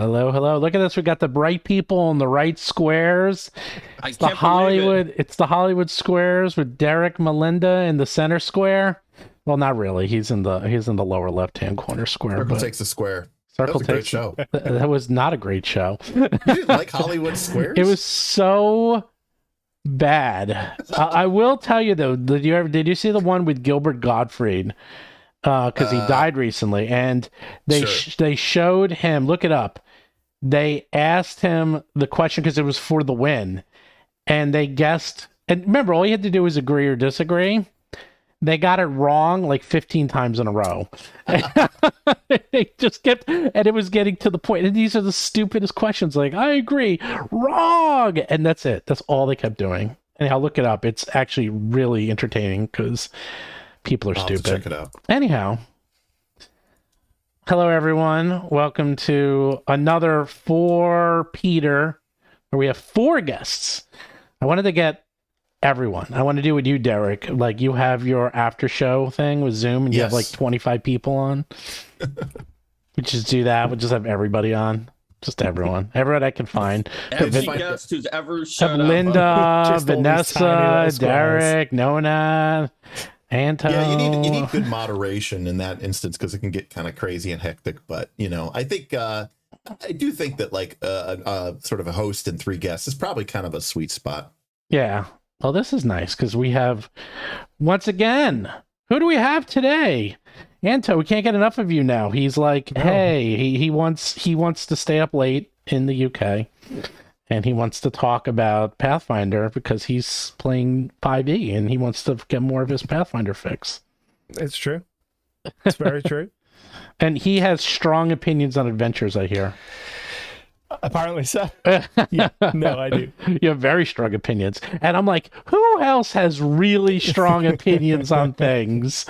Hello, hello. Look at this. We got the bright people in the right squares. It's the Hollywood squares with Derik, Melinda in the center square. Well, not really. He's in the lower left-hand corner square. Circle takes the square. Circle that was a great show. That was not a great show. You didn't like Hollywood squares? It was so bad. I will tell you though. Did you see the one with Gilbert Gottfried? Because he died recently, and they showed him. Look it up. They asked him the question because it was for the win, and they guessed. And remember, all you had to do was agree or disagree. They got it wrong like 15 times in a row. They just kept, and it was getting to the point. And these are the stupidest questions. Like, I agree, wrong, and that's it. That's all they kept doing. Anyhow, look it up. It's actually really entertaining because people are stupid. Check it out. Anyhow, hello everyone. Welcome to another For Peter, where we have 4 guests. I wanted to get everyone. I want to do with you, Derik. Like, you have your after show thing with Zoom, and you have like 25 people on. We just do that. We'll just have everybody on. Just everyone I can find. Every guest who's ever showed up. Linda, Vanessa, Derik, Nona, Anto. Yeah, you need good moderation in that instance because it can get kind of crazy and hectic. But I think I do think that like sort of a host and 3 guests is probably kind of a sweet spot. Yeah. Well, this is nice because we have, once again, who do we have today? Anto, we can't get enough of you now. He's like, hey, he wants to stay up late in the UK, and he wants to talk about Pathfinder because he's playing 5e and he wants to get more of his Pathfinder fix. It's true. It's very true. And he has strong opinions on adventures, I hear. Apparently so. Yeah, no, I do. You have very strong opinions. And I'm like, who else has really strong opinions on things?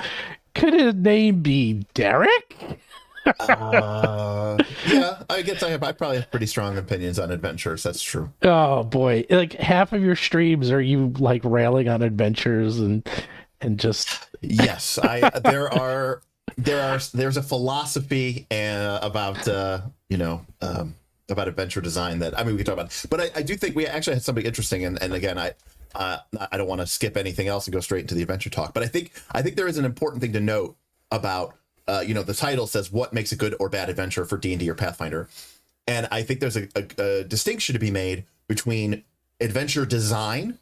Could his name be Derik? Yeah, I guess I probably have pretty strong opinions on adventures. That's true. Oh boy. Like, half of your streams are you like railing on adventures and just Yes, there's a philosophy about about adventure design that we can talk about, but I do think we actually had something interesting, and again I don't want to skip anything else and go straight into the adventure talk, but I think there is an important thing to note about the title says what makes a good or bad adventure for D&D or Pathfinder, and I think there's a distinction to be made between adventure design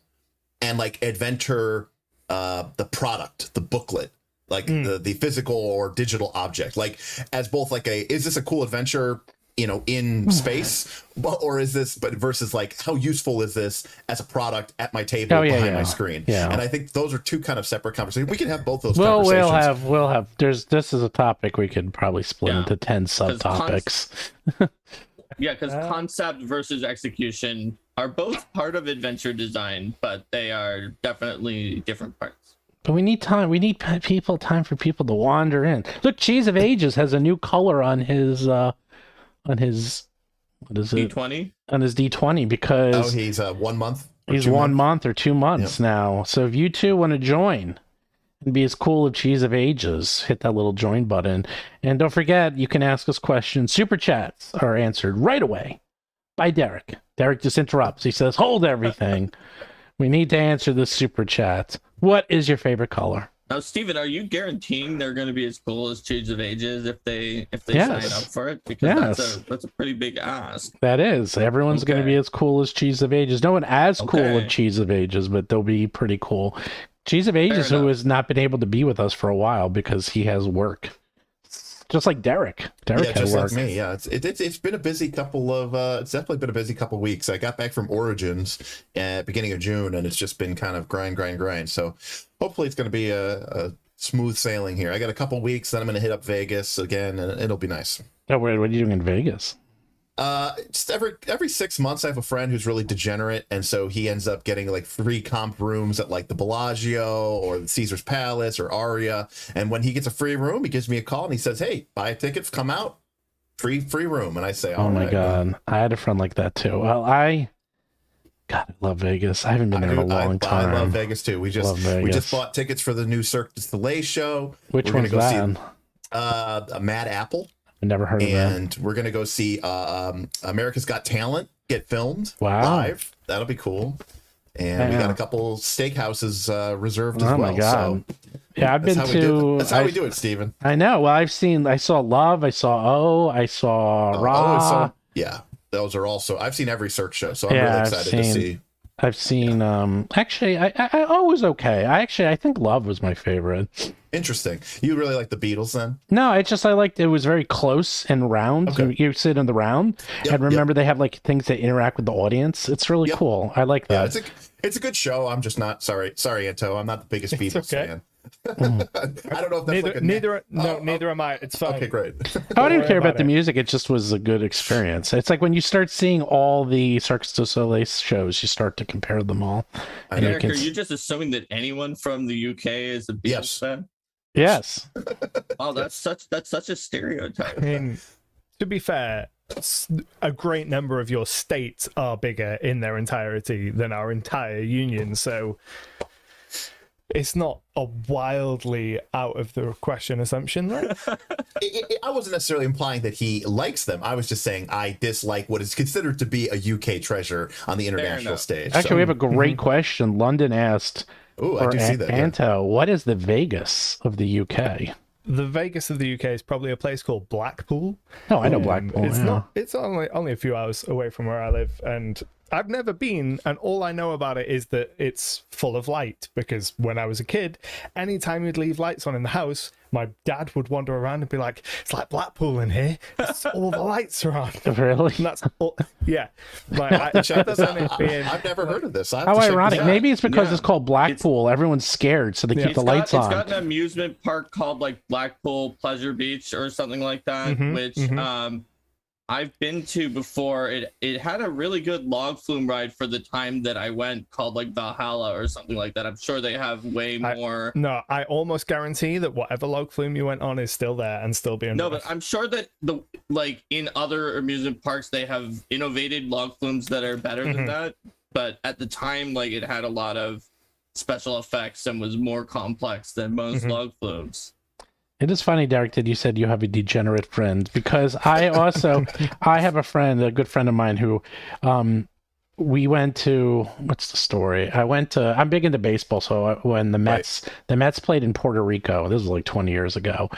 and like adventure the product, the booklet, like the physical or digital object, like as both like is this a cool adventure in space, or is this versus like how useful is this as a product at my table behind my screen? Yeah. And I think those are 2 kind of separate conversations. We can have both those conversations. We'll have this is a topic we could probably split into 10 subtopics. Because concept versus execution are both part of adventure design, but they are definitely different parts. But we need time. We need time for people to wander in. Look, Cheese of Ages has a new color on his what is it? D20? On his D20 because he's 1 month. He's 1 month or 2 months now. So if you 2 want to join and be as cool as Cheese of Ages, hit that little join button. And don't forget, you can ask us questions. Super chats are answered right away by Derik. Derik just interrupts. He says, hold everything. We need to answer this super chat. What is your favorite color? Now, Steven, are you guaranteeing they're going to be as cool as Cheese of Ages if they sign up for it? Because that's a pretty big ask. That is. Everyone's going to be as cool as Cheese of Ages. No one as cool as Cheese of Ages, but they'll be pretty cool. Cheese of Ages, who has not been able to be with us for a while because he has work. Just like Derik. Derik had work. Like me. Yeah, it's been a busy couple of it's definitely been a busy couple of weeks. I got back from Origins at beginning of June, and it's just been kind of grind. So hopefully it's going to be a smooth sailing here. I got a couple of weeks, then I'm going to hit up Vegas again, and it'll be nice. Oh, what are you doing in Vegas? Just every 6 months I have a friend who's really degenerate, and so he ends up getting like free comp rooms at like the Bellagio or the Caesar's Palace or Aria, and when he gets a free room he gives me a call and he says, hey, buy tickets, come out, free room. And I say, oh my god, I had a friend like that too. Well, I love Vegas. I haven't been there in a long time. I love Vegas too. We just bought tickets for the new Cirque du Soleil show. Which one's that? Mad Apple. I've never heard of that. And we're gonna go see America's Got Talent get filmed live. That'll be cool. And we got a couple steakhouses reserved as well. Oh my god! So yeah, I've been to. That's how we do it, Steven. I know. Well, I saw Love. I saw I saw Raw. Yeah, those are also. I've seen every Cirque show, so I'm really excited to see. I've seen. Actually, I was okay. I think Love was my favorite. Interesting. You really like the Beatles then? No, I liked it was very close and round. Okay. You sit in the round, and remember they have like things that interact with the audience. It's really cool. I like that. Yeah, it's a good show. I'm just not sorry, Anto. I'm not the biggest Beatles fan. I don't know if that's neither am I. It's fine. Okay, great. I didn't care about the music. It just was a good experience. It's like when you start seeing all the Cirque du Soleil shows, you start to compare them all. Derik, are you just assuming that anyone from the UK is a Beatles fan? Yes. Oh, that's such a stereotype. I mean, to be fair, a great number of your states are bigger in their entirety than our entire union, so it's not a wildly out of the question assumption, right? I wasn't necessarily implying that he likes them. I was just saying I dislike what is considered to be a UK treasure on the international stage. Actually, we have a great question. London asked, I do see that. Anto, what is the Vegas of the UK? The Vegas of the UK is probably a place called Blackpool. Oh, I know Blackpool. It's only a few hours away from where I live, and I've never been, and all I know about it is that it's full of light, because when I was a kid, anytime you'd leave lights on in the house, my dad would wander around and be like, it's like Blackpool in here. All the lights are on. Really? And that's all, yeah. Like, I've never heard of this. How ironic. Maybe it's because it's called Blackpool. Everyone's scared, so they keep the lights on. It's got an amusement park called like Blackpool Pleasure Beach or something like that, which I've been to before. It had a really good log flume ride for the time that I went, called like Valhalla or something like that. I'm sure they have way more. I almost guarantee that whatever log flume you went on is still there and still being. No, but I'm sure that in other amusement parks they have innovated log flumes that are better than that. But at the time, like, it had a lot of special effects and was more complex than most log flumes. It is funny, Derik, that you said you have a degenerate friend, because I have a good friend of mine who, we went to, what's the story? I'm big into baseball. So when the Mets played in Puerto Rico, this was like 20 years ago.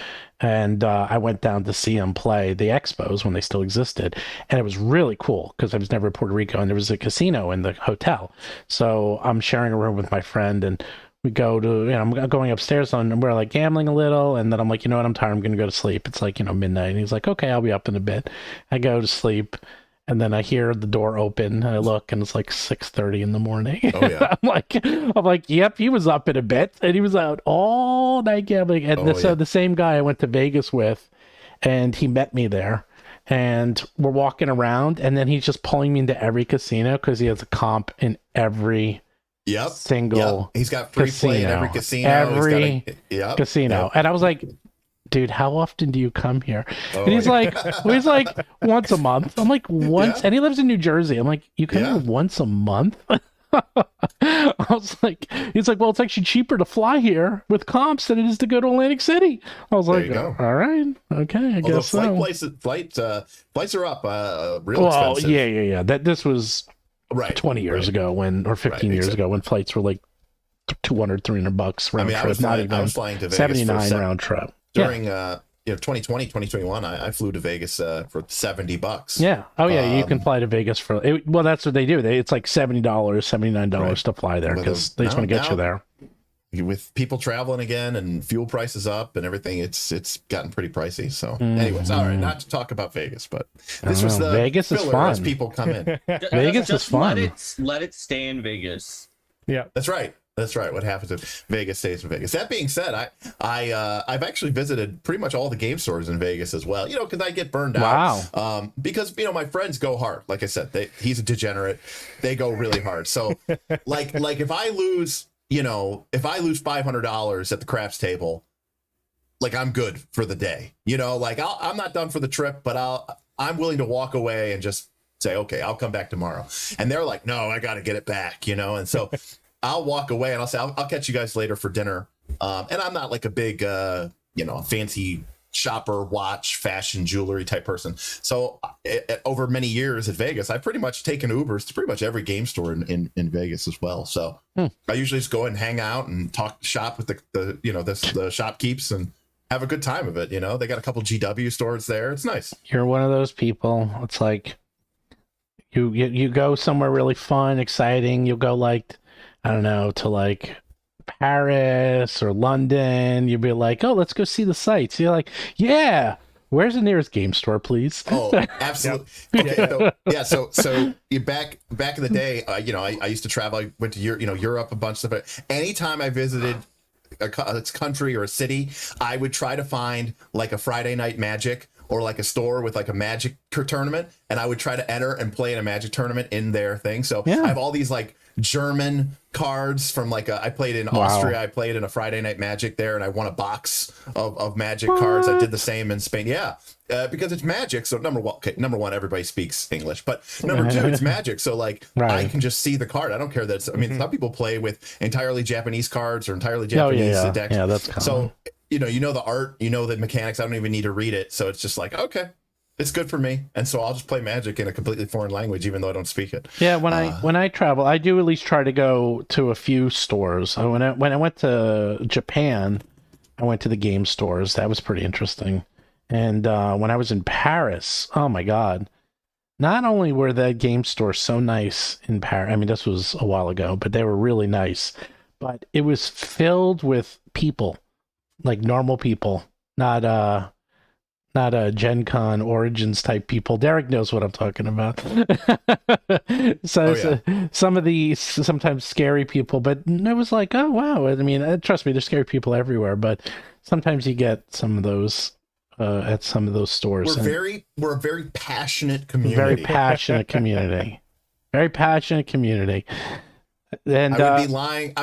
And I went down to see them play the Expos when they still existed. And it was really cool because I was never in Puerto Rico, and there was a casino in the hotel. So I'm sharing a room with my friend, and we go to, I'm going upstairs and we're like gambling a little. And then I'm like, you know what? I'm tired. I'm going to go to sleep. It's like, midnight. And he's like, okay, I'll be up in a bit. I go to sleep. And then I hear the door open. And I look, and it's like 6:30 in the morning. Oh, yeah. I'm like, yep, he was up in a bit. And he was out all night gambling. And the same guy I went to Vegas with, and he met me there. And we're walking around. And then he's just pulling me into every casino because he has a comp in every single He's got free play in every casino. Casino. And I was like, dude, how often do you come here? And he's like once a month. I'm like, once? And he lives in New Jersey. I'm like, you come here once a month? I was like, he's like, well, it's actually cheaper to fly here with comps than it is to go to Atlantic City. I was like, all right, okay, I guess so. Flights are up, real expensive. Yeah. This was 20 years ago or 15 years ago when flights were like $200-$300 round trip. I was flying to Vegas 79 round trip. During 2020, 2021, I flew to Vegas for $70. Yeah. Oh yeah, you can fly to Vegas for well, that's what they do. It's like $70, $79 to fly there because they just want to get you there. With people traveling again and fuel prices up and everything, it's gotten pretty pricey. So, anyways, all right, not to talk about Vegas, but this was the Vegas is fun as people come in. Vegas is fun. Let it stay in Vegas. Yeah, that's right. That's right. What happens if Vegas stays in Vegas? That being said, I've actually visited pretty much all the game stores in Vegas as well. Because I get burned out. Wow. Because my friends go hard. Like I said, he's a degenerate. They go really hard. So like if I lose $500 at the craps table, like I'm good for the day. I'm not done for the trip, but I'm willing to walk away and just say, okay, I'll come back tomorrow. And they're like, no, I got to get it back. And so. I'll walk away and I'll say, I'll catch you guys later for dinner. And I'm not like a big, fancy shopper, watch, fashion, jewelry type person. So over many years at Vegas, I've pretty much taken Ubers to pretty much every game store in Vegas as well. So I usually just go and hang out and shop with the shopkeeps and have a good time of it. You know, they got a couple GW stores there. It's nice. You're one of those people. It's like you go somewhere really fun, exciting. You'll go like, I don't know, to like Paris or London. You'll be like, oh, let's go see the sights. You're like, yeah, where's the nearest game store, please? Oh, absolutely. Okay, so you back in the day, I used to travel. I went to Europe a bunch of stuff. Anytime I visited a country or a city, I would try to find like a Friday night Magic or like a store with like a Magic tournament, and I would try to enter and play in a Magic tournament in their thing. So I have all these like German cards from like I played in Austria. I played in a Friday night Magic there, and I won a box of Magic cards. I did the same in Spain. Because it's Magic. So number one, everybody speaks English, but number two, it's Magic. So like I can just see the card. I don't care that it's, I mean, some people play with entirely Japanese cards or entirely Japanese decks. Yeah, that's common. So you know the art, you know the mechanics. I don't even need to read it. So it's just like, okay, it's good for me, and so I'll just play Magic in a completely foreign language, even though I don't speak it. Yeah, when I travel, I do at least try to go to a few stores. When I went to Japan, I went to the game stores. That was pretty interesting. And when I was in Paris, oh my God, not only were the game stores so nice in Paris, I mean, this was a while ago, but they were really nice. But it was filled with people, like normal people, not a Gen Con Origins type people. Derik knows what I'm talking about. Some of the sometimes scary people, but it was like, oh wow. I mean, trust me, there's scary people everywhere, but sometimes you get some of those at some of those stores. We're a very passionate community. Very passionate community. Very passionate community. And I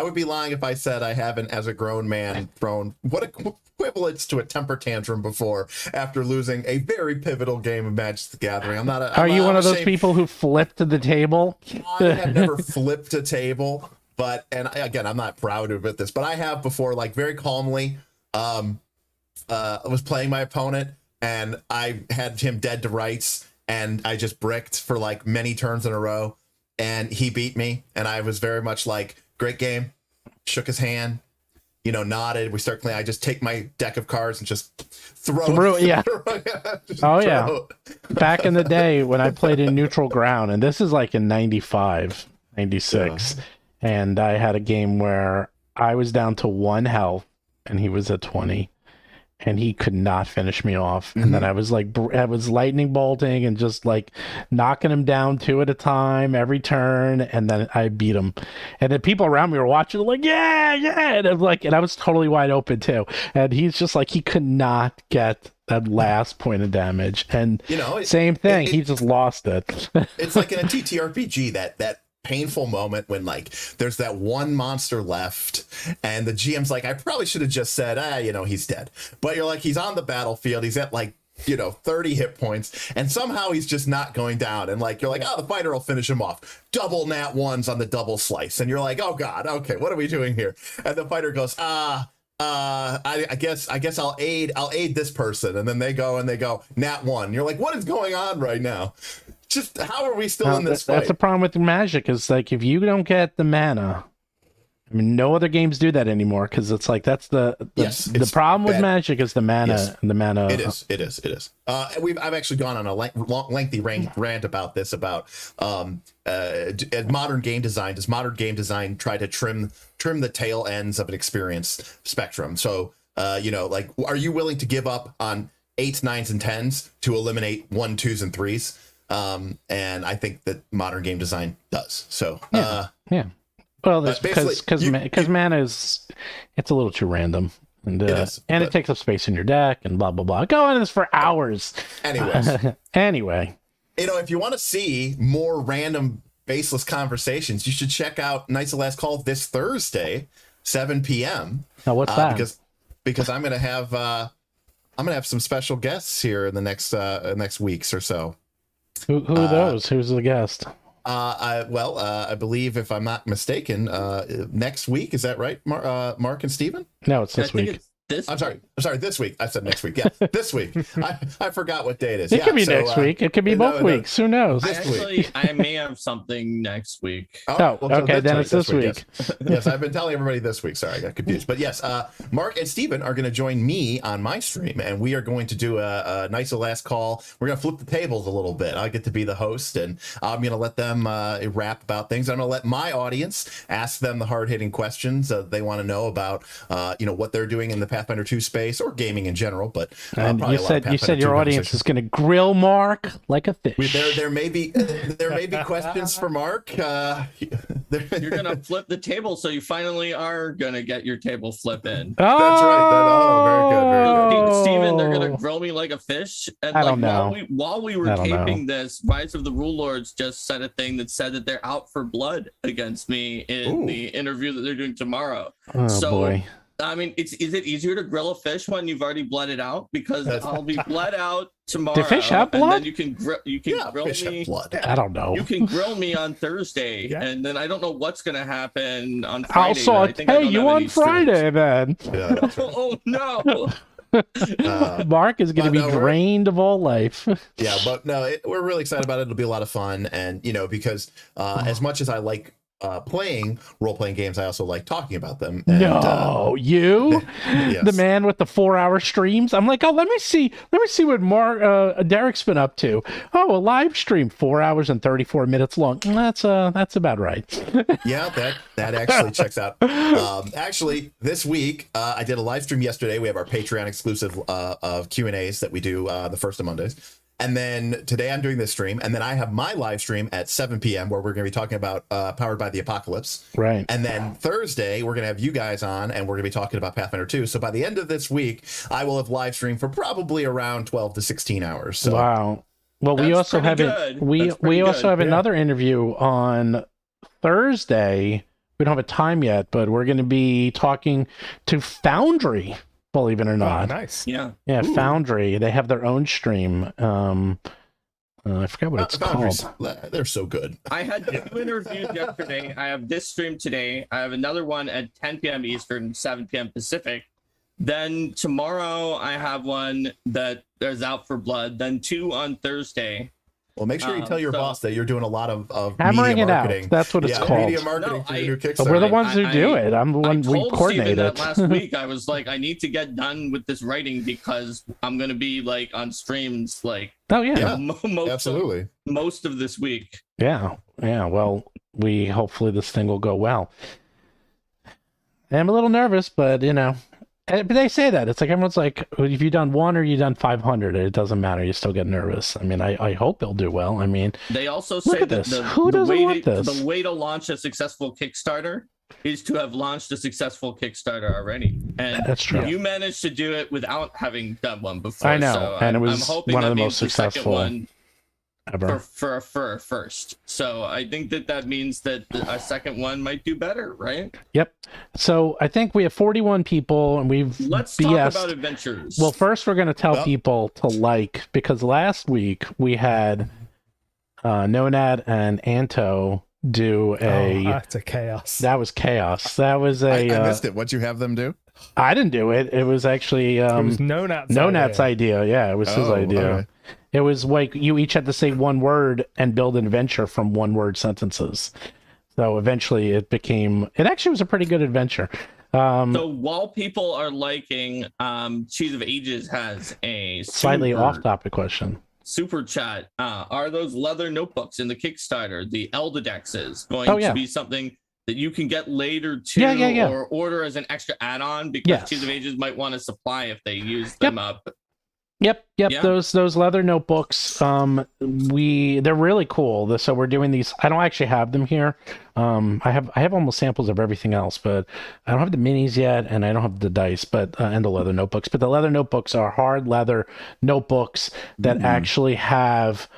would be lying if I said I haven't, as a grown man, thrown what equivalents to a temper tantrum before after losing a very pivotal game of Magic the Gathering. Are you one of those people who flipped the table? I have never flipped a table, again, I'm not proud of this, but I have before, like very calmly. I was playing my opponent and I had him dead to rights, and I just bricked for like many turns in a row, and he beat me, and I was very much like, great game, shook his hand, nodded. We start playing. I just take my deck of cards and just throw. Yeah. Yeah. Back in the day when I played in Neutral Ground, and this is like in 95, 96, and I had a game where I was down to 1 health and he was at 20. And he could not finish me off. And then I was lightning bolting and just like knocking him down 2 at a time every turn. And then I beat him. And then people around me were watching, like, yeah. And I was totally wide open too. And he's just like, he could not get that last point of damage. And same thing, he just lost it. It's like in a TTRPG, that painful moment when like there's that one monster left and the GM's like, I probably should have just said, he's dead, but you're like, he's on the battlefield, he's at like 30 hit points, and somehow he's just not going down, and like you're like, oh, the fighter will finish him off, double nat ones on the double slice, and you're like, oh god, okay, what are we doing here? And the fighter goes, I guess I'll aid this person, and then they go nat 1. You're like, what is going on right now? Just how are we still in this fight? That's the problem with Magic, is like, if you don't get the mana, I mean, no other games do that anymore, because it's like, that's the problem with Magic is the mana. Yes. And the mana. It is. I've actually gone on a lengthy rant about this, about modern game design. Does modern game design try to trim the tail ends of an experience spectrum? So, like, are you willing to give up on 8s, 9s, and 10s to eliminate 1s, 2s, and 3s? And I think that modern game design does. So, yeah. Well, because mana is, it's a little too random, and it takes up space in your deck, and blah blah blah. Go on this for hours. Anyway, if you want to see more random, baseless conversations, you should check out Knights of Last Call this Thursday, 7 p.m. Now, what's that? Because I'm gonna have some special guests here in the next weeks or so. Who are those? Who's the guest? I believe, if I'm not mistaken, next week, is that right, Mark and Steven? No, it's this week. I'm sorry. This week. I said next week. Yeah, this week. I forgot what day it is. It could be next week. It could be both weeks. Who knows? I may have something next week. Oh, okay. Then it's this week. Yes, I've been telling everybody this week. Sorry, I got confused. But yes, Mark and Steven are going to join me on my stream, and we are going to do a nice last call. We're going to flip the tables a little bit. I get to be the host, and I'm going to let them rap about things. I'm going to let my audience ask them the hard-hitting questions they want to know about, what they're doing in the Pathfinder 2 space or gaming in general. But and you said your audience is going to grill Mark like a fish. There may be questions for Mark. You're going to flip the table, so you finally are going to get your table flip in. Oh, that's right. Very good. Steven, they're going to grill me like a fish. And I don't know. While we were taping this, Rise of the Rule Lords just said a thing that said that they're out for blood against me in the interview that they're doing tomorrow. Oh, boy. I mean, is it easier to grill a fish when you've already blooded out? Because I'll be bled out tomorrow. Do fish have blood? And then you can grill me. Blood. I don't know. You can grill me on Thursday, and then I don't know what's going to happen on Friday. I'll saute you on Friday, then. Yeah, that's right. Oh no. Mark is going to be drained of all life. Yeah, but no, we're really excited about it. It'll be a lot of fun, and because as much as I like playing role-playing games, I also like talking about them. And, yes. The man with the 4-hour streams. I'm like, let me see what Derik's been up to. Oh, a live stream 4 hours and 34 minutes long. That's about right. Yeah, that actually checks out. Actually, this week I did a live stream yesterday. We have our Patreon exclusive of Q&As that we do the first of Mondays. And then today I'm doing this stream, and then I have my live stream at 7 p.m. where we're going to be talking about Powered by the Apocalypse. Right. And then Thursday we're going to have you guys on, and we're going to be talking about Pathfinder 2. So by the end of this week, I will have live streamed for probably around 12 to 16 hours. So. Wow. Well, we also have another interview on Thursday. We don't have a time yet, but we're going to be talking to Foundry. Believe it or not. Oh, nice. Yeah. Ooh. Foundry. They have their own stream. I forgot what it's called. They're so good. I had 2 interviews yesterday. I have this stream today. I have another one at 10 p.m. Eastern, 7 p.m. Pacific. Then tomorrow I have one that is out for blood. Then 2 on Thursday. Well, make sure you tell your boss that you're doing a lot of hammering media it marketing. Out. That's what it's called. Media marketing for your new Kickstarter. But we're the ones who do it. I'm the one we coordinate it. Last week I was like, I need to get done with this writing because I'm going to be like on streams like absolutely most of this week. Yeah. Well, hopefully this thing will go well. I'm a little nervous, but but they say that it's like everyone's like, if you've done 1 or you've done 500, it doesn't matter. You still get nervous. I mean, I hope they'll do well. I mean, they also say that the way to launch a successful Kickstarter is to have launched a successful Kickstarter already. And that's true. You managed to do it without having done one before. I know, so and it was one of the most successful one ever for a first. So I think that means that a second one might do better, right? Yep. So I think we have 41 people, and let's talk about adventures. Well, first we're going to tell people to because last week we had Nonad and Anto do that's a chaos. That was chaos. That was I missed it. What'd you have them do? I didn't do it. It was actually it was Nonad's idea. Yeah, it was his idea. Okay. It was like you each had to say one word and build an adventure from one-word sentences. So eventually it actually was a pretty good adventure. So while people are liking, Cheese of Ages has a slightly off-topic question. Super chat. Are those leather notebooks in the Kickstarter, the Eldadexes, going to be something that you can get later too, or order as an extra add-on? Because Cheese of Ages might want to supply if they use them up. Yep. Yeah. Those leather notebooks. They're really cool. So we're doing these. I don't actually have them here. I have almost samples of everything else, but I don't have the minis yet, and I don't have the dice, and the leather notebooks. But the leather notebooks are hard leather notebooks that actually have.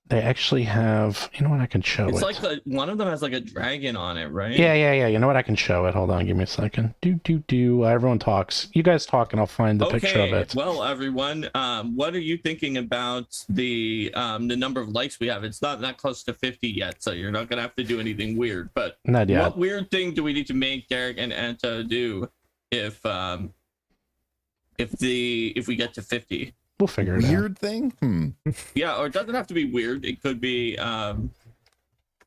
They actually have, you know what, I can show it. It's like one of them has like a dragon on it, right? Yeah. You know what, I can show it. Hold on, give me a second. Everyone talks. You guys talk and I'll find the picture of it. Well, everyone, what are you thinking about the number of likes we have? It's not close to 50 yet, so you're not going to have to do anything weird. But not yet. What weird thing do we need to make Derik and Anto do if we get to 50. We'll figure it out. Weird thing? Yeah, or it doesn't have to be weird. It could be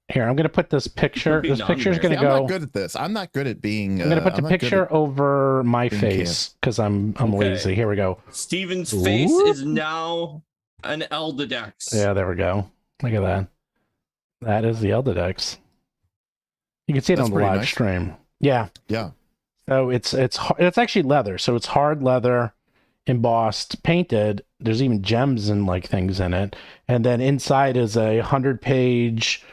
Here, I'm going to put this picture. This picture is going to I'm go. not good at this. I'm not good at being. I'm going to put the picture over my face because I'm Okay. lazy. Here we go. Steven's face is now an Eldedex. Yeah, there we go. Look at that. That is the Eldedex. You can see it That's on the pretty live nice. stream. Yeah. Yeah. So it's actually leather. So it's hard leather, embossed, painted. There's even gems and like things in it. And then inside is a 100-page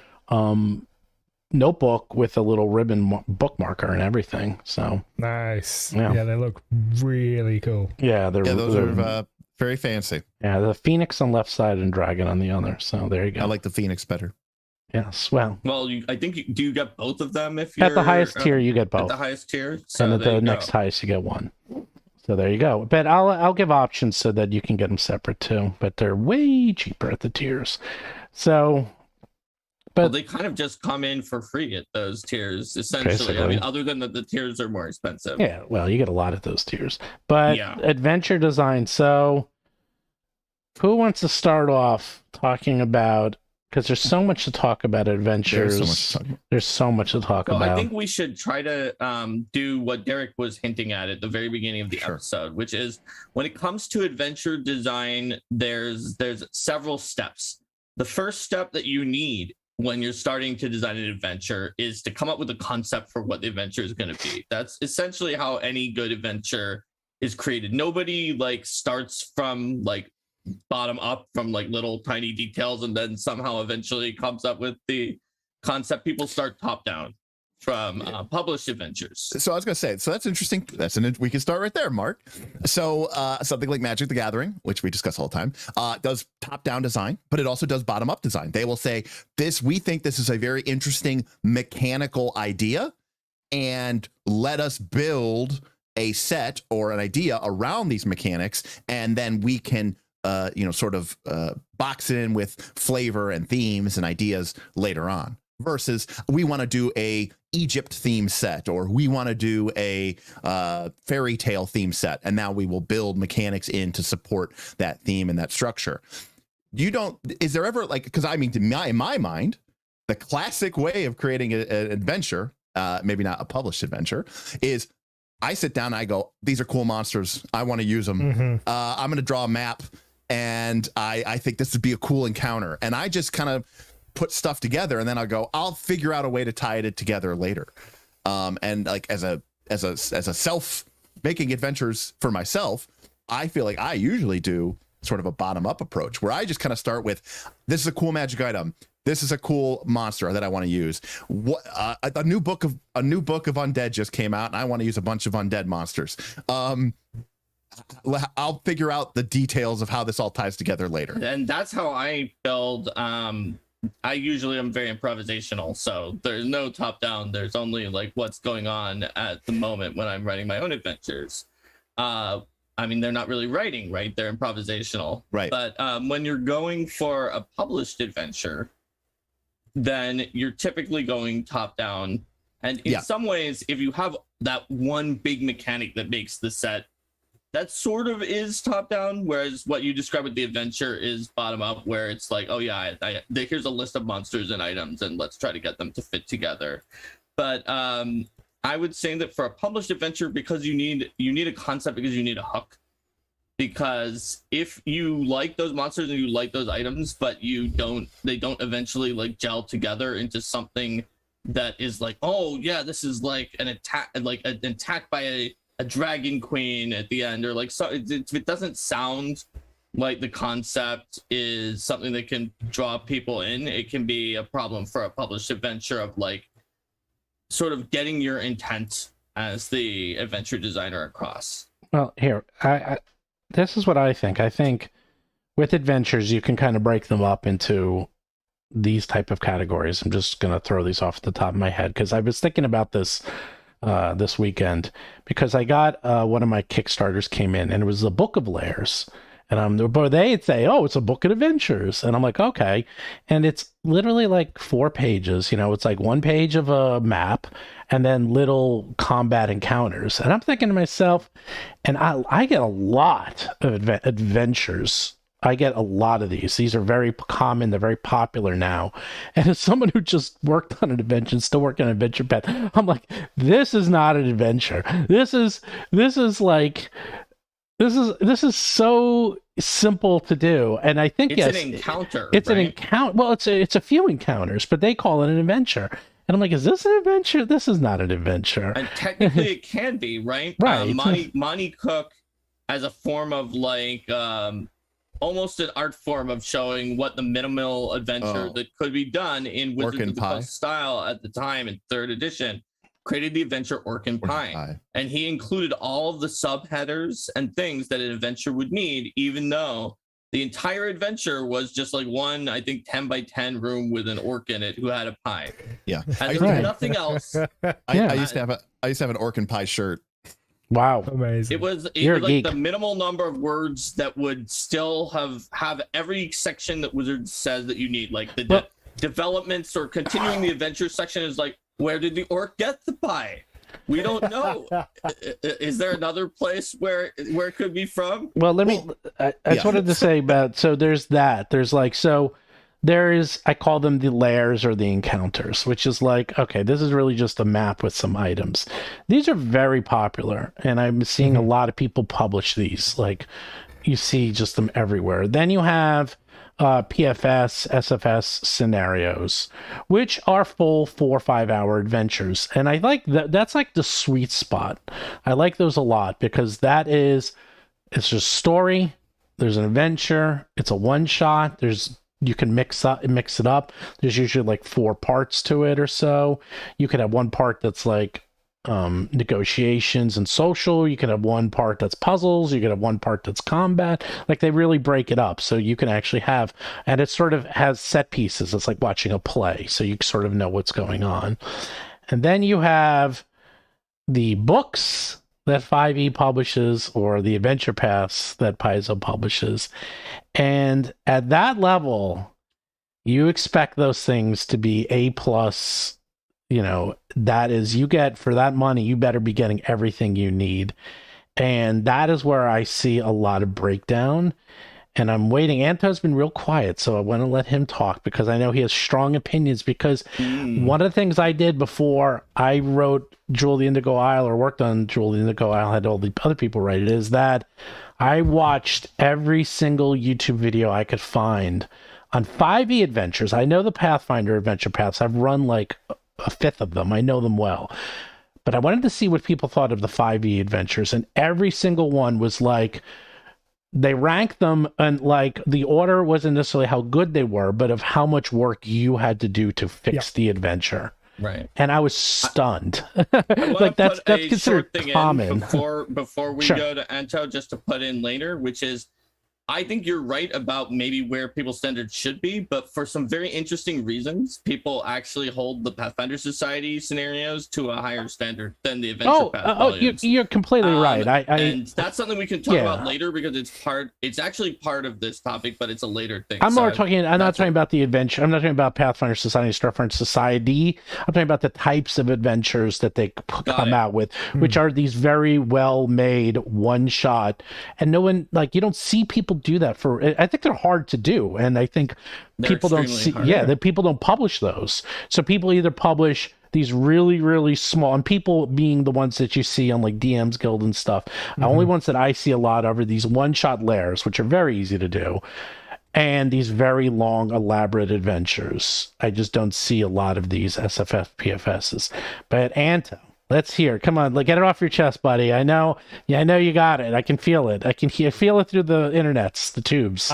notebook with a little ribbon bookmarker and everything. So Nice. Yeah. Yeah, they look really cool. yeah, Those are very fancy. yeah, the phoenix on left side and dragon on the other. So there you go. I like the Phoenix better. Yes. Well, Well, I think do you get both of them if you're at the highest tier you get At both. the highest tier, so And at there the you next go. highest you get one. So there you go. But I'll give options so that you can get them separate too. But they're way cheaper at the tiers. So, Well, but they kind of just come in for free at those tiers, essentially. I Basically. mean, other than that, the tiers are more expensive. yeah, well, you get a lot of those tiers. But Yeah. adventure design. So, who wants to start off talking about? Because there's so much to talk about adventures. There's so much to talk about. There's so much to talk Well, about. I think we should try to do what Derik was hinting at the very beginning of the Sure. episode, which is when it comes to adventure design, there's several steps. The first step that you need when you're starting to design an adventure is to come up with a concept for what the adventure is going to be. That's essentially how any good adventure is created. Nobody like starts from like bottom up from like little tiny details and then somehow eventually comes up with the concept. People start top down from published adventures. So I was going to say, so that's interesting. We can start right there, Mark. So something like Magic the Gathering, which we discuss all the time, does top-down design, but it also does bottom-up design. They will say, we think this is a very interesting mechanical idea, and let us build a set or an idea around these mechanics, and then we can sort of box it in with flavor and themes and ideas later on, versus we want to do a Egypt theme set, or we want to do a fairy tale theme set, and now we will build mechanics in to support that theme and that structure. Is there ever like, because I mean, in my mind, the classic way of creating an adventure, maybe not a published adventure, is I sit down and I go, these are cool monsters, I want to use them. Mm-hmm. I'm going to draw a map, and I think this would be a cool encounter. And I just kind of put stuff together, and then I'll figure out a way to tie it together later. And like as a self making adventures for myself, I feel like I usually do sort of a bottom up approach where I just kind of start with, this is a cool magic item. This is a cool monster that I want to use. What a new book of undead just came out, and I want to use a bunch of undead monsters. I'll figure out the details of how this all ties together later. And that's how I build. I usually am very improvisational, so there's no top down. There's only like what's going on at the moment when I'm writing my own adventures. I mean, they're not really writing, right? They're improvisational. Right. But when you're going for a published adventure, then you're typically going top down. And in some ways, if you have that one big mechanic that makes the set, that sort of is top down, whereas what you describe with the adventure is bottom up, where it's like, oh yeah, here's a list of monsters and items, and let's try to get them to fit together. But I would say that for a published adventure, because you need a concept, because you need a hook. Because if you like those monsters and you like those items, but they don't eventually like gel together into something that is like, oh yeah, this is like an attack by a dragon queen at the end, or like, so if it doesn't sound like the concept is something that can draw people in, it can be a problem for a published adventure of like sort of getting your intent as the adventure designer across. Well, here, this is what I think. I think with adventures, you can kind of break them up into these type of categories. I'm just going to throw these off the top of my head because I was thinking about this this weekend, because I got one of my Kickstarters came in, and it was the Book of Layers. But they'd say, oh, it's a book of adventures. And I'm like, okay. And it's literally like 4 pages. It's like 1 page of a map and then little combat encounters. And I'm thinking to myself, and I get a lot of adventures. I get a lot of these. These are very common. They're very popular now. And as someone who just worked on an adventure, still working on an adventure path, I'm like, this is not an adventure. This is so simple to do, and I think it's an encounter. It's right? An encounter. Well, it's a few encounters, but they call it an adventure. And I'm like, is this an adventure? This is not an adventure. And technically, it can be, right? Right. Monty Cook as a form of like almost an art form of showing what the minimal adventure that could be done in Wizards of the Coast style at the time in 3rd edition. Created the adventure Orkin Pie, and he included all of the subheaders and things that an adventure would need, even though the entire adventure was just like one, I think, 10 by 10 room with an orc in it who had a pie. Yeah, and there was nothing else. I used to have an Orkin Pie shirt. Wow, amazing! It was like the minimal number of words that would still have every section that Wizard says that you need, like the developments or continuing the adventure section is like. Where did the orc get the pie? We don't know. Is there another place where it could be from? Well, I just wanted to say about, so there's that. There's like, so there is, I call them the lairs or the encounters, which is like, okay, this is really just a map with some items. These are very popular, and I'm seeing a lot of people publish these. Like, you see just them everywhere. Then you have PFS, SFS scenarios, which are full 4 or 5 hour adventures. And I like that. That's like the sweet spot. I like those a lot because it's just story. There's an adventure. It's a one shot. You can mix it up. There's usually like 4 parts to it or so. You could have one part that's like negotiations and social. You can have one part that's puzzles. You can have one part that's combat. Like, they really break it up so you can actually have, and it sort of has set pieces. It's like watching a play, so you sort of know what's going on. And then you have the books that 5e publishes, or the adventure paths that Paizo publishes. And at that level, you expect those things to be A+. That is, you get, for that money, you better be getting everything you need. And that is where I see a lot of breakdown. And I'm waiting. Anto's been real quiet, so I want to let him talk because I know he has strong opinions. Because one of the things I did before I wrote Jewel of the Indigo Isle, or worked on Jewel of the Indigo Isle, had all the other people write it, is that I watched every single YouTube video I could find on 5e adventures. I know the Pathfinder adventure paths. I've run like a fifth of them. I know them well. But I wanted to see what people thought of the 5e adventures, and every single one was like, they ranked them, and like the order wasn't necessarily how good they were, but of how much work you had to do to fix the adventure. Right. And I was stunned. Like, that's considered common. Before we go to Anto, just to put in later, which is, I think you're right about maybe where people's standards should be, but for some very interesting reasons, people actually hold the Pathfinder Society scenarios to a higher standard than the adventure path volumes. You're completely right. And that's something we can talk about later, because it's actually part of this topic, but it's a later thing. I'm not talking about the adventure. I'm not talking about Pathfinder Society, Starfinder Society. I'm talking about the types of adventures that they come out with, which are these very well made one shot, and no one, like, you don't see people do that for. I think they're hard to do, and I think people don't see. That people don't publish those. So people either publish these really, really small, and people being the ones that you see on like DM's Guild and stuff. The only ones that I see a lot of are these one-shot lairs, which are very easy to do, and these very long, elaborate adventures. I just don't see a lot of these SFF PFSs. But Anto, let's hear. Come on, get it off your chest, buddy. I know you got it. I can feel it. I can feel it through the internets, the tubes.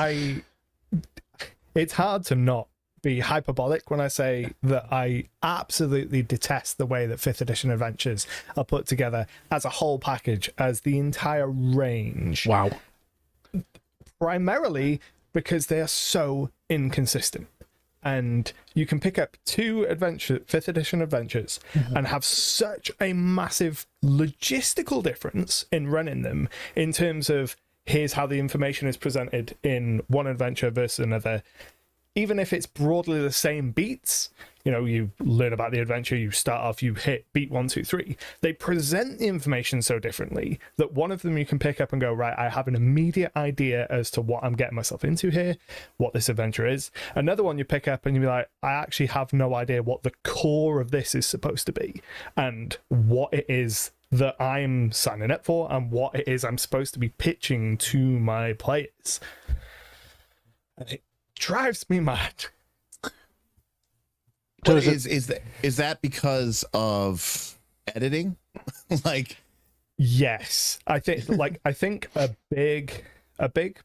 It's hard to not be hyperbolic when I say that I absolutely detest the way that 5th edition adventures are put together as a whole package, as the entire range. Wow. Primarily because they are so inconsistent. And you can pick up 2 5th edition adventures and have such a massive logistical difference in running them, in terms of, here's how the information is presented in one adventure versus another. Even if it's broadly the same beats, you know, you learn about the adventure, you start off, you hit beat 1, 2, 3. They present the information so differently that one of them you can pick up and go, right, I have an immediate idea as to what I'm getting myself into here, what this adventure is. Another one you pick up and you'll be like, I actually have no idea what the core of this is supposed to be and what it is that I'm signing up for and what it is I'm supposed to be pitching to my players. And it drives me mad. So is that because of editing? Like, yes, I think a big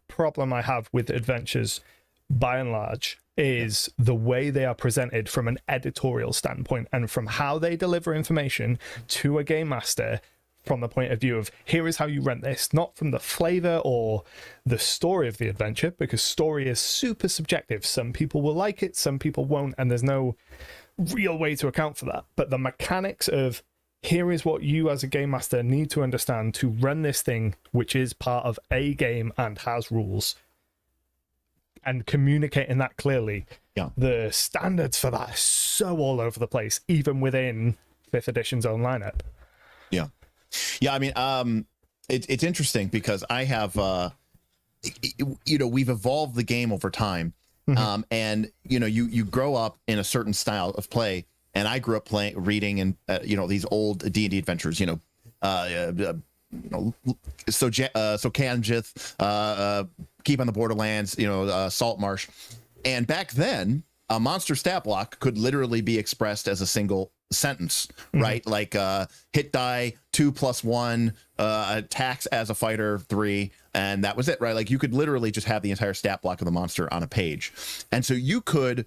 problem I have with adventures, by and large, is the way they are presented from an editorial standpoint and from how they deliver information to a game master from the point of view of here is how you run this, not from the flavor or the story of the adventure, because story is super subjective. Some people will like it, some people won't, and there's no real way to account for that. But the mechanics of here is what you as a game master need to understand to run this thing, which is part of a game and has rules, and communicating that clearly. Yeah. The standards for that are so all over the place, even within 5th edition's own lineup. Yeah. Yeah, I mean, it's interesting because I have, you know, we've evolved the game over time, and you know, you grow up in a certain style of play, and I grew up reading and you know, these old D&D adventures, you know, so Kanjith, Keep on the Borderlands, you know, Saltmarsh, and back then, a monster stat block could literally be expressed as a single sentence, right? Like hit die 2+1, attacks as a fighter 3, and that was it, right? Like you could literally just have the entire stat block of the monster on a page, and so you could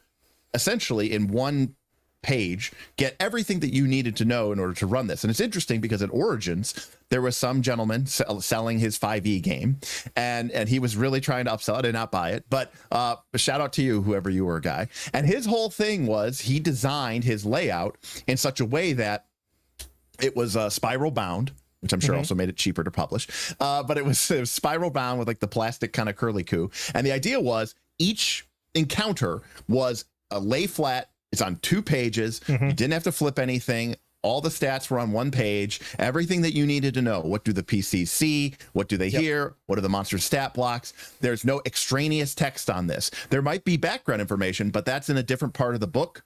essentially in one page get everything that you needed to know in order to run this. And it's interesting because at Origins there was some gentleman selling his 5e game, and he was really trying to upsell it. I did not buy it, but shout out to you, whoever you were, guy. And his whole thing was he designed his layout in such a way that it was spiral bound, which I'm sure also made it cheaper to publish, but it was spiral bound with like the plastic kind of curly-coo, and the idea was each encounter was a lay flat. It's on 2 pages. You didn't have to flip anything. All the stats were on 1 page. Everything that you needed to know. What do the PCs see? What do they hear? What are the monster stat blocks? There's no extraneous text on this. There might be background information, but that's in a different part of the book.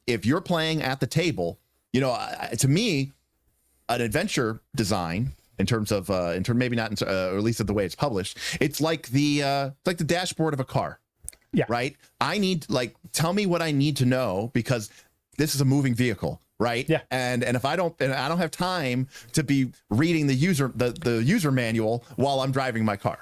If you're playing at the table, you know, to me, an adventure design in terms of, maybe not, or at least of the way it's published, it's like the dashboard of a car. Yeah. Right. I need, like, tell me what I need to know because this is a moving vehicle. Right. Yeah. And if I don't have time to be reading the user manual while I'm driving my car.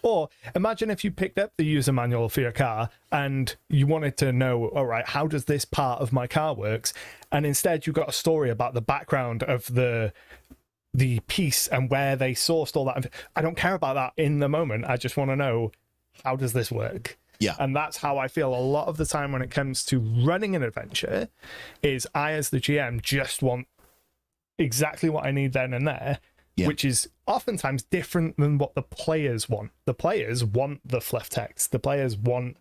Or imagine if you picked up the user manual for your car and you wanted to know, all right, how does this part of my car works? And instead you got a story about the background of the piece and where they sourced all that. I don't care about that in the moment. I just want to know, how does this work? Yeah. And that's how I feel a lot of the time when it comes to running an adventure, is I, as the GM, just want exactly what I need then and there, which is oftentimes different than what the players want. The players want the fluff text. The players want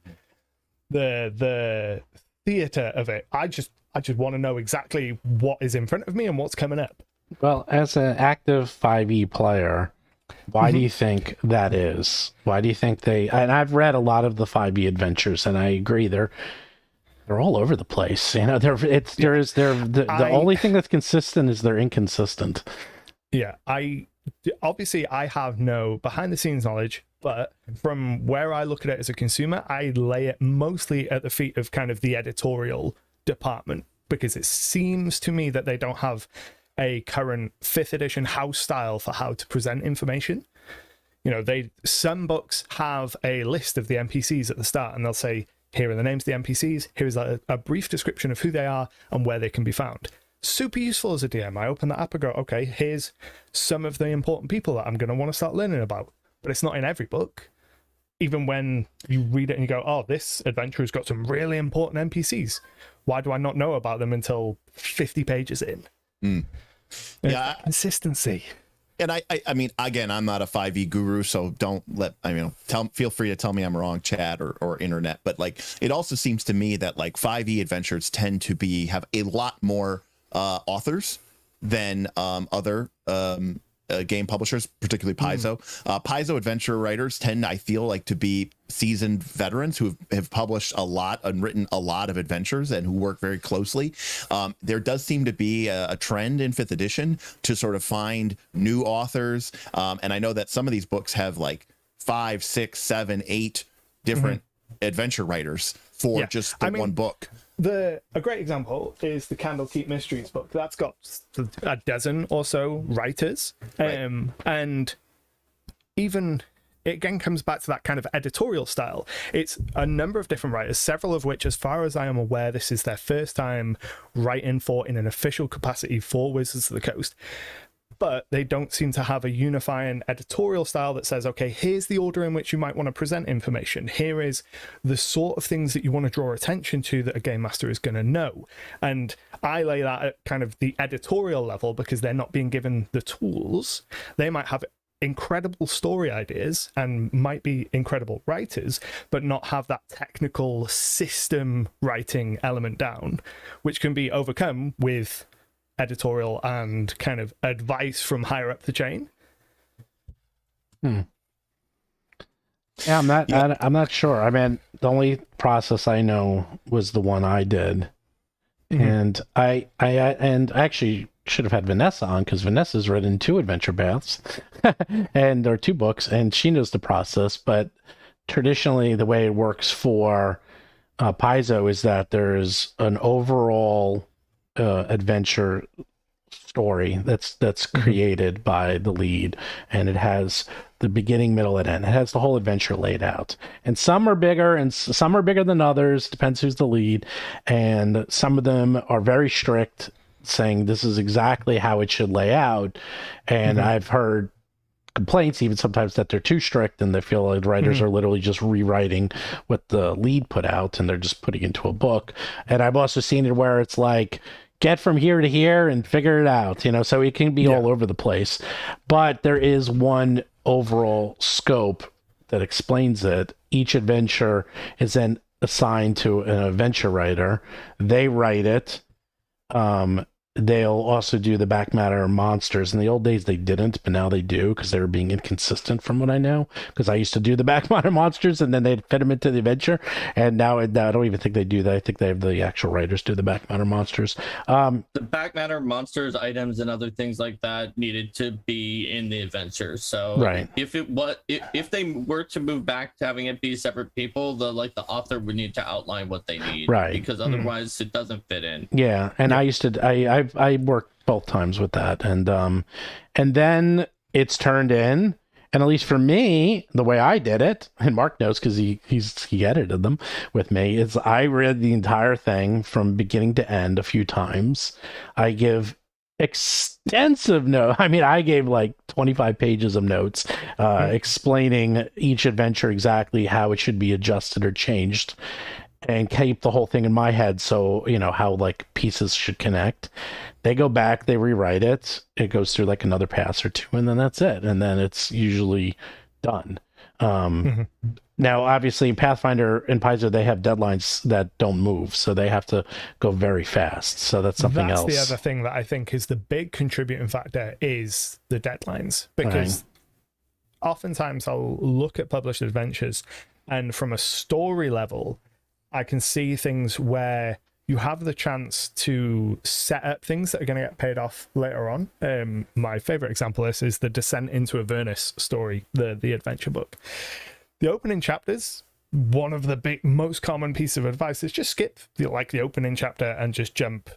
the theater of it. I just want to know exactly what is in front of me and what's coming up. Well, as an active 5e player, why do you think that is? Why do you think they? And I've read a lot of the 5e adventures, and I agree they're all over the place. You know, the only thing that's consistent is they're inconsistent. Yeah, I have no behind the scenes knowledge, but from where I look at it as a consumer, I lay it mostly at the feet of kind of the editorial department, because it seems to me that they don't have a current 5th edition house style for how to present information. You know, some books have a list of the NPCs at the start, and they'll say, here are the names of the NPCs, here's a brief description of who they are and where they can be found. Super useful as a DM. I open that up and go, okay, here's some of the important people that I'm going to want to start learning about. But it's not in every book. Even when you read it and you go, oh, this adventure has got some really important NPCs. Why do I not know about them until 50 pages in? Yeah, consistency. And I mean, again, I'm not a 5e guru, so don't feel free to tell me I'm wrong, chat or internet. But like, it also seems to me that like 5e adventures tend to have a lot more authors than other game publishers, particularly Paizo. Paizo adventure writers tend, I feel like, to be seasoned veterans who have published a lot and written a lot of adventures and who work very closely. There does seem to be a trend in 5th edition to sort of find new authors. And I know that some of these books have like 5, 6, 7, 8 different adventure writers for just one book. A great example is the Candlekeep Mysteries book. That's got a dozen or so writers. Right. And even it again comes back to that kind of editorial style. It's a number of different writers, several of which, as far as I am aware, this is their first time writing in an official capacity for Wizards of the Coast. But they don't seem to have a unifying editorial style that says, okay, here's the order in which you might want to present information. Here is the sort of things that you want to draw attention to that a game master is going to know. And I lay that at kind of the editorial level because they're not being given the tools. They might have incredible story ideas and might be incredible writers, but not have that technical system writing element down, which can be overcome with editorial and kind of advice from higher up the chain. Yeah, I'm not sure. I mean, the only process I know was the one I did, and I actually should have had Vanessa on because Vanessa's written 2 adventure baths, and there are 2 books, and she knows the process. But traditionally, the way it works for Paizo is that there's an overall adventure story that's created by the lead, and it has the beginning, middle, and end. It has the whole adventure laid out, and some are bigger and some are bigger than others, depends who's the lead, and some of them are very strict, saying this is exactly how it should lay out. And I've heard complaints even sometimes that they're too strict and they feel like writers are literally just rewriting what the lead put out and they're just putting into a book. And I've also seen it where it's like, get from here to here and figure it out, so it can be all over the place. But there is one overall scope that explains it. Each adventure is then assigned to an adventure writer. They write it. They'll also do the back matter monsters. In the old days, they didn't, but now they do because they were being inconsistent from what I know. Because I used to do the back matter monsters and then they'd fit them into the adventure. And now I don't even think they do that. I think they have the actual writers do the back matter monsters. The back matter monsters, items, and other things like that needed to be in the adventure. So if they were to move back to having it be separate people, the author would need to outline what they need, because otherwise it doesn't fit in. Yeah, and I worked both times with that, and then it's turned in, and at least for me, the way I did it, and Mark knows because he edited them with me, is I read the entire thing from beginning to end a few times. I give extensive notes. I mean, I gave like 25 pages of notes explaining each adventure exactly how it should be adjusted or changed, and keep the whole thing in my head, so how like pieces should connect. They go back, they rewrite it, it goes through like another pass or 2, and then that's it, and then it's usually done. Now obviously Pathfinder and Paizo, they have deadlines that don't move, so they have to go very fast, so that's something else. The other thing that I think is the big contributing factor is the deadlines, because oftentimes I'll look at published adventures, and from a story level I can see things where you have the chance to set up things that are going to get paid off later on. My favorite example of this is the Descent into Avernus story, the adventure book. The opening chapters, one of the most common piece of advice is just skip the opening chapter and just jump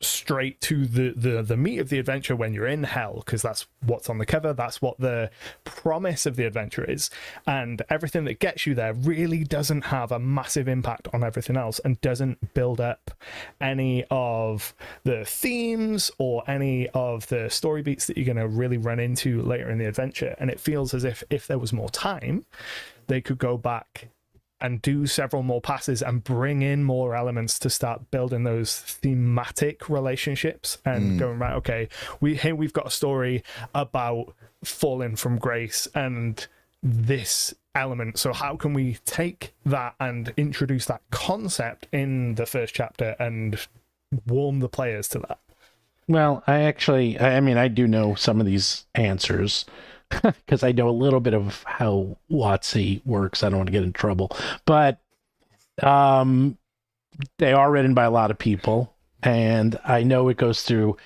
straight to the meat of the adventure when you're in hell, because that's what's on the cover, that's what the promise of the adventure is, and everything that gets you there really doesn't have a massive impact on everything else and doesn't build up any of the themes or any of the story beats that you're going to really run into later in the adventure. And it feels as if there was more time, they could go back and do several more passes and bring in more elements to start building those thematic relationships and going, right, okay, we've got a story about falling from grace and this element, so how can we take that and introduce that concept in the first chapter and warm the players to that? Well, I mean, I do know some of these answers because I know a little bit of how WotC works. I don't want to get in trouble, but they are written by a lot of people, and I know it goes through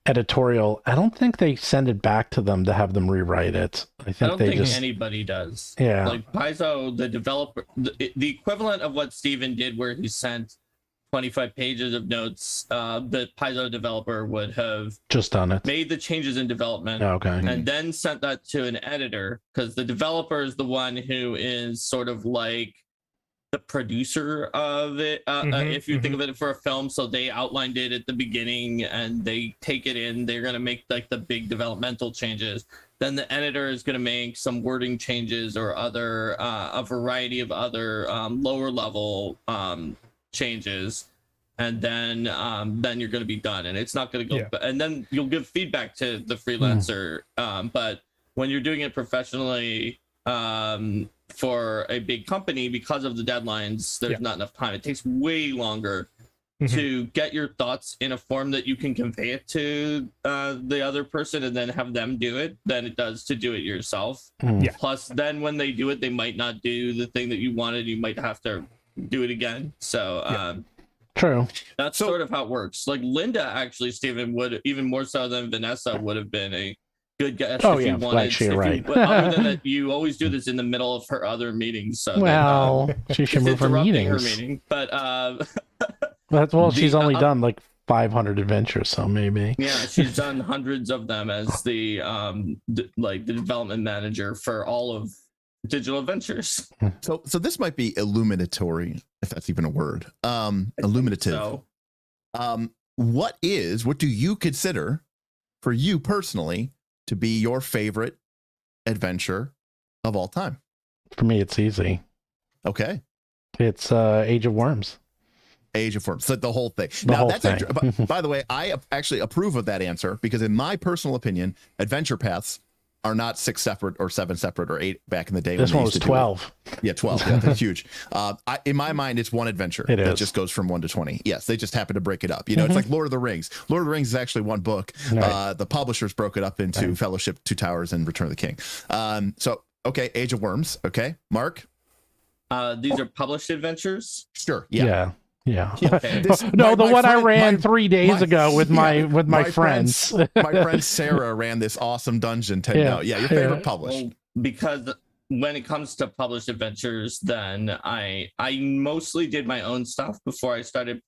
editorial. I don't think they send it back to them to have them rewrite it. I don't think anybody does. Yeah. Like Paizo, the developer, the equivalent of what Steven did, where he sent 25 pages of notes, the Paizo developer would have just done it, made the changes in development, and then sent that to an editor, because the developer is the one who is sort of like the producer of it, if you think of it for a film. So they outlined it at the beginning and they take it in, they're going to make like the big developmental changes, then the editor is going to make some wording changes or other a variety of other lower level changes, and then you're going to be done, and it's not going to go and then you'll give feedback to the freelancer. But when you're doing it professionally, for a big company, because of the deadlines, there's not enough time. It takes way longer to get your thoughts in a form that you can convey it to the other person and then have them do it than it does to do it yourself. Plus, then when they do it, they might not do the thing that you wanted. You might have to do it again. So true. That's sort of how it works. Like Linda, actually, Steven, would, even more so than Vanessa, would have been a good guess if you wanted. Right. But other than that, you always do this in the middle of her other meetings. So she should move her meetings. But she's only done like 500 adventures, so maybe. Yeah, she's done hundreds of them as the development manager for all of digital adventures. So this might be illuminatory, if that's even a word. Illuminative. So. What do you consider, for you personally, to be your favorite adventure of all time? For me, it's easy. Okay. It's Age of Worms. Age of Worms. So the whole thing. By the way, I actually approve of that answer, because in my personal opinion, adventure paths are not 6 separate or 7 separate or 8 back in the day. This one was 12. Yeah, 12. Yeah, that's huge. In my mind, it's one adventure that just goes from 1 to 20. Yes, they just happen to break it up. You know, it's like Lord of the Rings. Lord of the Rings is actually one book. Right. The publishers broke it up into Fellowship, Two Towers, and Return of the King. Okay, Age of Worms. Okay, Mark? These are published adventures? Sure, yeah. Okay. The one I ran 3 days ago with my friends. My friend Sarah ran this awesome dungeon. Your favorite published. Well, because when it comes to published adventures, then I mostly did my own stuff before I started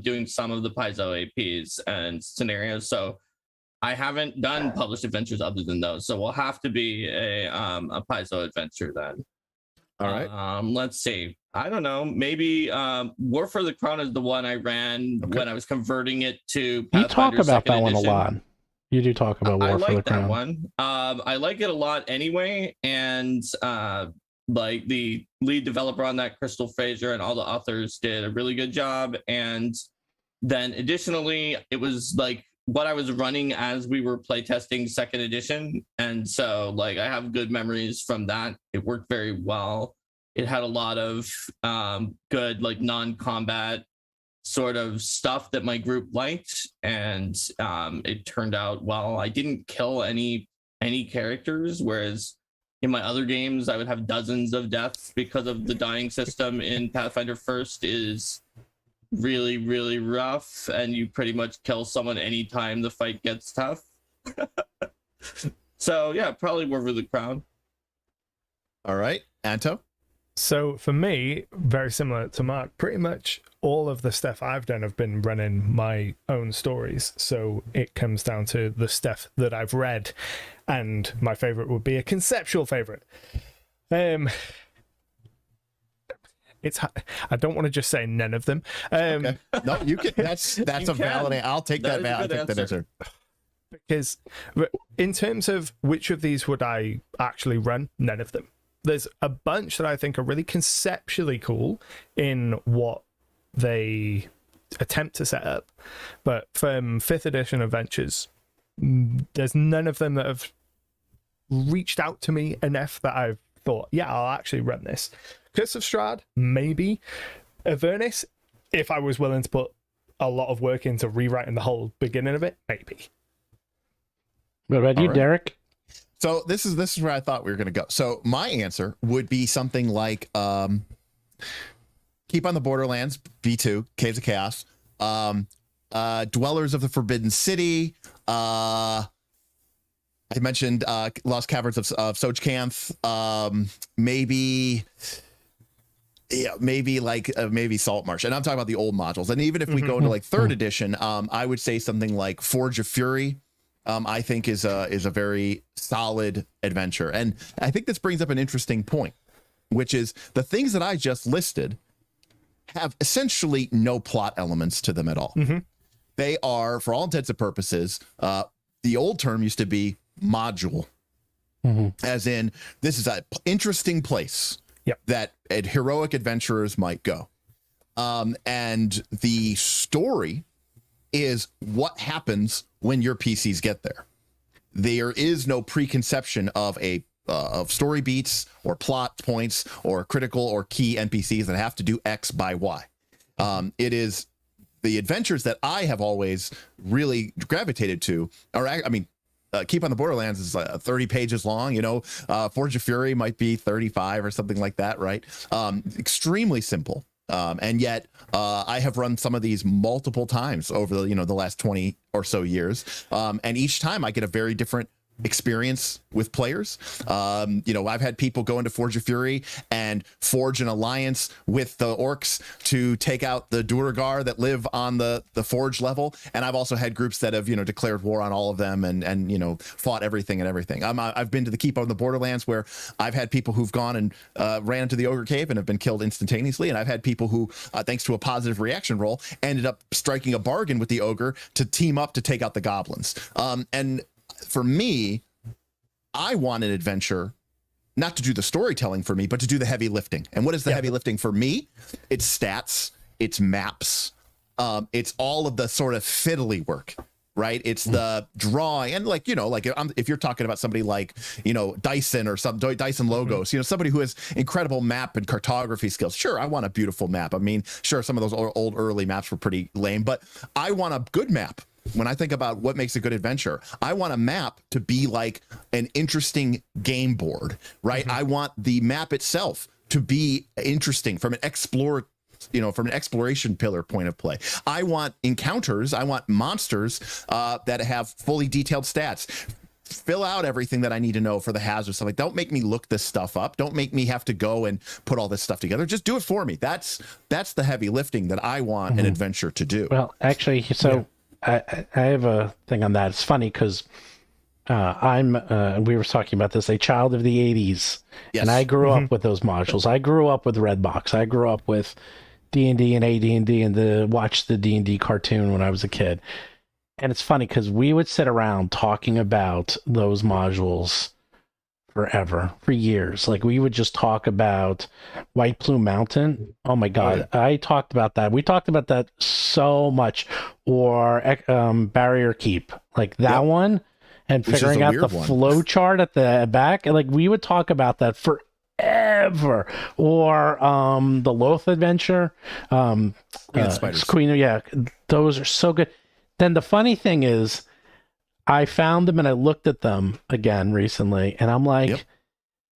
doing some of the Paizo APs and scenarios. So I haven't done published adventures other than those. So we'll have to be a Paizo adventure then. All right. Let's see. I don't know. Maybe War for the Crown is the one I ran when I was converting it to Pathfinder. You talk about that one edition. a lot. You do talk about War for the Crown. I like that one. I like it a lot anyway. And like the lead developer on that, Crystal Fraser, and all the authors did a really good job. And then additionally, it was like what I was running as we were playtesting 2nd edition. And so like I have good memories from that. It worked very well. It had a lot of good like non-combat sort of stuff that my group liked, and it turned out well. I didn't kill any characters, whereas in my other games I would have dozens of deaths because of the dying system in Pathfinder First is really, really rough, and you pretty much kill someone anytime the fight gets tough. So yeah, probably War for the Crown. All right, Anto? So for me, very similar to Mark, pretty much all of the stuff I've done have been running my own stories. So it comes down to the stuff that I've read, and my favorite would be a conceptual favorite. I don't want to just say none of them. Okay. No, you can. That's a valid. I'll take that. I'll take that answer. Because in terms of which of these would I actually run, none of them. there's a bunch that I think are really conceptually cool in what they attempt to set up, but from 5th edition adventures, there's none of them that have reached out to me enough that I've thought, yeah, I'll actually run this. Curse of Strahd, maybe. Avernus, if I was willing to put a lot of work into rewriting the whole beginning of it, maybe. What about you, Derek? So this is where I thought we were going to go. So my answer would be something like Keep on the Borderlands, V2, Caves of Chaos, Dwellers of the Forbidden City. I mentioned Lost Caverns of Sojkanth. Maybe Salt Marsh. And I'm talking about the old modules. And even if we go into like 3rd edition, I would say something like Forge of Fury. I think is a very solid adventure. And I think this brings up an interesting point, which is the things that I just listed have essentially no plot elements to them at all. They are, for all intents and purposes, the old term used to be module, as in this is an interesting place that heroic adventurers might go. And the story is what happens when your PCs get there. There is no preconception of of story beats or plot points or critical or key NPCs that have to do X by Y. It is the adventures that I have always really gravitated to, Keep on the Borderlands is 30 pages long, Forge of Fury might be 35 or something like that, right? Extremely simple. And yet I have run some of these multiple times over the last 20 or so years. And each time I get a very different experience with players. I've had people go into Forge of Fury and forge an alliance with the orcs to take out the Duergar that live on the forge level, and I've also had groups that have declared war on all of them and fought everything. I've been to the Keep on the Borderlands where I've had people who've gone and ran into the ogre cave and have been killed instantaneously, and I've had people who thanks to a positive reaction roll ended up striking a bargain with the ogre to team up to take out the goblins. And for me, I want an adventure not to do the storytelling for me, but to do the heavy lifting. And what is the heavy lifting for me? It's stats, it's maps, it's all of the sort of fiddly work, right? It's the drawing, and if you're talking about somebody like Dyson or some Dyson Logos, somebody who has incredible map and cartography skills. Sure, I want a beautiful map. I mean, sure, some of those old early maps were pretty lame, but I want a good map. When I think about what makes a good adventure, I want a map to be like an interesting game board, right? I want the map itself to be interesting from an exploration pillar point of play. I want encounters. I want monsters that have fully detailed stats. Fill out everything that I need to know for the hazards. So don't make me look this stuff up. Don't make me have to go and put all this stuff together. Just do it for me. That's the heavy lifting that I want an adventure to do. Well, actually, I have a thing on that. It's funny because we were talking about this, a child of the 80s. Yes. And I grew up with those modules. I grew up with Redbox. I grew up with D&D and AD&D and watched the D&D cartoon when I was a kid. And it's funny because we would sit around talking about those modules for years. Like we would just talk about White Plume Mountain. Oh my God. I talked about that. We talked about that so much. Or Barrier Keep, like that one, and figuring out the flow chart at the back. And like we would talk about that forever. Or the Loth Adventure. Queen of Spiders. Those are so good. Then the funny thing is, I found them and I looked at them again recently, and I'm like,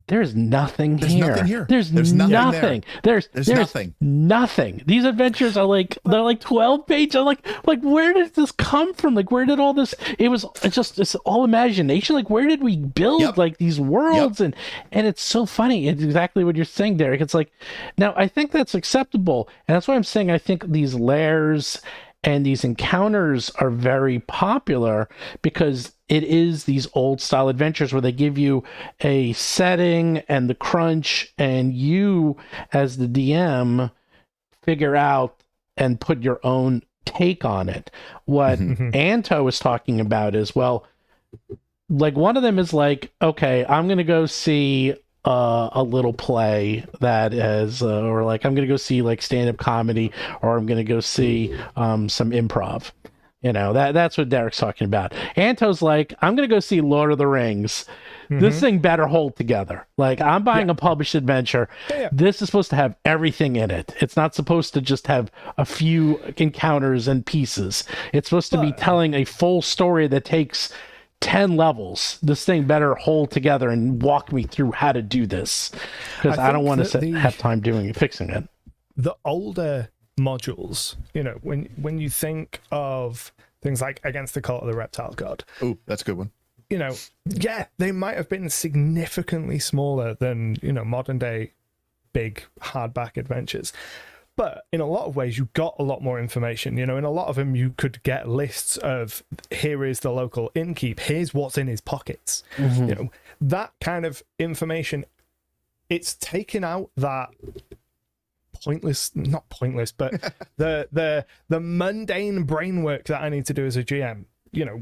there's nothing here. There's nothing. There's nothing. Nothing. These adventures are they're like 12 pages. I'm like, where did this come from? Like, where did all this? It's all imagination. Like, where did we build these worlds? And it's so funny. It's exactly what you're saying, Derik. It's like, now I think that's acceptable, and that's why I'm saying I think these lairs and these encounters are very popular because it is these old style adventures where they give you a setting and the crunch, and you as the DM figure out and put your own take on it. What Anto was talking about is, well, like one of them is like, okay, I'm going to go see a little play that is, or like I'm gonna go see like stand up comedy, or I'm gonna go see some improv. That's what Derek's talking about. Anto's like, I'm gonna go see Lord of the Rings. This thing better hold together. Like, I'm buying a published adventure. This is supposed to have everything in it. It's not supposed to just have a few encounters and pieces. It's supposed to be telling a full story that takes 10 levels. This thing better hold together and walk me through how to do this, because I don't want to have time fixing it. The older modules, when you think of things like Against the Cult of the Reptile God. Oh, that's a good one. They might have been significantly smaller than, modern day big hardback adventures. But in a lot of ways, you got a lot more information. In a lot of them, you could get lists of, here is the local innkeep, here's what's in his pockets. That kind of information, it's taken out that not pointless, but the mundane brain work that I need to do as a GM.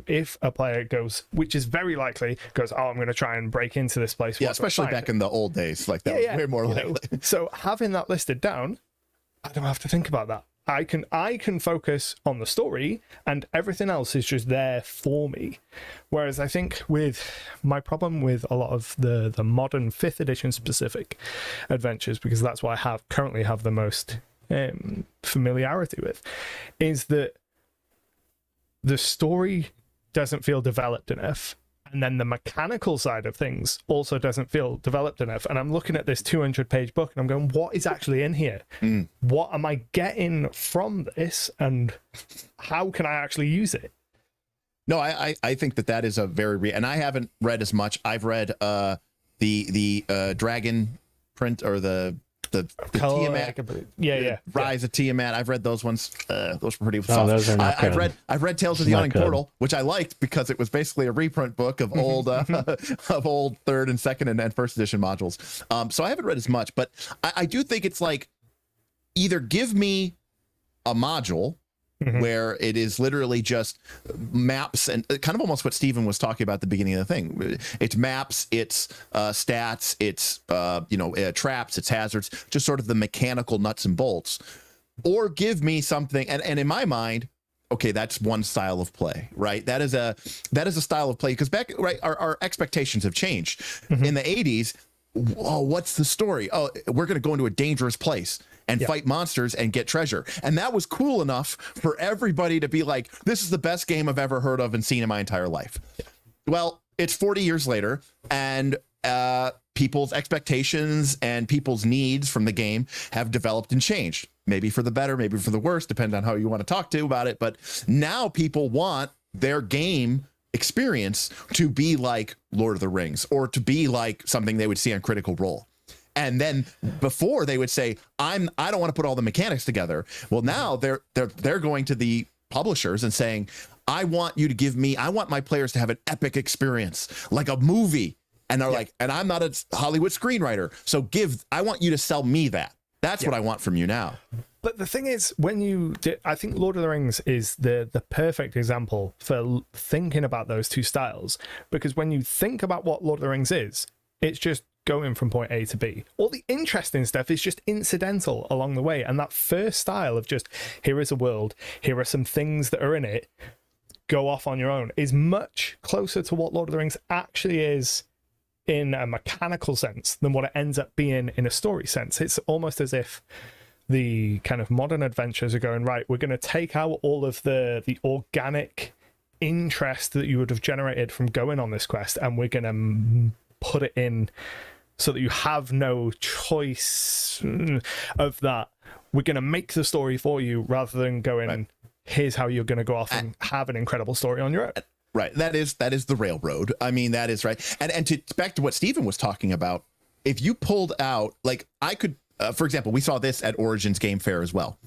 If a player goes, which is very likely, goes, I'm going to try and break into this place. Yeah, especially back in the old days, like that was way more likely. So having that listed down, I don't have to think about that. I can focus on the story, and everything else is just there for me. Whereas I think with my problem with a lot of the modern 5th edition specific adventures, because that's what I currently have the most familiarity with, is that the story doesn't feel developed enough, and then the mechanical side of things also doesn't feel developed enough. And I'm looking at this 200-page book and I'm going, what is actually in here? What am I getting from this, and how can I actually use it? No, I think that is a very and I haven't read as much. I've read the dragon print, or the Tiamat, Rise of Tiamat. I've read those ones. Those were pretty fun. Those are not good. I've read Tales of the Yawning Portal, which I liked because it was basically a reprint book of old of old 3rd and 2nd and 1st edition modules. So I haven't read as much, but I do think it's like, either give me a module where it is literally just maps, and kind of almost what Stephen was talking about at the beginning of the thing. It's maps, it's stats, it's traps, it's hazards, just sort of the mechanical nuts and bolts. Or give me something, and in my mind, okay, that's one style of play, right? That is a style of play, because our expectations have changed. In the 80s, what's the story? Oh, we're going to go into a dangerous place and fight monsters and get treasure. And that was cool enough for everybody to be like, this is the best game I've ever heard of and seen in my entire life. Well, it's 40 years later, and people's expectations and people's needs from the game have developed and changed. Maybe for the better, maybe for the worse, depending on how you want to talk to about it. But now people want their game experience to be like Lord of the Rings, or to be like something they would see on Critical Role. And then before, they would say, I don't want to put all the mechanics together. Well, now they're going to the publishers and saying, I want my players to have an epic experience, like a movie. And they're like, and I'm not a Hollywood screenwriter, so I want you to sell me that. That's what I want from you now. But the thing is, I think Lord of the Rings is the perfect example for thinking about those two styles, because when you think about what Lord of the Rings is, it's just going from point A to B. All the interesting stuff is just incidental along the way, and that first style of just, here is a world, here are some things that are in it, go off on your own, is much closer to what Lord of the Rings actually is in a mechanical sense than what it ends up being in a story sense. It's almost as if the kind of modern adventures are going, right, we're going to take out all of the organic interest that you would have generated from going on this quest, and we're going to put it in so that you have no choice of that. We're going to make the story for you, rather than going, here's how you're going to go off and have an incredible story on your own. Right. That is the railroad. I mean, that is right. And back to what Stephen was talking about, if you pulled out, like, I could, for example, we saw this at Origins Game Fair as well.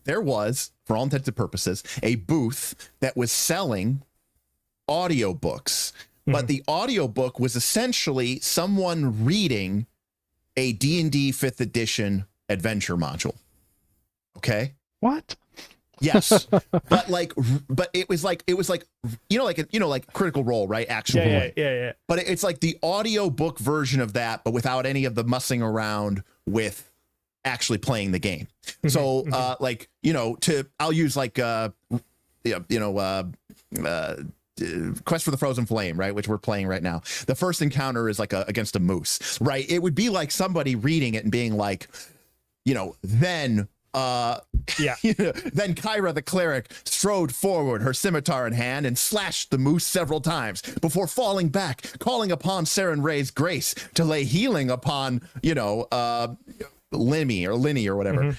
There was, for all intents and purposes, a booth that was selling audiobooks. But the audiobook was essentially someone reading a D&D 5th edition adventure module. Okay? What? Yes, but it was like like Critical Role, right? Actual yeah. But it's like the audio book version of that, but without any of the mussing around with actually playing the game. So I'll use like Quest for the Frozen Flame, right, which we're playing right now. The first encounter is like against a moose, right? It would be like somebody reading it and being like, then then Kyra the cleric strode forward, her scimitar in hand, and slashed the moose several times before falling back, calling upon Saren Ray's grace to lay healing upon Limmy or whatever.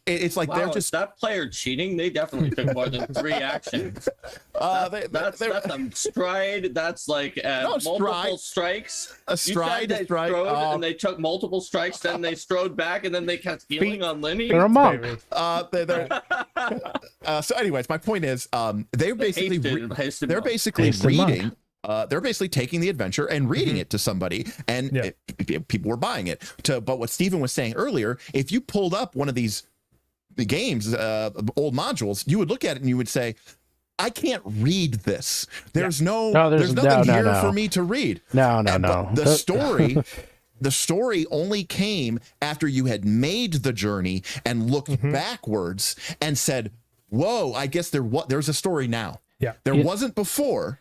It's like, wow, they're just that player cheating. They definitely took more than 3 actions. That's a stride. That's like multiple strikes. A stride, you said they strode, and they took multiple strikes. Then they strode back, and then they kept healing on Limmy. They're a monk. So, anyways, my point is, they're basically reading. They're basically taking the adventure and reading it to somebody, and people were buying it. But what Stephen was saying earlier, if you pulled up one of the games, old modules, you would look at it and you would say, I can't read this. There's nothing here for me to read. No. The story only came after you had made the journey and looked backwards and said, whoa, I guess there's a story now. There wasn't before,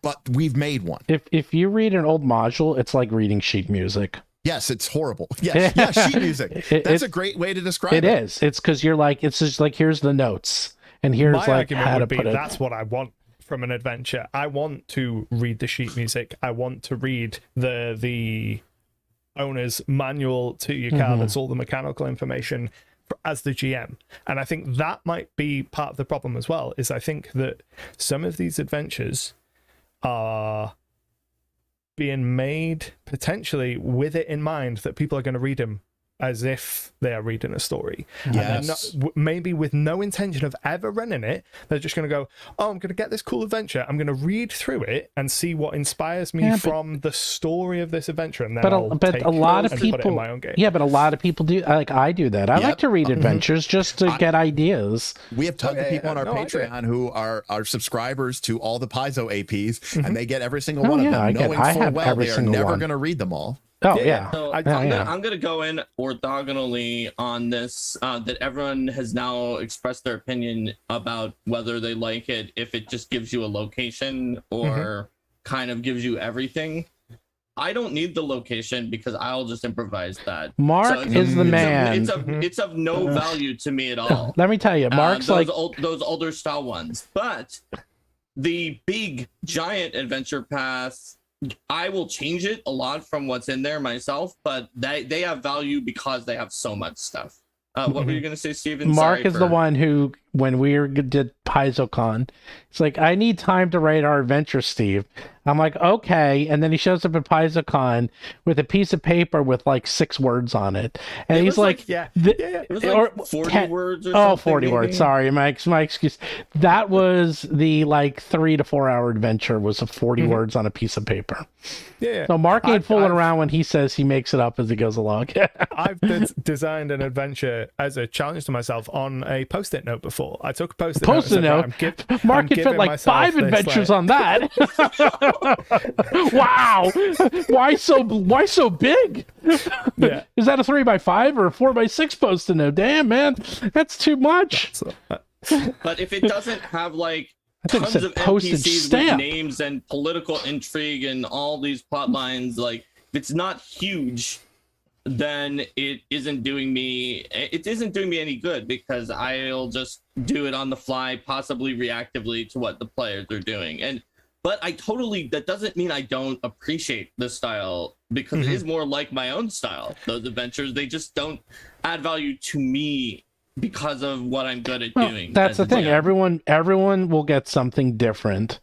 but we've made one. If you read an old module, it's like reading sheet music. Yes, it's horrible. Yeah, sheet music. That's a great way to describe it. It is. It's because it's just like, here's the notes, and here's my argument how would to be put it. That's what I want from an adventure. I want to read the sheet music. I want to read the owner's manual to your car. That's all the mechanical information as the GM. And I think that might be part of the problem as well, is I think that some of these adventures are being made potentially with it in mind that people are going to read them as if they are reading a story. Yes. Maybe with no intention of ever running it. They're just going to go, oh, I'm going to get this cool adventure. I'm going to read through it and see what inspires me from the story of this adventure. And then I'll take a lot of people put it in my own game. Yeah, but a lot of people do. Like, I do that. I like to read adventures just to get ideas. We have tons of people on our Patreon who are subscribers to all the Paizo APs, and they get every single one of them, knowing full well they are never going to read them all. Oh yeah. So I'm gonna go in orthogonally on this. That everyone has now expressed their opinion about whether they like it, if it just gives you a location or kind of gives you everything. I don't need the location because I'll just improvise that. Mark is the man. It's of no value to me at all. Let me tell you, Mark's those older style ones, but the big giant adventure paths, I will change it a lot from what's in there myself, but they have value because they have so much stuff. What were you going to say, Steven? Mark is the one who, when we did PaizoCon, it's like, I need time to write our adventure, Steve. I'm like, okay. And then he shows up at PaizoCon with a piece of paper with like 6 words on it. And he's like, it was like 40 words or something. Oh, 40 words. Sorry, my excuse. That was the like 3 to 4 hour adventure, was a 40 words on a piece of paper. Yeah. So Mark ain't fooling around when he says he makes it up as he goes along. I've designed an adventure as a challenge to myself on a Post-it note before. I took a Post-it note. Mark could fit like 5 adventures on that. Wow. Why so big? Yeah. Is that a 3x5 or a 4x6 Post-it note? Damn, man, that's too much. But if it doesn't have like tons of NPCs with names and political intrigue and all these plot lines, like if it's not huge, then it isn't doing me any good, because I'll just do it on the fly, possibly reactively to what the players are doing. But that doesn't mean I don't appreciate the style, because it is more like my own style. Those adventures, they just don't add value to me because of what I'm good at doing. That's the thing. Everyone will get something different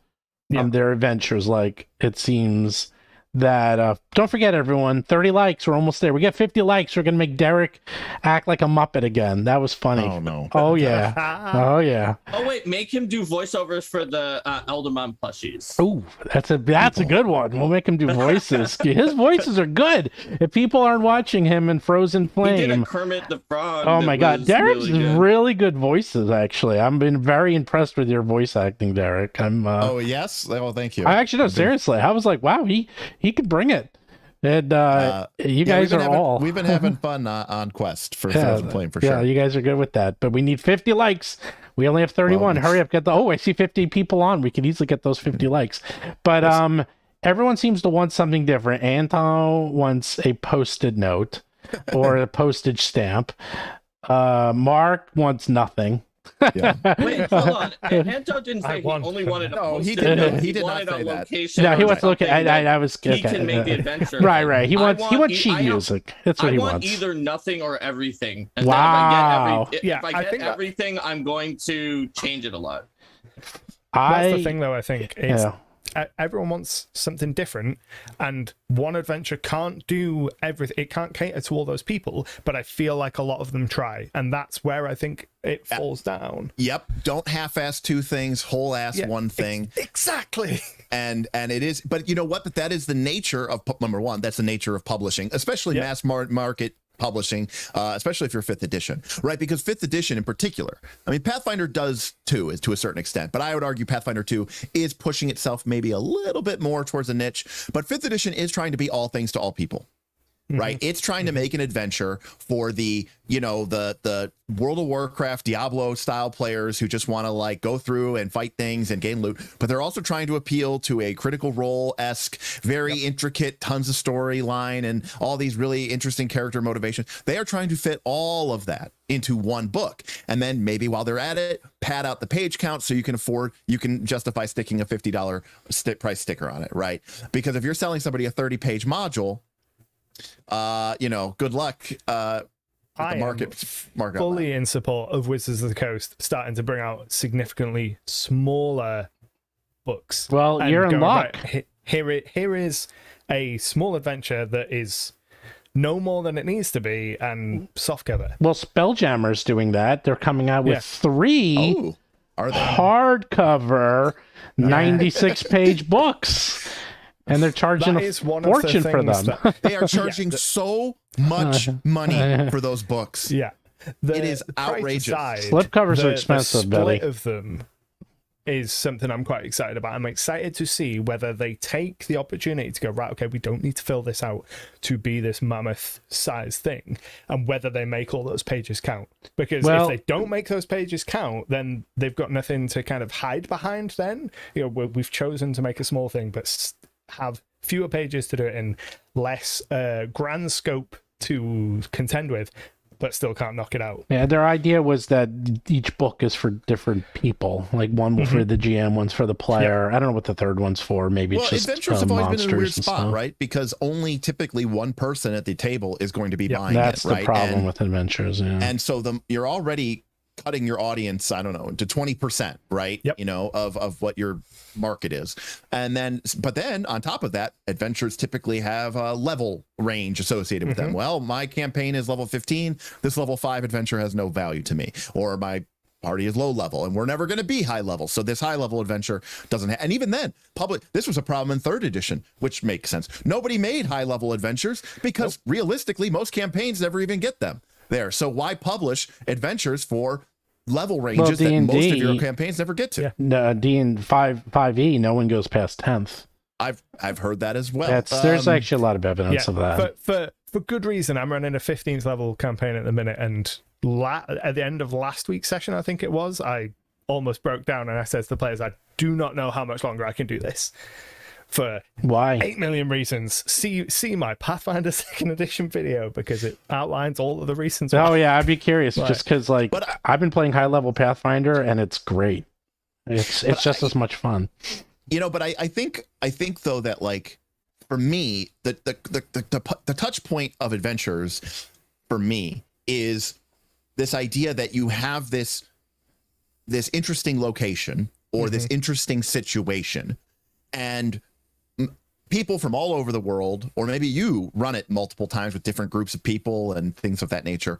from their adventures. Like, it seems that don't forget, everyone, 30 likes, we're almost there. We get 50 likes, we're gonna make Derik act like a Muppet again. That was funny. Oh no. Oh yeah. Oh yeah. Oh wait, make him do voiceovers for the Eldamon plushies. Ooh, that's a good one. We'll make him do voices. His voices are good. If people aren't watching him in Frozen Flame, He did a Kermit the Frog. oh my god, Derek's really really good voices. Actually, I've been very impressed with your voice acting, Derik. I'm Oh yes. Well, thank you. I actually, no, seriously, I was like, wow, he could bring it. And you guys we've been having fun on Quest for Frozen Flame for sure. Yeah, you guys are good with that. But we need 50 likes. We only have 31. Hurry up, get the I see 50 people on. We could easily get those 50 likes. But everyone seems to want something different. Anto wants a post-it note or a postage stamp. Mark wants nothing. Yeah. Wait, hold on. Anto didn't say he only wanted a he post-it note. he did wanted not say a that. location. No, he or wants to look at. something that I was okay. He can make the adventure. Right. He wants sheet I music. That's what I he want wants. either nothing or everything. And Wow. Then if I get everything, I'm going to change it a lot. That's the thing, though. I think it's everyone wants something different, and one adventure can't do everything. It can't cater to all those people, but I feel like a lot of them try, and that's where I think it falls down. Yep. Don't half-ass two things, whole-ass one thing. Exactly. And it is, but you know what? But that is the nature of number one. That's the nature of publishing, especially mass market publishing, especially if you're 5th edition, right? Because 5th edition in particular, I mean, Pathfinder does too, is to a certain extent, but I would argue Pathfinder 2 is pushing itself maybe a little bit more towards a niche, but 5th edition is trying to be all things to all people. Right, it's trying to make an adventure for the the World of Warcraft Diablo style players who just want to like go through and fight things and gain loot, but they're also trying to appeal to a Critical Role-esque, very intricate, tons of storyline and all these really interesting character motivations. They are trying to fit all of that into one book, and then maybe while they're at it, pad out the page count so you can justify sticking a $50 price sticker on it, right? Because if you're selling somebody a 30-page module, good luck. I am fully in support of Wizards of the Coast starting to bring out significantly smaller books. Well, you're in luck. Right, here is a small adventure that is no more than it needs to be and softcover. Well, Spelljammer's doing that. They're coming out with 3 hardcover 96-page books. And they're charging a fortune for them. They are charging so much money for those books. Yeah. It is outrageous. Slipcovers are expensive, the split Betty. of them is something I'm quite excited about. I'm excited to see whether they take the opportunity to go, right, okay, we don't need to fill this out to be this mammoth size thing, and whether they make all those pages count. Because if they don't make those pages count, then they've got nothing to kind of hide behind then. We've chosen to make a small thing, but have fewer pages to do it in, less grand scope to contend with, but still can't knock it out. Yeah, their idea was that each book is for different people. Like one for the GM, one's for the player. I don't know what the third one's for. Maybe it's just adventures have always been in a weird monsters and spot, stuff. right? Because only typically one person at the table is going to be buying That's it, right? the problem with adventures. Yeah. And so you're already cutting your audience, I don't know, to 20%, right? Yep. Of what your market is. And then, but then on top of that, adventures typically have a level range associated with them. Well, my campaign is level 15. This level 5 adventure has no value to me, or my party is low level and we're never going to be high level. So this high level adventure doesn't have, and even then this was a problem in 3rd edition, which makes sense. Nobody made high level adventures because realistically, most campaigns never even get them there. So why publish adventures for level ranges that most of your campaigns never get to? No, D and 5e, no one goes past 10th. I've heard that as well. There's actually a lot of evidence of that. For good reason. I'm running a 15th level campaign at the minute, and at the end of last week's session, I think it was, I almost broke down and I said to the players, I do not know how much longer I can do this. For 8 million reasons. See my Pathfinder 2nd edition video, because it outlines all of the reasons why. Oh yeah, I'd be curious, just because I've been playing high level Pathfinder and it's great. It's just as much fun. But I think though that, like, for me, the touch point of adventures for me is this idea that you have this interesting location or this interesting situation, and people from all over the world, or maybe you run it multiple times with different groups of people and things of that nature.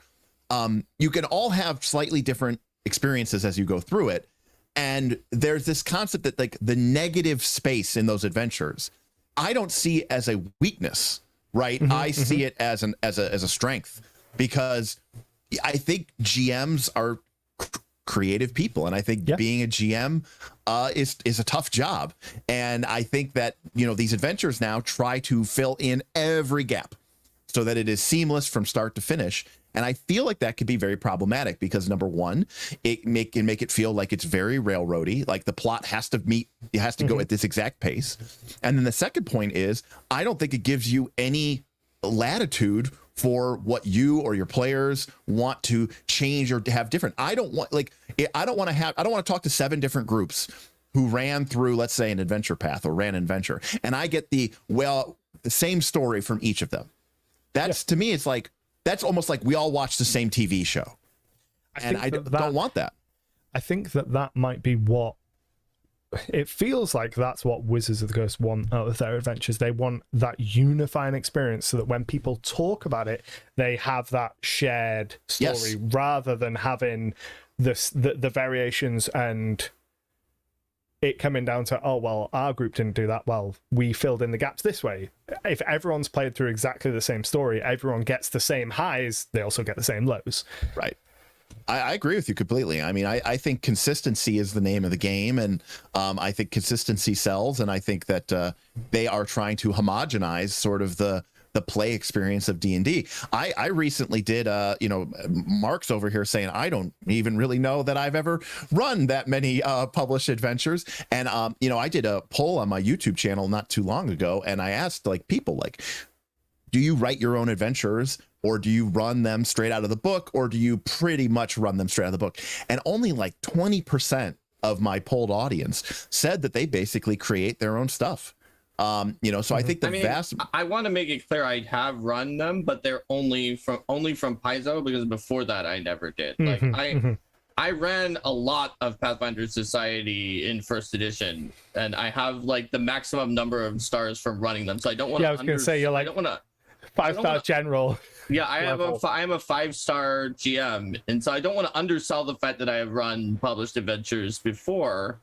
You can all have slightly different experiences as you go through it. And there's this concept that like the negative space in those adventures, I don't see as a weakness, right? I see it as a strength, because I think GMs are creative people, and I think being a GM is a tough job. And I think that, you know, these adventures now try to fill in every gap so that it is seamless from start to finish. And I feel like that could be very problematic, because number one, it can make it feel like it's very railroady, like the plot has to go at this exact pace. And then the second point is, I don't think it gives you any latitude for what you or your players want to change or to have different. I don't want to talk to 7 different groups who ran through, let's say, an adventure path or ran an adventure, and I get the same story from each of them. That's to me, it's like, that's almost like we all watch the same TV show. I don't want that. I think that might be what it feels like. That's what Wizards of the Coast want out of their adventures. They want that unifying experience, so that when people talk about it, they have that shared story, rather than having the variations and it coming down to, oh, well, our group didn't do that well, we filled in the gaps this way. If everyone's played through exactly the same story, everyone gets the same highs, they also get the same lows. Right. I agree with you completely. I mean, I think consistency is the name of the game, and I think consistency sells, and I think that they are trying to homogenize sort of the play experience of D&D. I recently did, Mark's over here saying, I don't even really know that I've ever run that many published adventures. And, I did a poll on my YouTube channel not too long ago, and I asked people, do you write your own adventures, or do you run them straight out of the book, or do you pretty much run them straight out of the book? And only 20% of my polled audience said that they basically create their own stuff. So I think I want to make it clear, I have run them, but they're only from Paizo, because before that I never did. I ran a lot of Pathfinder Society in first edition, and I have the maximum number of stars from running them. So I don't want to. Yeah, I was going to say, you're I don't want to 5-star general. Yeah, I am a 5-star GM, and so I don't want to undersell the fact that I have run published adventures before,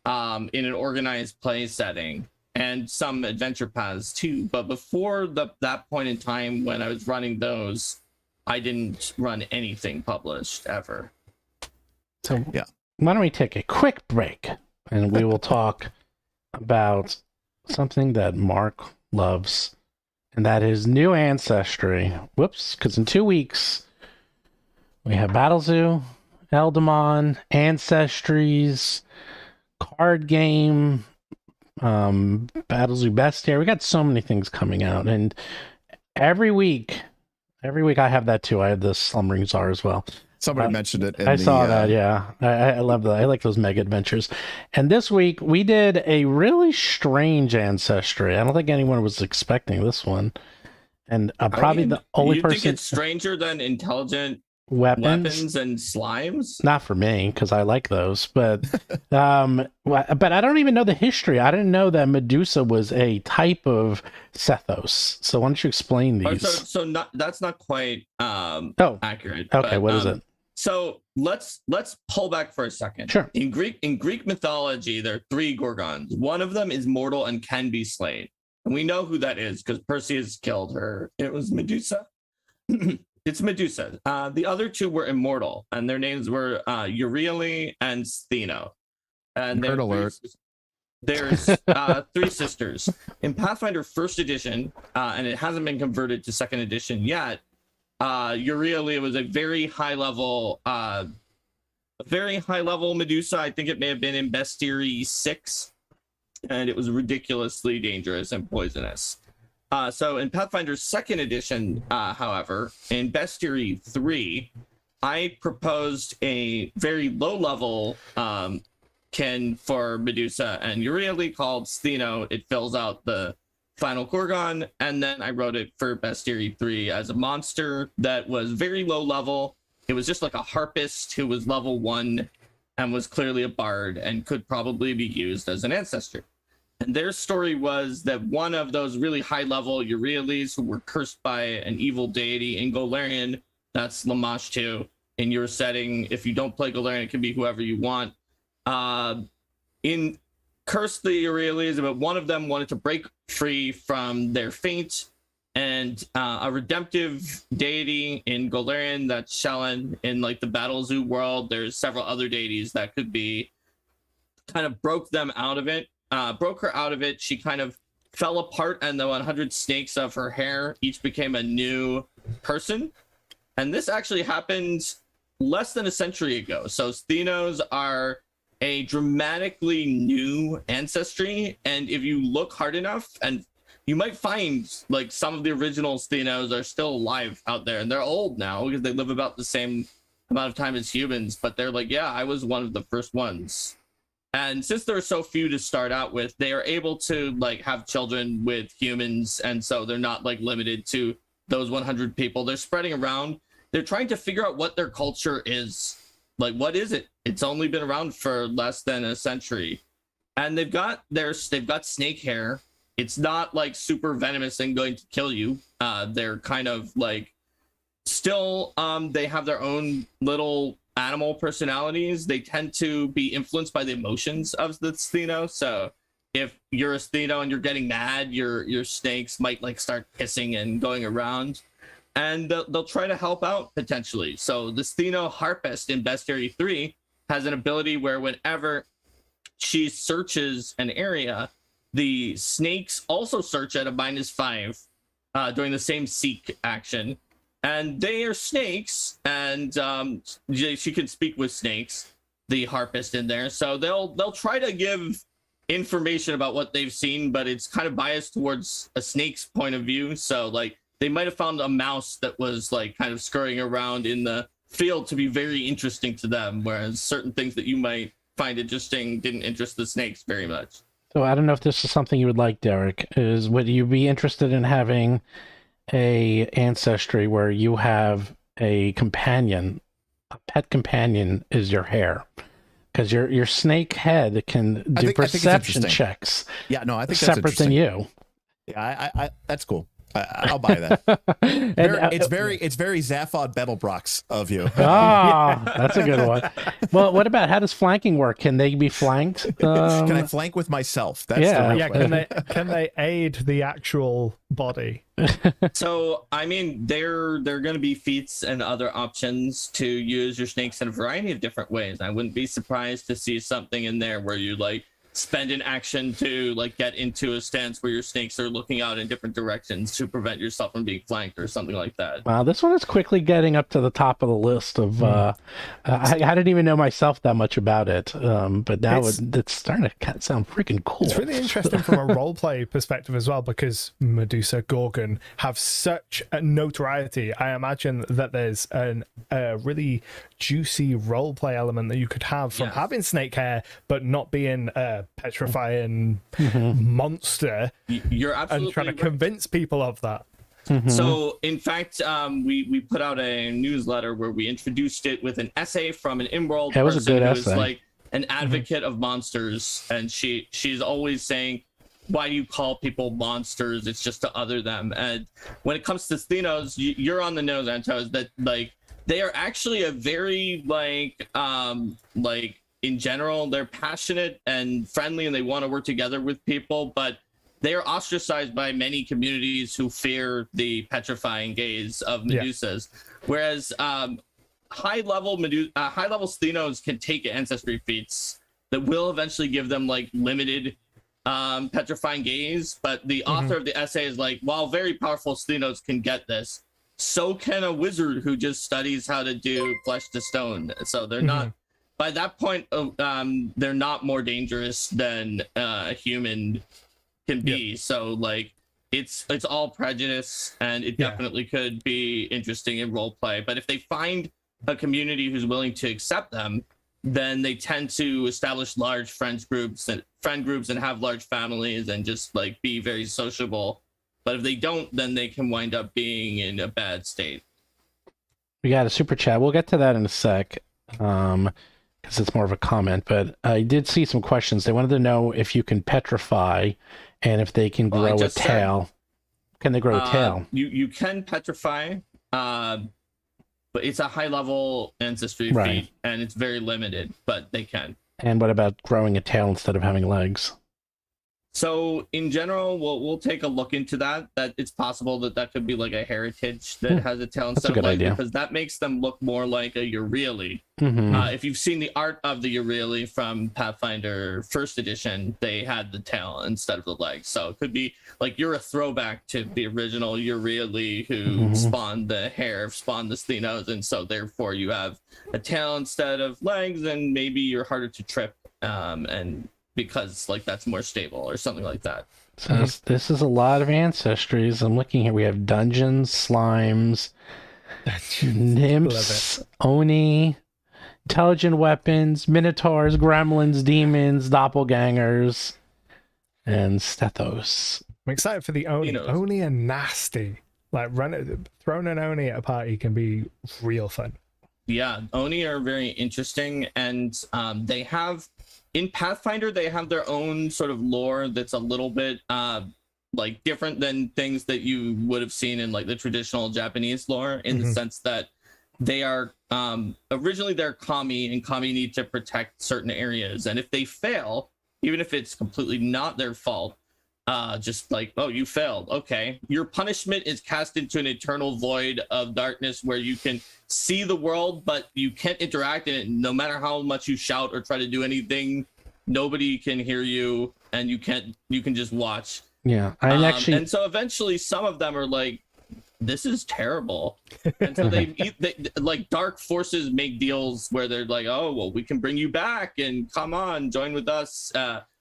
in an organized play setting, and some adventure paths too. But before that point in time when I was running those, I didn't run anything published ever. So why don't we take a quick break, and we will talk about something that Mark loves, and that is new ancestry. Whoops, because in 2 weeks we have Battle Zoo, Eldamon, Ancestries, card game, Battle Zoo Bestiary. We got so many things coming out, and every week I have that too. I have the Slumbering Czar as well. Somebody mentioned it. I saw that. Yeah, I love that. I like those mega adventures. And this week we did a really strange ancestry. I don't think anyone was expecting this one, and probably the only person. You think it's stranger than intelligent weapons and slimes? Not for me, because I like those. But but I don't even know the history. I didn't know that Medusa was a type of Sethos. So why don't you explain these? That's not quite accurate. Okay, but, what is it? So let's pull back for a second. Sure. In Greek mythology, there are 3 Gorgons. One of them is mortal and can be slain, and we know who that is because Perseus killed her. It was Medusa. It's Medusa. The other 2 were immortal, and their names were Euryale and Stheno. And Nerd alert. There's 3 sisters. In Pathfinder First Edition, and it hasn't been converted to Second Edition yet, Euryale was a very high level Medusa. I think it may have been in Bestiary 6, and it was ridiculously dangerous and poisonous. So in Pathfinder Second Edition, however, in Bestiary 3, I proposed a very low level kin for Medusa and Euryale called Stheno. It fills out the final Gorgon, and then I wrote it for Bestiary 3 as a monster that was very low level. It was just like a harpist who was level 1 and was clearly a bard and could probably be used as an ancestor. And their story was that one of those really high-level Euryales who were cursed by an evil deity in Golarion, that's Lamash too, in your setting. If you don't play Golarion, it can be whoever you want. In cursed the Euryales, but one of them wanted to break free from their fate, and a redemptive deity in Golarion, that's Shelyn. In like the Battle Zoo world, there's several other deities that could be kind of broke them out of it. Broke her out of it. She kind of fell apart, and the 100 snakes of her hair each became a new person. And this actually happened less than a century ago. So Sthenos are a dramatically new ancestry, and if you look hard enough, and you might find like some of the original Sthenos are still alive out there, and they're old now because they live about the same amount of time as humans, but they're like, yeah, I was one of the first ones. And since there are so few to start out with, they are able to like have children with humans, and so they're not like limited to those 100 people. They're spreading around. They're trying to figure out what their culture is. Like, what is it? It's only been around for less than a century. And they've got snake hair. It's not like super venomous and going to kill you. They're kind of like still they have their own little animal personalities. They tend to be influenced by the emotions of the Stheno. So if you're a Stheno and you're getting mad, your snakes might like start hissing and going around, and they'll try to help out potentially. So the Stheno Harpist in Bestiary 3 has an ability where whenever she searches an area, the snakes also search at a -5 during the same seek action. And they are snakes, and she can speak with snakes, the harpist in there. So they'll try to give information about what they've seen, but it's kind of biased towards a snake's point of view. So like they might have found a mouse that was like kind of scurrying around in the field to be very interesting to them, whereas certain things that you might find interesting didn't interest the snakes very much. So I don't know if this is something you would like, Derik. Would you be interested in having a ancestry where you have a companion, a pet companion is your hair? Because your snake head can do perception checks. Yeah, no, I think that's separate than you. Yeah, I that's cool. I'll buy that. It's very Zaphod Bettelbrox of you. That's a good one. Well, what about, how does flanking work? Can they be flanked? Can I flank with myself? That's Can they aid the actual body? So I mean, they're going to be feats and other options to use your snakes in a variety of different ways. I wouldn't be surprised to see something in there where you like spend an action to like get into a stance where your snakes are looking out in different directions to prevent yourself from being flanked or something like that. Wow, this one is quickly getting up to the top of the list of I didn't even know myself that much about it, but now it's starting to sound freaking cool. It's really interesting from a roleplay perspective as well, because Medusa, Gorgon have such a notoriety. I imagine that there's a really juicy roleplay element that you could have from having snake hair but not being a petrifying monster. You're absolutely and trying to convince people of that. So in fact, we put out a newsletter where we introduced it with an essay from an in-world person who is like an advocate of monsters, and she's always saying, why do you call people monsters? It's just to other them. And when it comes to Sthenos, you're on the nose, Anto, is that like they are actually a very like in general, they're passionate and friendly, and they want to work together with people, but they are ostracized by many communities who fear the petrifying gaze of Medusas. Whereas high-level Sthenos can take ancestry feats that will eventually give them like limited petrifying gaze, but the author of the essay is like, while very powerful Sthenos can get this, so can a wizard who just studies how to do flesh to stone. So they're not, by that point, they're not more dangerous than a human can be. So like it's all prejudice, and it definitely could be interesting in role play. But if they find a community who's willing to accept them, then they tend to establish large friend groups and have large families and just like be very sociable. But if they don't, then they can wind up being in a bad state. We got a super chat. We'll get to that in a sec. because it's more of a comment, but I did see some questions. They wanted to know if you can petrify and if they can grow a tail. Can they grow a tail? You can petrify, but it's a high level ancestry feat, and it's very limited, but they can. And what about growing a tail instead of having legs? So in general, we'll take a look into that. That it's possible that could be like a heritage that has a tail instead of legs, because that makes them look more like a Euryale. If you've seen the art of the Euryale from Pathfinder First Edition, they had the tail instead of the legs. So it could be like you're a throwback to the original Euryale who spawned the hair, spawned the Stenos, and so therefore you have a tail instead of legs, and maybe you're harder to trip, and because like that's more stable or something like that. So this is a lot of ancestries. I'm looking here. We have dungeons, slimes, nymphs, oni, intelligent weapons, minotaurs, gremlins, demons, doppelgangers, and stethos. I'm excited for the oni. Oni are nasty. Like throwing an oni at a party can be real fun. Yeah, oni are very interesting, and they have. In Pathfinder, they have their own sort of lore that's a little bit like different than things that you would have seen in like the traditional Japanese lore, in the sense that they are originally they're kami, and kami need to protect certain areas, and if they fail, even if it's completely not their fault, just like, oh, you failed, okay, your punishment is cast into an eternal void of darkness where you can see the world, but you can't interact in it. No matter how much you shout or try to do anything, nobody can hear you, and you can just watch. Yeah, and so eventually some of them are like, this is terrible, and so they like dark forces make deals where they're like, oh well, we can bring you back, and come on, join with us,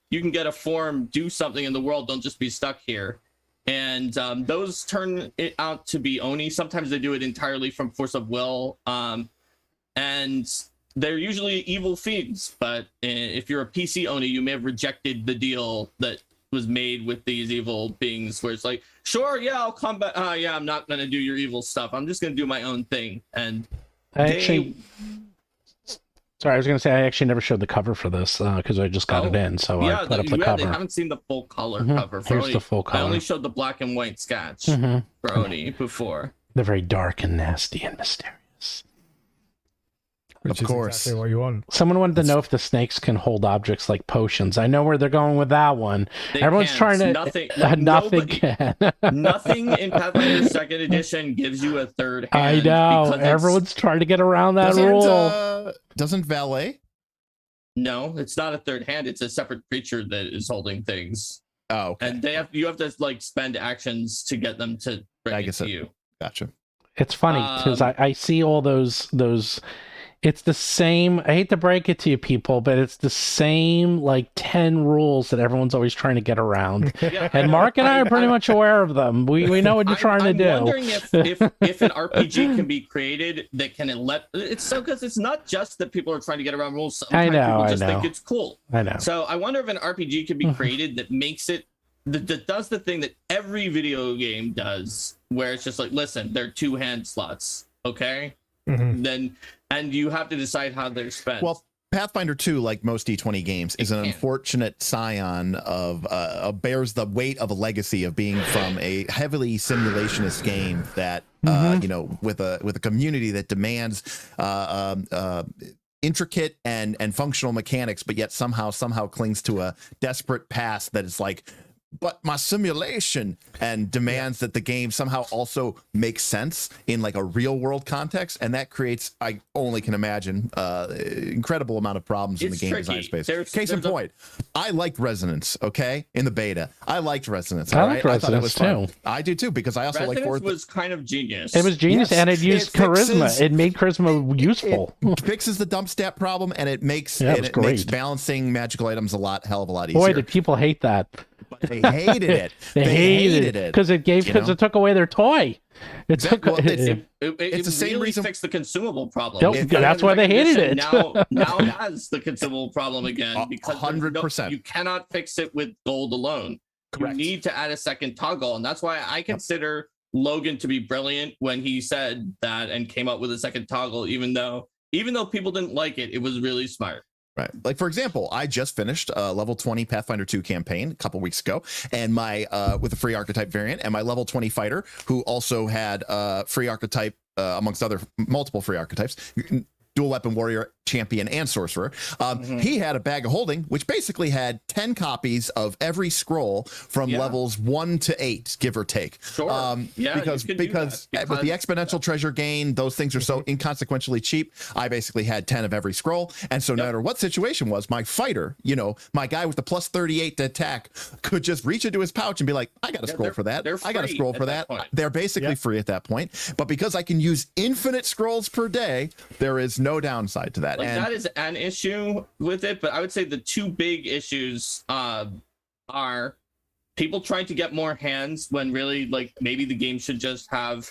you can get a form, do something in the world, don't just be stuck here. And those turn it out to be oni. Sometimes they do it entirely from force of will, and they're usually evil fiends. But if you're a PC oni, you may have rejected the deal that was made with these evil beings, where it's like, sure, yeah, I'll come back. Yeah, I'm not gonna do your evil stuff. I'm just gonna do my own thing. And Sorry, I was going to say I actually never showed the cover for this because I just got it in, so I put up the cover. They haven't seen the full color cover. Here's the full color. I only showed the black and white sketch for Oni before. They're very dark and nasty and mysterious. Which of course. Exactly what you want. Someone wanted to know if the snakes can hold objects like potions. I know where they're going with that one. Everyone's trying to... Nothing can. Nothing in Pathfinder 2nd Edition gives you a third hand. I know. Everyone's trying to get around that rule. Doesn't valet? No, it's not a third hand. It's a separate creature that is holding things. Oh, okay. And you have to like spend actions to get them to bring it to you. Gotcha. It's funny because I see all those. It's the same. I hate to break it to you people, but it's the same like 10 rules that everyone's always trying to get around. Yeah, and Mark and I are pretty much aware of them. We know what you're trying to do. I'm wondering if an RPG can be created that can it's so, because it's not just that people are trying to get around rules. Sometimes people just think it's cool. I know. So I wonder if an RPG can be created that makes it that does the thing that every video game does, where it's just like, listen, they're 2 hand slots, okay? Then and you have to decide how they're spent. Well, Pathfinder 2, like most D20 games, is an unfortunate scion of bears the weight of a legacy of being from a heavily simulationist game that you know, with a community that demands intricate and functional mechanics, but yet somehow clings to a desperate past that is like, but my simulation, and demands that the game somehow also makes sense in like a real world context, and that creates, I only can imagine, incredible amount of problems in the game design space. Case in point, I liked Resonance, okay, in the beta. I liked Resonance. I liked Resonance, I thought it was fun. too. I do too, because I also like Resonance was kind of genius. It was genius, and it used charisma. It made charisma useful. It fixes the dump stat problem, and it makes it makes balancing magical items hell of a lot easier. Boy, did people hate that. But they hated it. They hated it because it took away their toy. It's the same reason. Fixed the consumable problem. That's why they hated it. now has the consumable problem again, because 100%. You cannot fix it with gold alone. Correct. You need to add a second toggle, and that's why I consider Logan to be brilliant when he said that and came up with a second toggle, even though even though people didn't like it, it was really smart. Right. Like, for example, I just finished a level 20 Pathfinder 2 campaign a couple weeks ago, and my with a free archetype variant, and my level 20 fighter, who also had free archetype amongst other multiple free archetypes, dual weapon warrior, champion, and sorcerer. He had a bag of holding, which basically had 10 copies of every scroll from levels 1 to 8, give or take. Sure. Because with the exponential treasure gain, those things are so inconsequentially cheap. I basically had 10 of every scroll. And so no matter what situation was, my fighter, you know, my guy with the plus 38 to attack could just reach into his pouch and be like, I got a scroll for that. I got a scroll for that. They're basically free at that point. But because I can use infinite scrolls per day, there is no downside to that. Like, that is an issue with it, but I would say the two big issues are people trying to get more hands when really, like, maybe the game should just have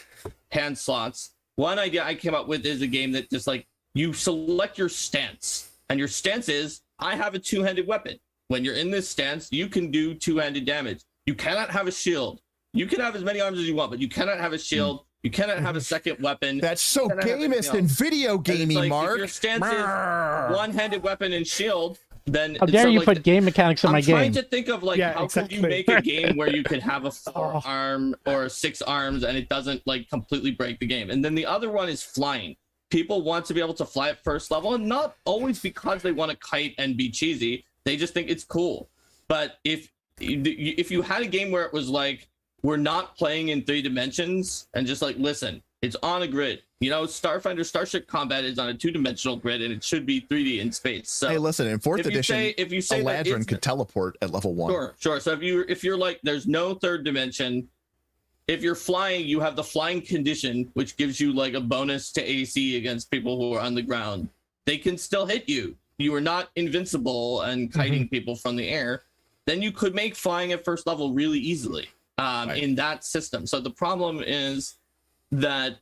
hand slots. One idea I came up with is a game that just, like, you select your stance, and your stance is, I have a two-handed weapon. When you're in this stance, you can do two-handed damage. You cannot have a shield. You can have as many arms as you want, but you cannot have a shield. You cannot have a second weapon. That's so gamist and video gamey, like, Mark. If your stance is one-handed weapon and shield, then how dare you put game mechanics in my game? I'm trying to think of, like, how could you make a game where you could have a 4-arm or 6 arms and it doesn't, like, completely break the game. And then the other one is flying. People want to be able to fly at first level, and not always because they want to kite and be cheesy. They just think it's cool. But if you had a game where it was like, we're not playing in 3 dimensions, and just like, listen, it's on a grid. You know, Starfinder Starship Combat is on a 2-dimensional grid, and it should be 3D in space. So hey, listen, in 4th edition, Eladrin could teleport at level 1. Sure. So if you're like, there's no 3rd dimension. If you're flying, you have the flying condition, which gives you like a bonus to AC against people who are on the ground. They can still hit you. You are not invincible and kiting people from the air. Then you could make flying at first level really easily. In that system. So the problem is that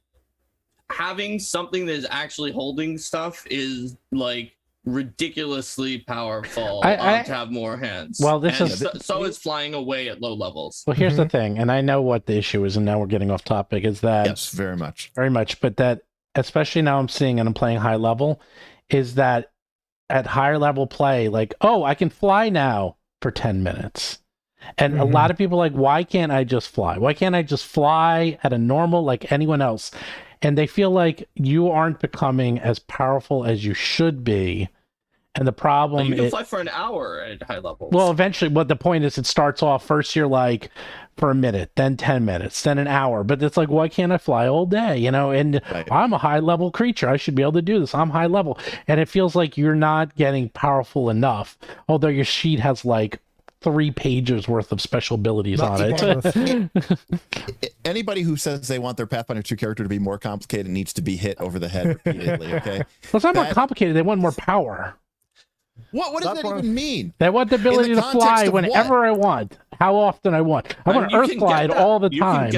having something that is actually holding stuff is like ridiculously powerful to have more hands. Well, so is flying away at low levels. Well, here's the thing, and I know what the issue is, and now we're getting off topic, is that yes, very much, but that especially now I'm seeing and I'm playing high level, is that at higher level play, like, oh, I can fly now for 10 minutes. And a lot of people are like, why can't I just fly? Why can't I just fly at a normal, like anyone else? And they feel like you aren't becoming as powerful as you should be. And the problem you can fly for an hour at high levels. Well, eventually, what the point is, it starts off first you're like for a minute, then 10 minutes, then an hour. But it's like, why can't I fly all day? You know, and I'm a high level creature. I should be able to do this. I'm high level. And it feels like you're not getting powerful enough. Although your sheet has like 3 pages worth of special abilities on it. Anybody who says they want their Pathfinder 2 character to be more complicated needs to be hit over the head repeatedly, okay? Well, it's not more complicated. They want more power. What does that even mean? They want the ability to fly whenever I want, how often I want. I want to earth glide all the time.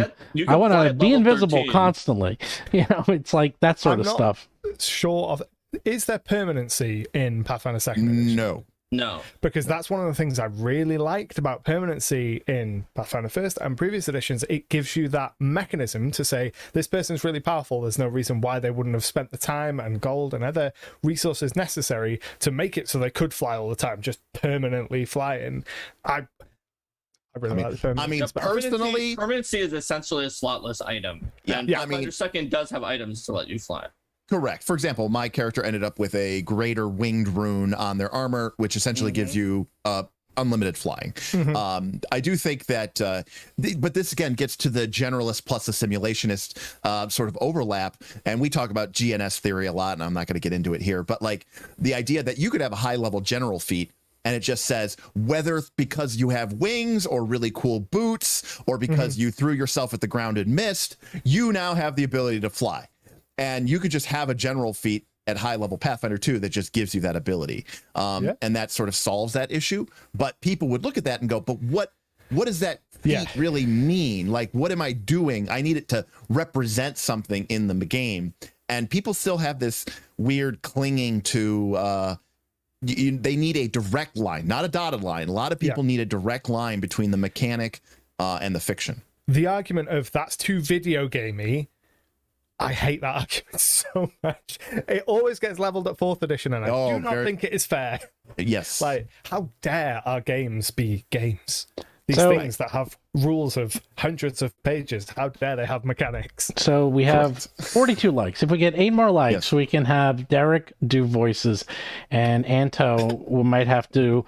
I want to be invisible constantly. You know, it's like that sort of stuff. Sure of. Is there permanency in Pathfinder 2nd Edition? No. Because that's one of the things I really liked about permanency in Pathfinder 1st and previous editions. It gives you that mechanism to say, this person's really powerful. There's no reason why they wouldn't have spent the time and gold and other resources necessary to make it so they could fly all the time, just permanently flying. I really like permanency. I mean, personally... Permanency is essentially a slotless item. And Pathfinder 2nd does have items to let you fly. Correct. For example, my character ended up with a greater winged rune on their armor, which essentially gives you unlimited flying. I do think that, but this again gets to the generalist plus the simulationist sort of overlap. And we talk about GNS theory a lot, and I'm not going to get into it here, but like the idea that you could have a high level general feat and it just says whether because you have wings or really cool boots or because you threw yourself at the ground and missed, you now have the ability to fly. And you could just have a general feat at high level Pathfinder 2 that just gives you that ability. And that sort of solves that issue. But people would look at that and go, but what does that feat really mean? Like, what am I doing? I need it to represent something in the game. And people still have this weird clinging to, they need a direct line, not a dotted line. A lot of people need a direct line between the mechanic and the fiction. The argument of that's too video gamey, I hate that argument so much. It always gets leveled at 4th edition, and I do not think it is fair. Yes. Like, how dare our games be games? These things that have rules of hundreds of pages, how dare they have mechanics? So we have 42 likes. If we get 8 more likes, we can have Derik do voices, and Anto might have to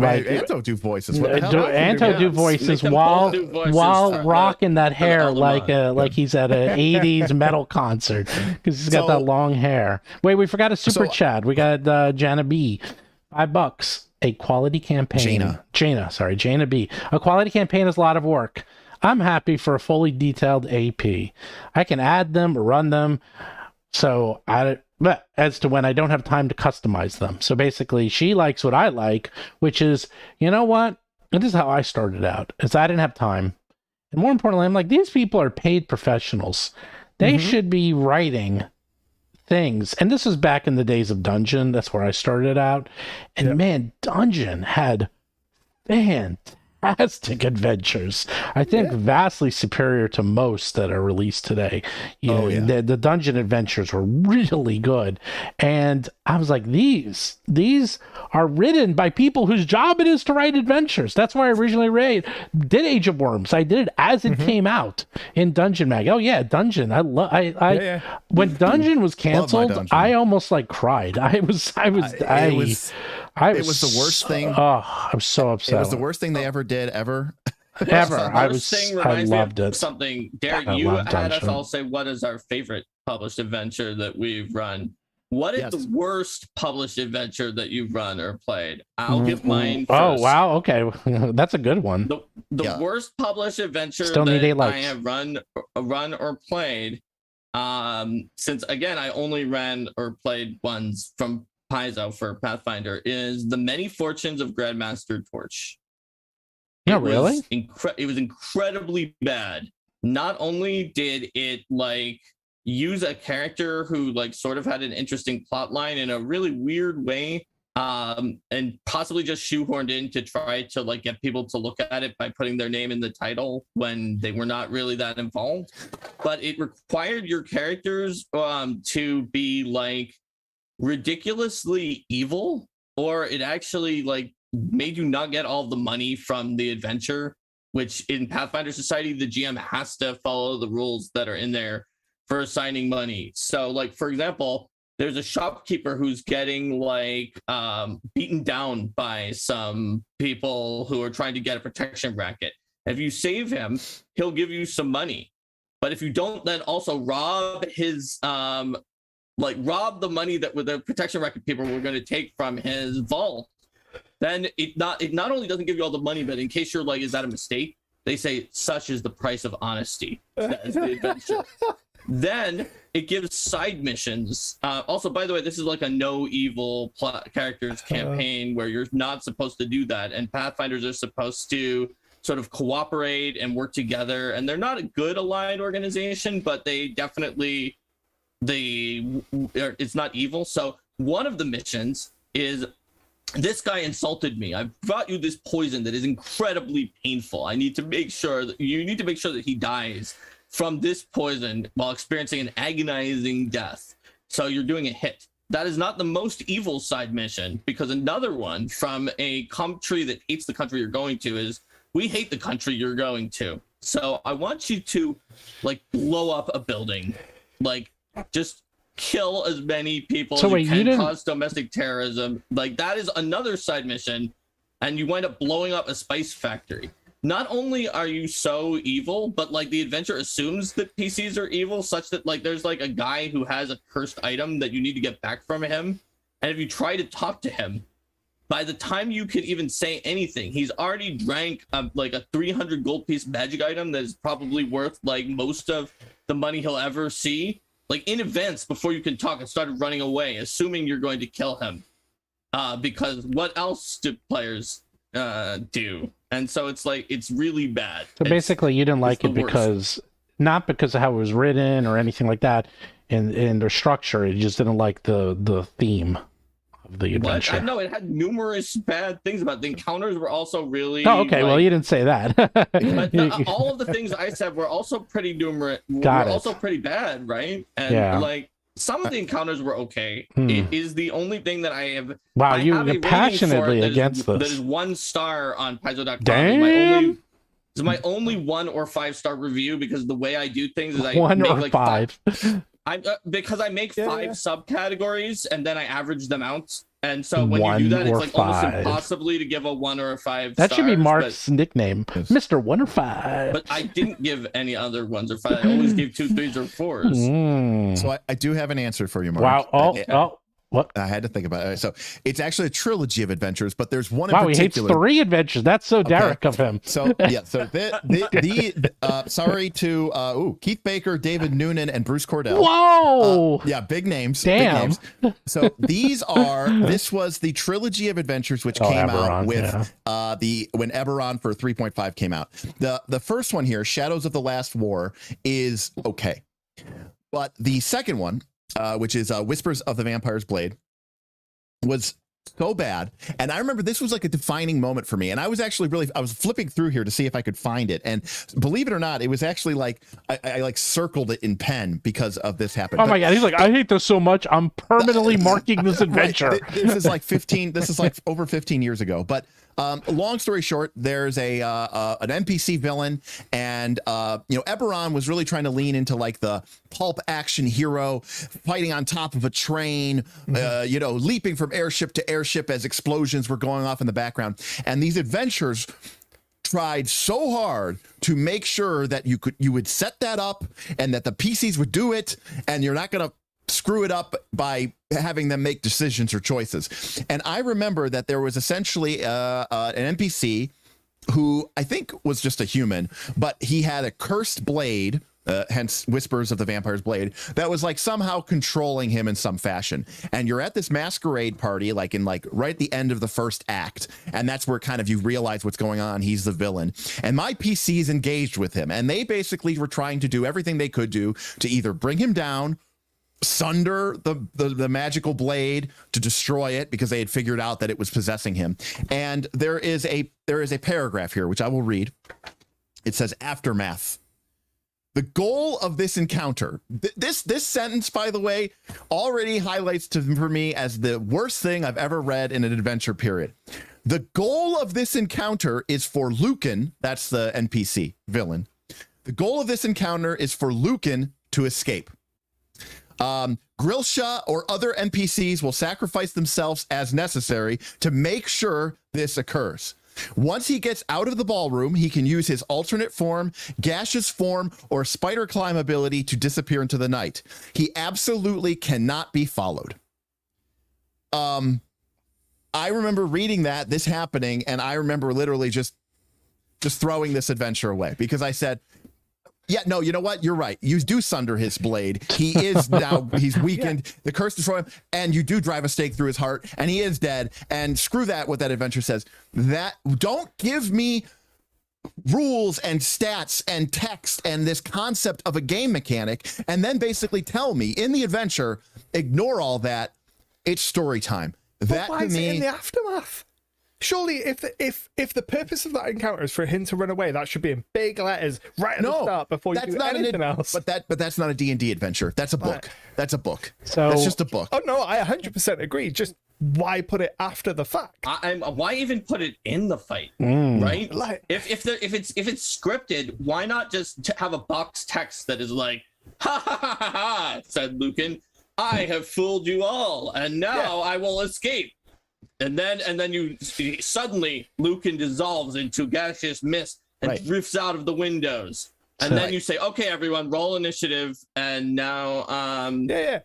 Anto do voices. What the hell? Anto do voices while rocking that hair like he's at an 80s metal concert, because he's got that long hair. Wait, we forgot a super chat. We got Jana B, $5. A quality campaign. Jaina B. A quality campaign is a lot of work. I'm happy for a fully detailed AP. I can add them, run them. So as to when I don't have time to customize them. So basically, she likes what I like, which is, you know what? This is how I started out. Is I didn't have time, and more importantly, I'm like, these people are paid professionals. They should be writing things. And this was back in the days of Dungeon. That's where I started out. And man, Dungeon had fantastic adventures. I think vastly superior to most that are released today. The Dungeon adventures were really good. And I was like, these are written by people whose job it is to write adventures. That's why I originally did Age of Worms. I did it as it came out in Dungeon Mag. Oh yeah, Dungeon. When Dungeon was canceled, I almost like cried. It was the worst thing. Oh, I was so upset. It was the worst thing they ever did ever. I loved it. Something, Derek, you had us all say, what is our favorite published adventure that we've run? What is the worst published adventure that you've run or played? I'll give mine first. Oh, wow. Okay. That's a good one. The worst published adventure that I have run or played, since, again, I only ran or played ones from Paizo for Pathfinder, is The Many Fortunes of Grandmaster Torch. Really? It was incredibly bad. Not only did it use a character who sort of had an interesting plot line in a really weird way, and possibly just shoehorned in to try to get people to look at it by putting their name in the title when they were not really that involved, but it required your characters to be ridiculously evil, or it actually made you not get all the money from the adventure, which in Pathfinder Society, the GM has to follow the rules that are in there for assigning money. So for example, there's a shopkeeper who's getting beaten down by some people who are trying to get a protection racket. If you save him, he'll give you some money. But if you don't, then also rob his rob the money that the protection racket people were going to take from his vault, then it not only doesn't give you all the money, but in case you're is that a mistake, they say such is the price of honesty. That is the adventure. Then it gives side missions. Also, by the way, this is a no evil characters campaign where you're not supposed to do that, and Pathfinders are supposed to sort of cooperate and work together. And they're not a good aligned organization, but they definitely it's not evil. So one of the missions is, this guy insulted me. I've brought you this poison that is incredibly painful. You need to make sure that he dies from this poison while experiencing an agonizing death. So you're doing a hit. That is not the most evil side mission, because another one from a country that hates the country you're going to is, we hate the country you're going to. So I want you to blow up a building, just kill as many people as you can, cause domestic terrorism. That is another side mission, and you wind up blowing up a spice factory. Not only are you so evil, but the adventure assumes that PCs are evil, such that there's a guy who has a cursed item that you need to get back from him, and if you try to talk to him, by the time you can even say anything, he's already drank a 300 gold piece magic item that is probably worth most of the money he'll ever see, in advance, before you can talk, and started running away, assuming you're going to kill him. Because what else do players do? And so it's really bad. So basically, you didn't like it not because of how it was written or anything like that, in their structure. You just didn't like the theme of the adventure. I know it had numerous bad things about it. The encounters were also really. Oh, okay. Well, you didn't say that. But all of the things I said were also pretty numerous. Also pretty bad, right? And like some of the encounters were okay. It is the only thing that I have. Wow, you're passionately against this. There's 1 star on Paizo.com. Damn. It's my only 1 or 5 star review because the way I do things is I 1 make or like 5. because I make 5 subcategories and then I average them out. And so when you do that, it's like almost impossibly to give a 1 or a 5. That should be Mark's nickname, Mr. 1 or 5. But I didn't give any other 1s or 5. I always gave 2, 3s, or 4s. So I do have an answer for you, Mark. Wow. What? I had to think about it. So it's actually a trilogy of adventures, but there's one in particular. particular. He hates 3 adventures. That's so Derik of him. So yeah. So sorry to Keith Baker, David Noonan, and Bruce Cordell. Whoa. Yeah, big names. Damn. Big names. So this was the trilogy of adventures which came Eberron, out with when Eberron for 3.5 came out. The first one here, Shadows of the Last War, is okay, but the second one, which is Whispers of the Vampire's Blade, was so bad. And I remember this was like a defining moment for me. And I was actually I was flipping through here to see if I could find it. And believe it or not, it was actually like, I like circled it in pen because of this happened. Oh my God. He's like, I hate this so much. I'm permanently marking this adventure. Right. This is like over 15 years ago. But long story short, there's an NPC villain, and Eberron was really trying to lean into like the pulp action hero fighting on top of a train, leaping from airship to airship as explosions were going off in the background. And these adventures tried so hard to make sure that you would set that up and that the PCs would do it, and you're not going to screw it up by having them make decisions or choices. And I remember that there was essentially an NPC who I think was just a human, but he had a cursed blade, hence Whispers of the Vampire's Blade, that was like somehow controlling him in some fashion. And you're at this masquerade party, right at the end of the first act. And that's where kind of you realize what's going on. He's the villain. And my PCs engaged with him, and they basically were trying to do everything they could do to either bring him down, sunder the magical blade to destroy it, because they had figured out that it was possessing him. And there is a paragraph here which I will read. It says, aftermath. The goal of this encounter, this sentence, by the way, already highlights for me as the worst thing I've ever read in an adventure, period. The goal of this encounter is for Lucan, that's the NPC villain. The goal of this encounter is for Lucan to escape. Grilsha or other NPCs will sacrifice themselves as necessary to make sure this occurs. Once he gets out of the ballroom, he can use his alternate form, gaseous form, or spider climb ability to disappear into the night. He absolutely cannot be followed. I remember reading this happening, and I remember literally just throwing this adventure away, because I said, yeah, no, you know what? You're right. You do sunder his blade. He is now, he's weakened. Yeah. The curse destroy him, and you do drive a stake through his heart, and he is dead. And screw that, what that adventure says. Don't give me rules and stats and text and this concept of a game mechanic, and then basically tell me in the adventure, ignore all that. It's story time. But why is it in the aftermath? Surely, if the purpose of that encounter is for him to run away, that should be in big letters right at the start before you do anything else. But that's not a D&D adventure. That's a book. That's a book. So that's just a book. Oh no, I 100% agree. Just why put it after the fact? Why even put it in the fight? Right? Like, if it's scripted, why not just have a box text that is like, ha ha ha ha ha, said Lucan, I have fooled you all, and now I will escape. And then you suddenly Lucan dissolves into gaseous mist and drifts out of the windows. And then you say, okay, everyone, roll initiative. And now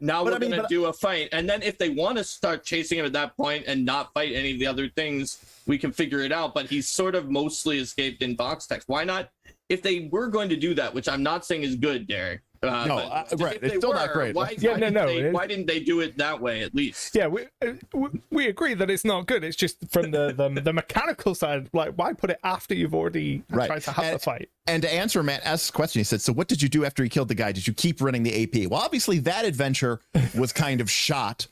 now we're going to do a fight. And then if they want to start chasing him at that point and not fight any of the other things, we can figure it out. But he's sort of mostly escaped in box text. Why not? If they were going to do that, which I'm not saying is good, Derik, right. It's still not great. Why didn't they do it that way at least? Yeah, we agree that it's not good. It's just from the mechanical side. Like, why put it after you've already tried to have the fight? And to answer Matt S.'s question, he said, so what did you do after he killed the guy? Did you keep running the AP? Well, obviously that adventure was kind of shot.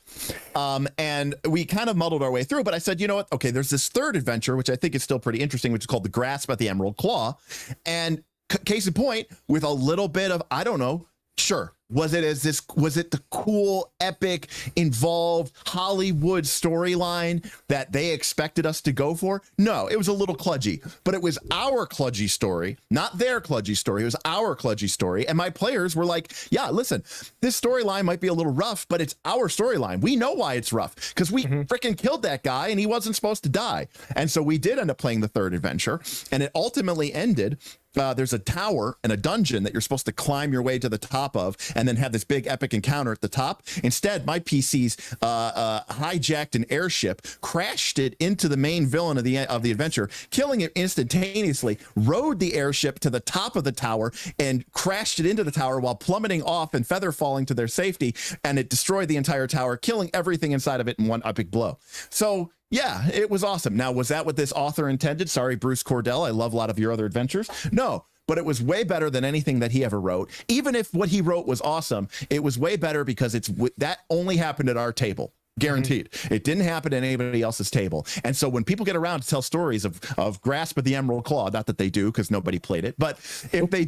And we kind of muddled our way through, but I said, you know what? Okay, there's this third adventure, which I think is still pretty interesting, which is called The Grasp at the Emerald Claw. And case in point, with a little bit of, I don't know, sure. Was it the cool, epic, involved Hollywood storyline that they expected us to go for? No, it was a little kludgy, but it was our kludgy story, not their kludgy story. It was our kludgy story. And my players were like, yeah, listen, this storyline might be a little rough, but it's our storyline. We know why it's rough because we freaking killed that guy and he wasn't supposed to die. And so we did end up playing the third adventure, and it ultimately ended. There's a tower and a dungeon that you're supposed to climb your way to the top of and then have this big epic encounter at the top. Instead, my PCs hijacked an airship, crashed it into the main villain of the adventure, killing it instantaneously, rode the airship to the top of the tower and crashed it into the tower while plummeting off and feather falling to their safety, and it destroyed the entire tower, killing everything inside of it in one epic blow. So yeah, it was awesome. Now, was that what this author intended? Sorry, Bruce Cordell. I love a lot of your other adventures. No, but it was way better than anything that he ever wrote. Even if what he wrote was awesome, it was way better because that only happened at our table. Guaranteed. It didn't happen at anybody else's table. And so when people get around to tell stories of Grasp of the Emerald Claw, not that they do because nobody played it, but if they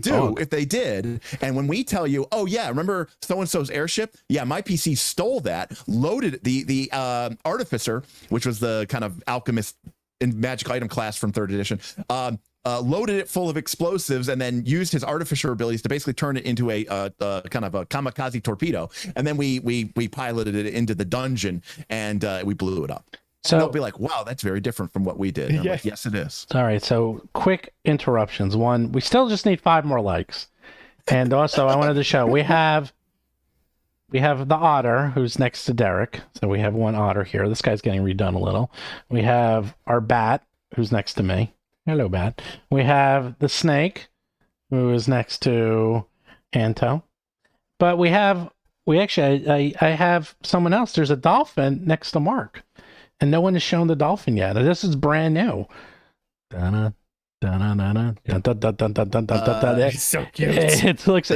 did, and when we tell you, oh yeah, remember so-and-so's airship? Yeah, my PC stole that, loaded the Artificer, which was the kind of alchemist in magic item class from 3rd edition, loaded it full of explosives and then used his artificer abilities to basically turn it into a kind of a kamikaze torpedo. And then we piloted it into the dungeon and we blew it up. So they'll be like, wow, that's very different from what we did. And I'm like, yes, it is. All right. So quick interruptions. One, we still just need 5 more likes. And also I wanted to show we have the otter who's next to Derik. So we have one otter here. This guy's getting redone a little. We have our bat who's next to me. Hello, Bat. We have the snake, who is next to Anto. But I have someone else. There's a dolphin next to Mark. And no one has shown the dolphin yet. This is brand new. He's so cute. It looks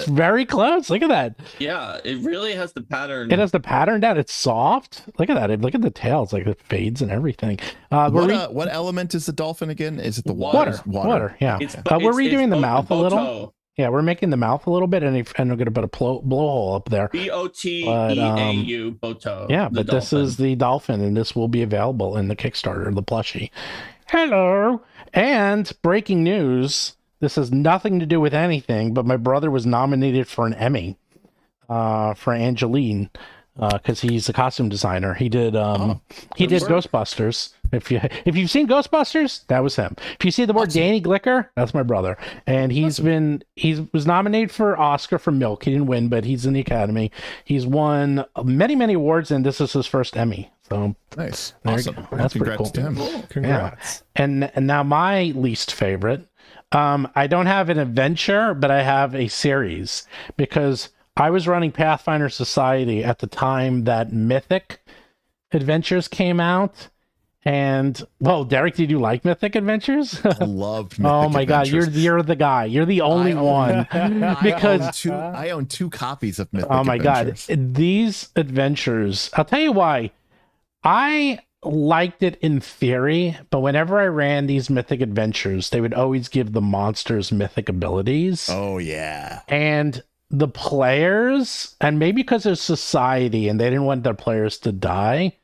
very close. Look at that. Yeah, it really has the pattern. It has the pattern down. It's soft. Look at that. Look at the tail. It's like it fades and everything. What element is the dolphin again? Is it the water? Water. Yeah. We're redoing the mouth a little. Yeah, we're making the mouth a little bit, and we're going to put a blowhole up there. BOTEAU, Boto. Yeah, but dolphin. This is the dolphin, and this will be available in the Kickstarter, the plushie. Hello. And breaking news, this has nothing to do with anything, but my brother was nominated for an Emmy for Angeline because he's a costume designer. He did Ghostbusters. If you've seen Ghostbusters, that was him. If you see the word Danny Glicker, that's my brother. And he was nominated for Oscar for Milk. He didn't win, but he's in the Academy. He's won many, many awards, and this is his first Emmy. So nice, awesome. That's pretty cool. To him. Congrats. Yeah. And now my least favorite. I don't have an adventure, but I have a series because I was running Pathfinder Society at the time that Mythic Adventures came out. And Derik, did you like Mythic Adventures? I loved Mythic Oh my Adventures. God, you're the guy. You're the only one. Because I own 2 copies of Mythic oh my Adventures. God, these adventures. I'll tell you why. I liked it in theory, but whenever I ran these Mythic Adventures, they would always give the monsters mythic abilities. Oh yeah. And the players, and maybe because of society and they didn't want their players to die,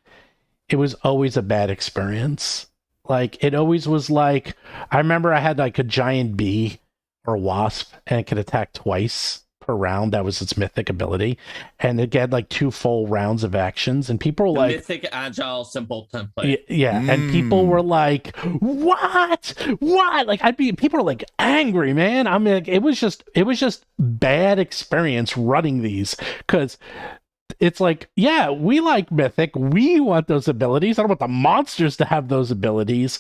it was always a bad experience. Like, it always was like, I remember I had like a giant bee or wasp and it could attack twice per round. That was its mythic ability. And it had like 2 full rounds of actions. And people were like, mythic, agile, simple template. Yeah. And people were like, what? Like, people are like angry, man. I mean, it was just bad experience running these because it's like, yeah, we like Mythic. We want those abilities. I don't want the monsters to have those abilities.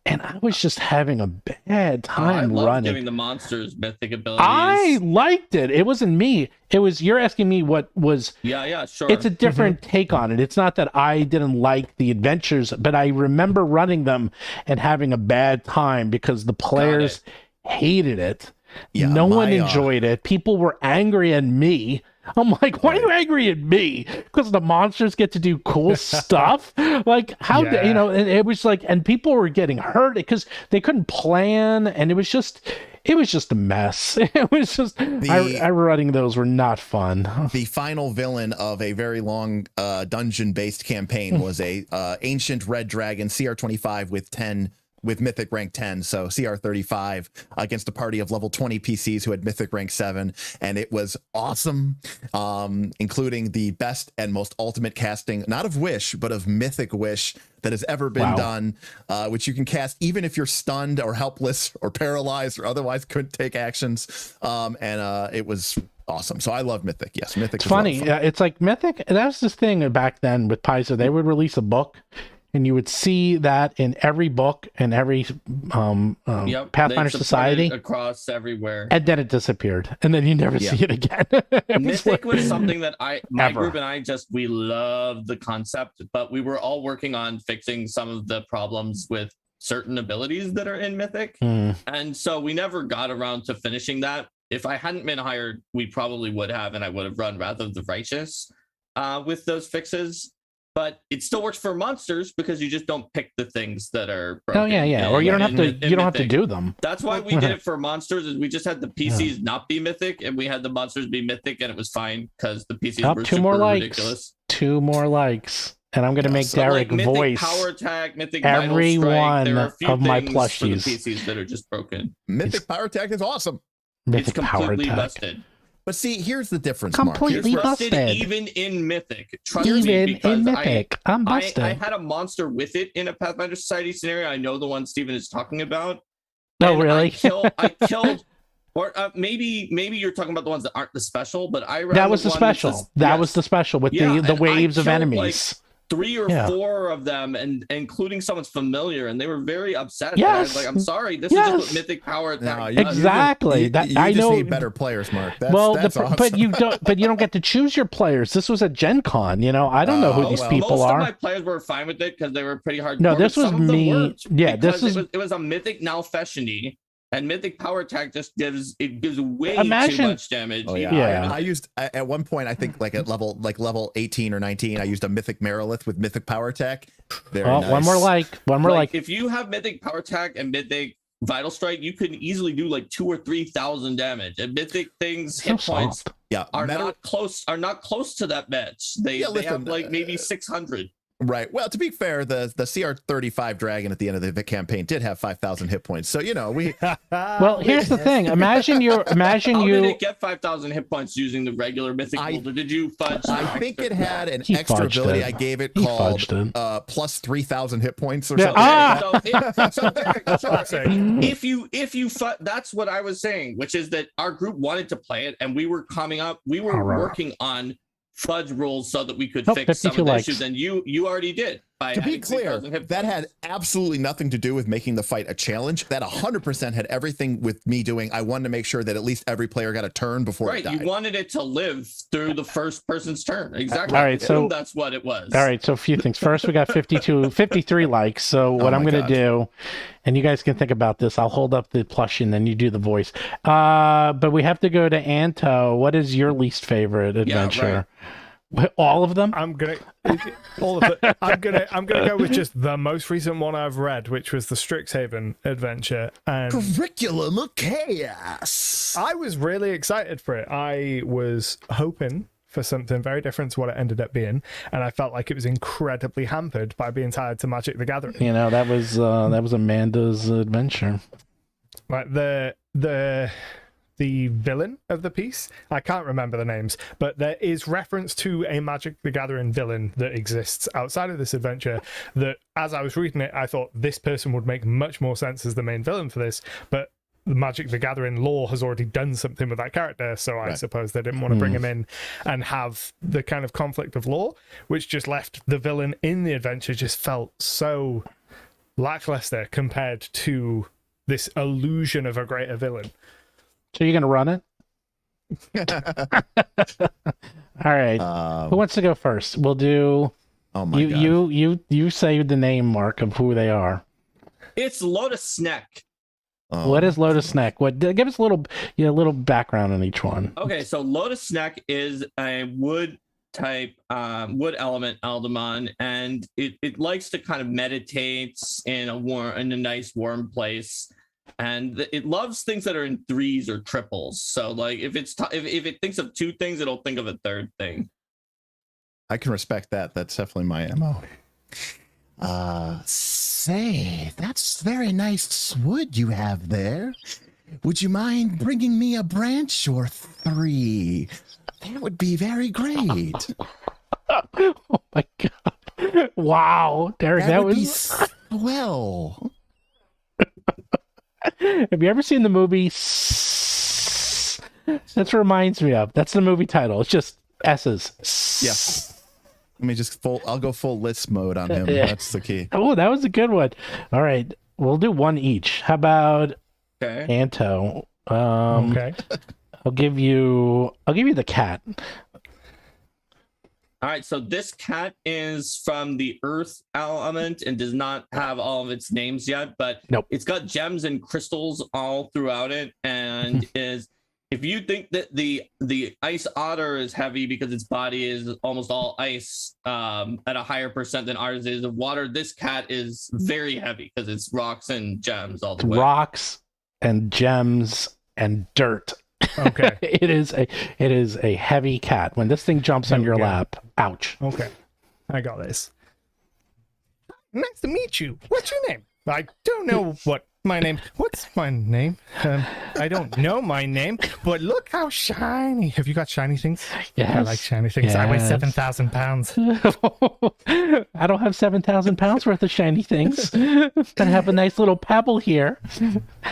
And I was just having a bad time I love running. giving the monsters Mythic abilities. I liked it. It wasn't me. It was, you're asking me what was. Yeah, sure. It's a different take on it. It's not that I didn't like the adventures, but I remember running them and having a bad time because the players hated it. Yeah, no one enjoyed it. People were angry at me. I'm like, why are you angry at me? Because the monsters get to do cool stuff. Like, how you know? And it was like, and people were getting hurt because they couldn't plan, and it was just a mess. It was just I running those were not fun. The final villain of a very long dungeon-based campaign was a ancient red dragon CR25 with Mythic rank 10, so CR 35 against a party of level 20 PCs who had Mythic rank 7, and it was awesome, including the best and most ultimate casting, not of Wish, but of Mythic Wish that has ever been done, which you can cast even if you're stunned or helpless or paralyzed or otherwise couldn't take actions, and it was awesome. So I love Mythic. Yes, Mythic. It's funny. It's like Mythic. That was this thing back then with Paizo. They would release a book, and you would see that in every book and every Pathfinder Society across everywhere, and then it disappeared, and then you never see it again. Mythic was something that my group and I we loved the concept, but we were all working on fixing some of the problems with certain abilities that are in Mythic, and so we never got around to finishing that. If I hadn't been hired, we probably would have, and I would have run Wrath of the Righteous with those fixes. But it still works for monsters because you just don't pick the things that are broken. Oh yeah. Or you don't have to. You don't have to do them. That's why we did it for monsters. Is we just had the PCs not be Mythic, and we had the monsters be Mythic, and it was fine because the PCs were super ridiculous. 2 more likes, and I'm going to make Derik voice Power Attack, Mythic every one of my plushies for the PCs that are just broken. Mythic Power Attack is awesome. Mythic it's completely busted. But see, here's the difference, completely Mark. busted. Even in Mythic. Trust even me, because in Mythic, I'm busted. I had a monster with it in a Pathfinder Society scenario. I know the one Steven is talking about. Oh, really? I killed, or maybe you're talking about the ones that aren't the special, but I ran that was the special. That was the special with the waves of enemies. Like 3 or 4 of them, and including someone's familiar, and they were very upset. Yes. I was like, I'm sorry, this is just what Mythic Power Attack does. Exactly. You just need better players, Mark. That's awesome. But you don't get to choose your players. This was a Gen Con, I don't know who these people most are. Most of my players were fine with it because they were pretty hard. No, this was me. Yeah, it was a Mythic Nalfeshini. And Mythic Power Attack just gives way too much damage. Oh, yeah. I used at one point, I think like at level 18 or 19, I used a Mythic Marilith with Mythic Power Attack. Very nice. One more like. If you have Mythic Power Attack and Mythic Vital Strike, you can easily do like 2,000 or 3,000 damage. And Mythic things hit points are not close to that match. They have like maybe 600. Right. Well, to be fair, the CR35 dragon at the end of the campaign did have 5,000 hit points. So, we. Well, here's the thing. Imagine you. How did it get 5,000 hit points using the regular mythic build, or did you fudge? I think it had an extra ability. I gave it called plus 3,000 hit points or something. If you that's what I was saying, which is that our group wanted to play it, and we were working on fudge rules so that we could fix some of the issues, and you already did. To be clear, that had absolutely nothing to do with making the fight a challenge. That 100% had everything with me doing. I wanted to make sure that at least every player got a turn before it died. You wanted it to live through the first person's turn. Exactly. All right, so that's what it was. All right, so a few things. First, we got 53 likes. So what I'm going to do, and you guys can think about this, I'll hold up the plushie and then you do the voice. But we have to go to Anto. What is your least favorite adventure? Yeah, right. All of them? I'm gonna go with just the most recent one I've read, which was the Strixhaven adventure. And Curriculum of Chaos. I was really excited for it. I was hoping for something very different to what it ended up being, and I felt like it was incredibly hampered by being tied to Magic the Gathering. That was Amanda's adventure. Like the villain of the piece, I can't remember the names, but there is reference to a Magic the Gathering villain that exists outside of this adventure that, as I was reading it, I thought this person would make much more sense as the main villain for this, but Magic the Gathering lore has already done something with that character, so I suppose they didn't want to bring him in and have the kind of conflict of lore, which just left the villain in the adventure just felt so lackluster compared to this illusion of a greater villain. So you're gonna run it? All right. Who wants to go first? We'll do. Oh my god! You say the name, Mark, of who they are. It's Lotus Snack. What is Lotus Snack? What? Give us a little background on each one. Okay, so Lotus Snack is a wood type, wood element Aldemon, and it likes to kind of meditate in a nice warm place, and it loves things that are in threes or triples. So like if if it thinks of two things, it'll think of a third thing. I can respect that. That's definitely my MO. Say, that's very nice wood you have there. Would you mind bringing me a branch or 3? That would be very great. Oh my god! Wow, Derik, that would was be swell. Have you ever seen the movie? That reminds me of. That's the movie title. It's just S's. Yeah. Let me just I'll go full list mode on him. That's the key. Oh, that was a good one. All right, we'll do one each. How about Anto? Okay. I'll give you the cat. All right, so this cat is from the Earth element and does not have all of its names yet, but It's got gems and crystals all throughout it, and is. If you think that the ice otter is heavy because its body is almost all ice at a higher percent than ours is of water, this cat is very heavy because it's rocks and gems all the way. Rocks and gems and dirt. Okay. It is a heavy cat. When this thing jumps on your lap, ouch. Okay. I got this. Nice to meet you. What's your name? I don't know what my name. What's my name? I don't know my name, but look how shiny. Have you got shiny things? Yes. I like shiny things. Yes. I weigh 7,000 pounds. I don't have 7,000 pounds worth of shiny things. Gonna have a nice little pebble here.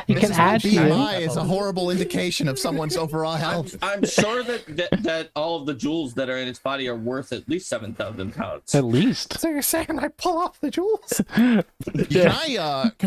You can add BMI is a horrible indication of someone's overall health. I'm sure that all of the jewels that are in its body are worth at least 7,000 pounds. At least. So you're saying I pull off the jewels? Can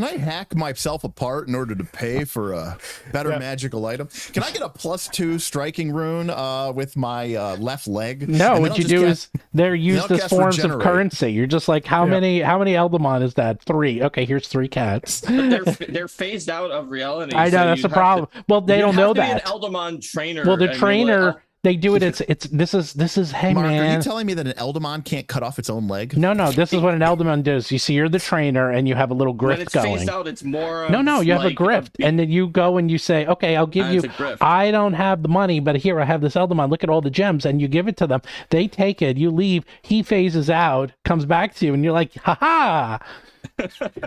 I hack myself apart in order to pay for a better magical item? Can I get a +2 striking rune with my left leg? No, what you do is they're used as forms of currency. You're just like, how many Eldamon is that? 3. Okay, here's 3 cats. They're phased out of reality. I know, so that's the problem. Well, they don't know that. An Eldamon trainer. Well, the trainer. They do it. This is. Hey, Mark, man. are you telling me that an Eldamon can't cut off its own leg? No. This is what an Eldamon does. You see, you're the trainer, and you have a little grift when it's going. Phased out, it's more. No. You have a grift, and then you go and you say, "Okay, I'll give you. I don't have the money, but here I have this Eldamon. Look at all the gems," and you give it to them. They take it. You leave. He phases out, comes back to you, and you're like, "Ha ha!"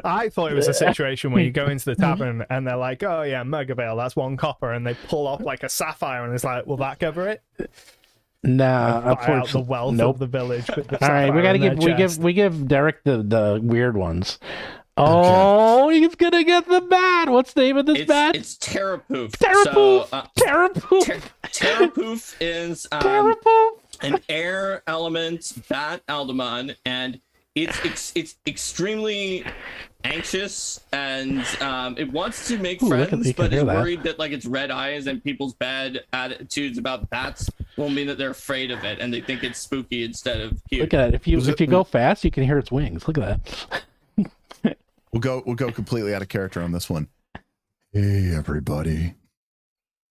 I thought it was a situation where you go into the tavern and they're like, "Oh yeah, Mugavale, that's 1 copper," and they pull off like a sapphire, and it's like, "Will that cover it?" No, unfortunately, the wealth of the village. All right, we gotta give Derik the weird ones. Oh, he's gonna get the bat. What's the name of this bat? It's Terrapoof. Terrapoof. So, Terrapoof. Terrapoof is Terrapoof. An air element bat Eldamon, and it's extremely anxious, and it wants to make friends, but is worried that like its red eyes and people's bad attitudes about bats will mean that they're afraid of it and they think it's spooky instead of cute. Look at it. If you go fast, you can hear its wings. Look at that. We'll go completely out of character on this one. Hey everybody,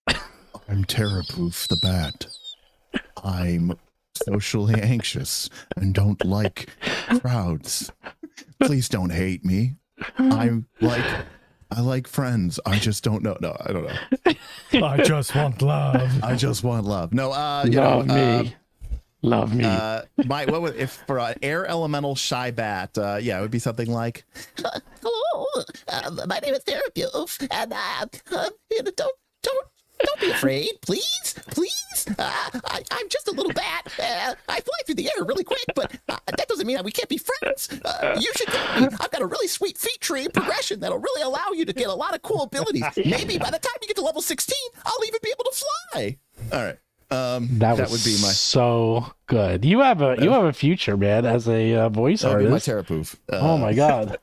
I'm Terrapoof the bat. I'm socially anxious and don't like crowds. Please don't hate me. I like friends. I just don't know. No, I don't know. I just want love. I just want love. No, love me. Love me. If for an air elemental shy bat, it would be something like, "Hello, my name is Terrapoof, and don't don't be afraid, please, please. I'm just a little bat. I fly through the air really quick, but that doesn't mean that we can't be friends. You should get me. I've got a really sweet feat tree progression that'll really allow you to get a lot of cool abilities. Maybe by the time you get to level 16, I'll even be able to fly. All right. That would be so good. You have a future, man, as a voice artist. My Terrapoof. Oh my god.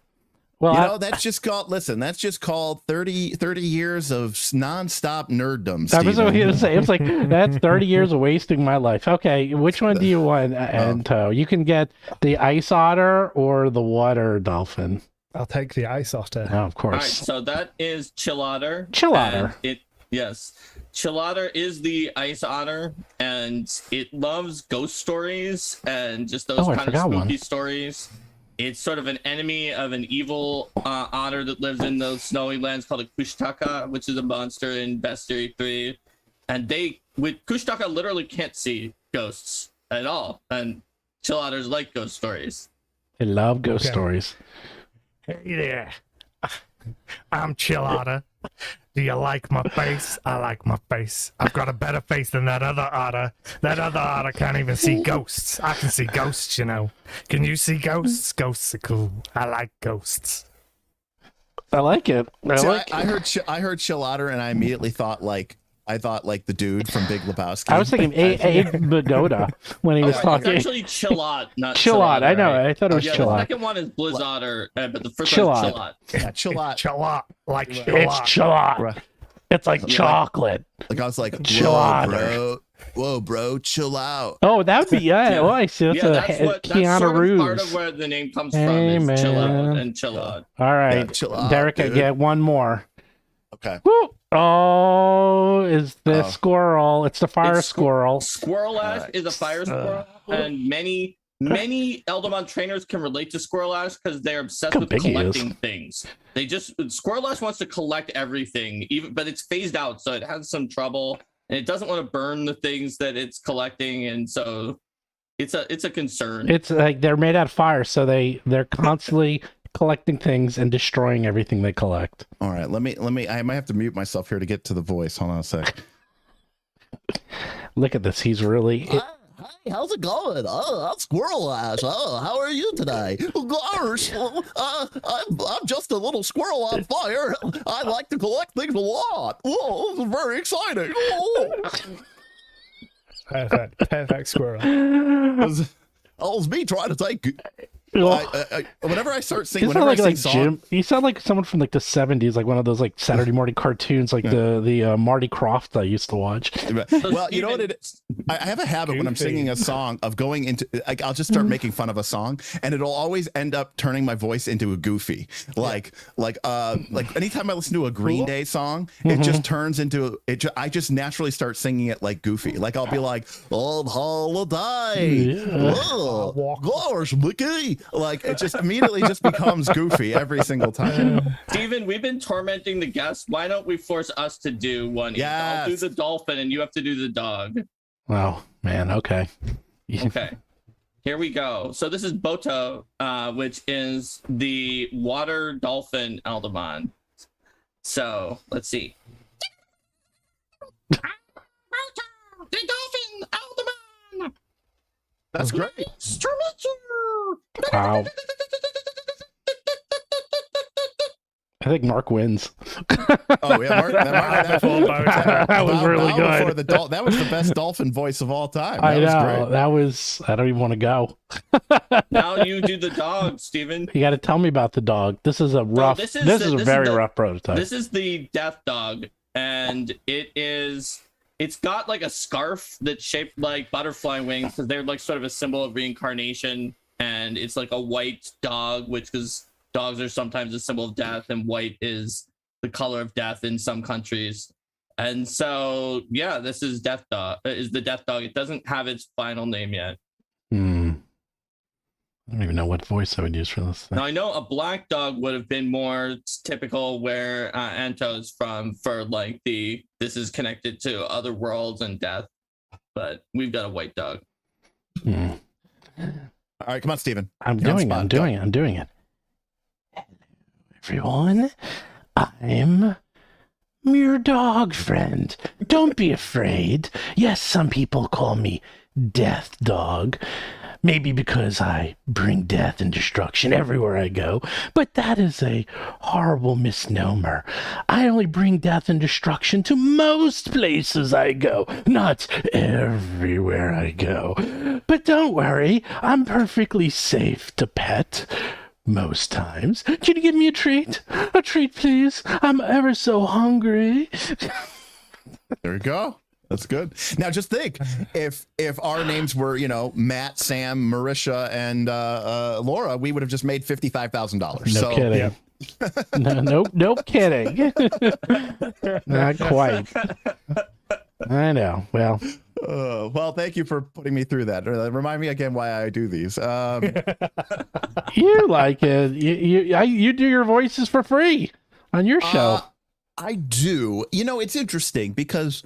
Well, that's just called 30 years of nonstop nerddom. I was going to say, it's like, that's 30 years of wasting my life. Okay, which one do you want, Anto? You can get the ice otter or the water dolphin. I'll take the ice otter. Oh, of course. All right, so that is Chill Otter. Chill Otter. Yes. Chill Otter is the ice otter, and it loves ghost stories and just those kind of spooky stories. It's sort of an enemy of an evil otter that lives in those snowy lands called a Kushtaka, which is a monster in Bestiary 3. And Kushtaka literally can't see ghosts at all. And Chill Otters like ghost stories. They love ghost stories. Hey there. I'm Chill Otter. Do you like my face? I like my face. I've got a better face than that other otter. That other otter can't even see ghosts. I can see ghosts, you know. Can you see ghosts? Ghosts are cool. I like ghosts. I like it. I heard Chill Otter, and I immediately thought like the dude from Big Lebowski. I was thinking Abe Vigoda when he was talking. It's actually Chillot, not Chillot. Chillot, I know. right? I thought it was Chillot. The second one is Blizzotter, but the first one is Chillot. Yeah, Chillot. Chillot. Like Chillot. It's Chillot. Right. It's like chocolate. Like I was like, whoa, bro, chill out. Oh, that would be Oh, I see. That's Keanu sort Reeves. Part of where the name comes from is Chill Out and Chill Out. All right, yeah, chill out, Derik, I get one more. Okay. Woo! Oh, is the squirrel? It's the fire squirrel. Squirrel Ash is a fire squirrel, and many Eldamon trainers can relate to Squirrel Ash because they're obsessed with collecting things. Squirrel Ash wants to collect everything, but it's phased out, so it has some trouble, and it doesn't want to burn the things that it's collecting, and so it's a concern. It's like they're made out of fire, so they're constantly collecting things and destroying everything they collect. All right, let me. I might have to mute myself here to get to the voice. Hold on a sec. Look at this. He's really. Hi, how's it going? I'm Squirrel Ash. How are you today? Gosh, I'm just a little squirrel on fire. I like to collect things a lot. Whoa, this is very exciting. Perfect squirrel. It was me trying to take. Whenever I start singing, whenever I sing songs, you sound like someone from like the 70s, like one of those like Saturday morning cartoons, like the Marty Krofft I used to watch. Well, you know what it is? I have a habit when I'm singing a song of going into, like, I'll just start making fun of a song, and it'll always end up turning my voice into a goofy. Like anytime I listen to a Green Day song, it just turns into it. I just naturally start singing it like goofy. Like I'll be like, "On holiday, oh, gosh, Mickey." Like it just immediately just becomes goofy every single time. Steven, we've been tormenting the guests. Why don't we force us to do one? Yes. I'll do the dolphin and you have to do the dog. Oh man, okay. Okay. Here we go. So this is Boto, which is the water dolphin Eldamon. So let's see. Boto, the dolphin Eldamon. That's great. Nice to meet you. Wow. I think Mark wins. Oh yeah, Mark that was really good. That was the best dolphin voice of all time. I know. That was. I don't even want to go. Now you do the dog, Steven. You got to tell me about the dog. This is a rough. This is a very rough prototype. This is the death dog, and it's got like a scarf that's shaped like butterfly wings because they're like sort of a symbol of reincarnation, and it's like a white dog, which because dogs are sometimes a symbol of death, and white is the color of death in some countries. And so, yeah, this is death dog. Is the death dog? It doesn't have its final name yet. I don't even know what voice I would use for this thing. Now I know a black dog would have been more typical where Anto's from for like this is connected to other worlds and death, but we've got a white dog. All right, come on, Steven. I'm doing it. Hello, everyone. I'm Mere dog friend. Don't be afraid. Yes, some people call me Death Dog. Maybe because I bring death and destruction everywhere I go, but that is a horrible misnomer. I only bring death and destruction to most places I go, not everywhere I go. But don't worry, I'm perfectly safe to pet. Most times. Can you give me a treat? A treat, please. I'm ever so hungry. There you go. That's good. Now, just think if our names were, Matt, Sam, Marisha, and Laura, we would have just made $55,000. No kidding. Yeah. No kidding. Not quite. I know. Well. Well, thank you for putting me through that. Remind me again why I do these. You like it. You do your voices for free on your show. I do. It's interesting because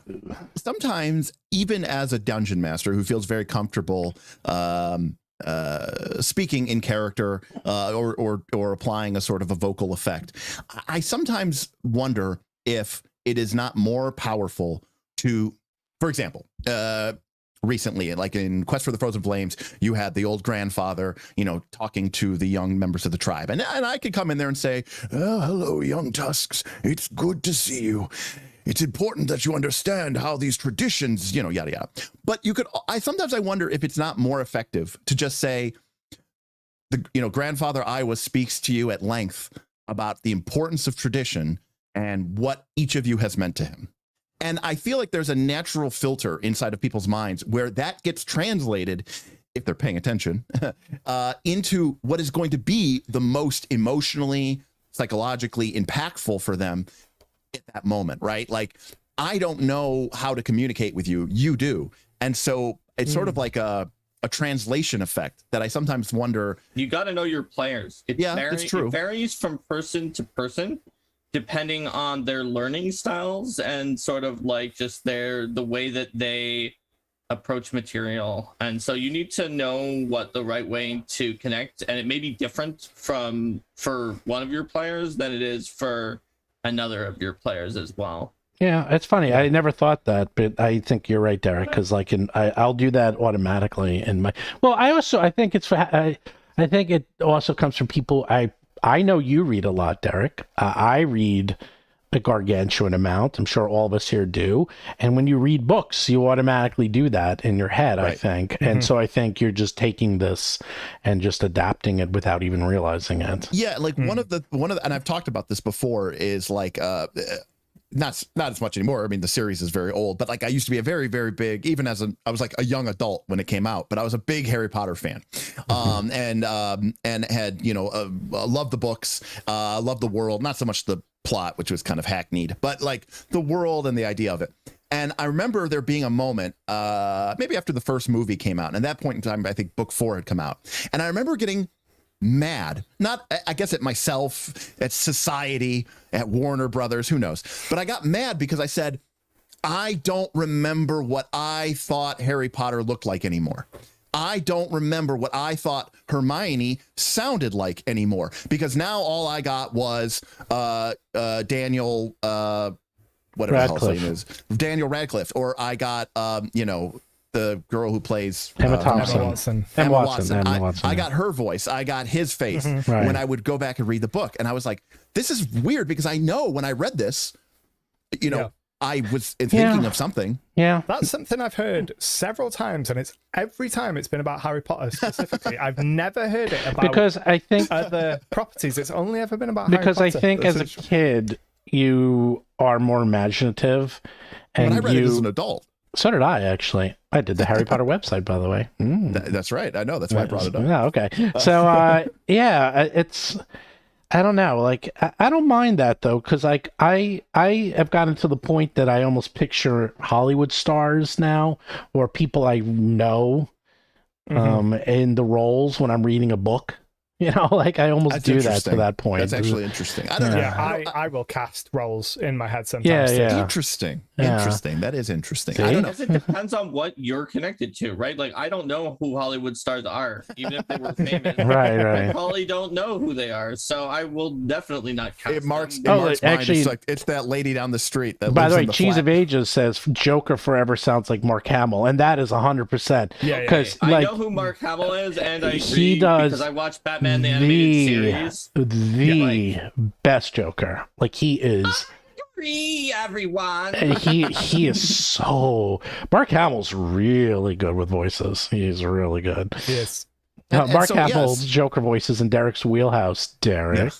sometimes, even as a dungeon master who feels very comfortable speaking in character or applying a sort of a vocal effect, I sometimes wonder if it is not more powerful to, for example, recently, like in Quest for the Frozen Flames, you had the old grandfather, talking to the young members of the tribe. And I could come in there and say, oh, hello, young tusks. It's good to see you. It's important that you understand how these traditions, yada, yada. But sometimes I wonder if it's not more effective to just say, Grandfather Iowa speaks to you at length about the importance of tradition and what each of you has meant to him. And I feel like there's a natural filter inside of people's minds where that gets translated, if they're paying attention, into what is going to be the most emotionally, psychologically impactful for them at that moment, right? Like, I don't know how to communicate with you. You do. And so it's sort of like a translation effect that I sometimes wonder. You got to know your players. It's true. It varies from person to person, depending on their learning styles and sort of like just the way that they approach material. And so you need to know what the right way to connect, and it may be different for one of your players than it is for another of your players as well. Yeah, it's funny. I never thought that, but I think you're right, Derik, because I'll do that automatically in my. Well, I think it also comes from people. I know you read a lot, Derik. I read a gargantuan amount. I'm sure all of us here do. And when you read books, you automatically do that in your head, right. I think. Mm-hmm. And so I think you're just taking this and just adapting it without even realizing it. Yeah, like one of the, and I've talked about this before, is like not as much anymore. I mean, the series is very old, but like I used to be a very, very big, even as I was like a young adult when it came out, but I was a big Harry Potter fan. And had, loved the books, loved the world, not so much the plot, which was kind of hackneyed, but like the world and the idea of it. And I remember there being a moment, maybe after the first movie came out, and at that point in time, I think book 4 had come out. And I remember getting mad, not I guess at myself, at society, at Warner Brothers, who knows, but I got mad because I said, I don't remember what I thought Harry Potter looked like anymore. I don't remember what I thought Hermione sounded like anymore, because now all I got was Daniel whatever the hell his name is, Daniel Radcliffe, or I got the girl who plays Emma Watson. I got her voice. I got his face when I would go back and read the book. And I was like, this is weird, because I know when I read this, I was thinking of something. Yeah. That's something I've heard several times, and every time it's been about Harry Potter specifically. I've never heard it about because I think other properties. It's only ever been about Harry Potter. Because I think as a kid, you are more imaginative. And I read it as an adult. So did I, actually. I did the Harry Potter website, by the way. That's right. I know. That's why I brought it up. Yeah, okay. So, it's... I don't know. Like, I don't mind that, though, because, like, I have gotten to the point that I almost picture Hollywood stars now, or people I know in the roles when I'm reading a book. You know, like I almost do that to that point. That's actually interesting. I don't know. Yeah, I will cast roles in my head sometimes. Yeah, yeah. Interesting. Yeah. Interesting. That is interesting. See? I don't know. It depends on what you're connected to, right? Like I don't know who Hollywood stars are, even if they were famous. Right. I probably don't know who they are, so I will definitely not cast Mark's them. mind, actually, it's like it's that lady down the street. That by lives the way, in the Cheese flat. of Ages says Joker forever sounds like Mark Hamill, and that is 100%. Yeah, because I like know who Mark Hamill is, and I agree he does because I watched Batman the animated series. the best Joker. Like he is. Agree, everyone. He is so. Mark Hamill's really good with voices. He's really good. Yes. And Mark so, Hamill's yes. Joker voices in Derek's wheelhouse. Derek.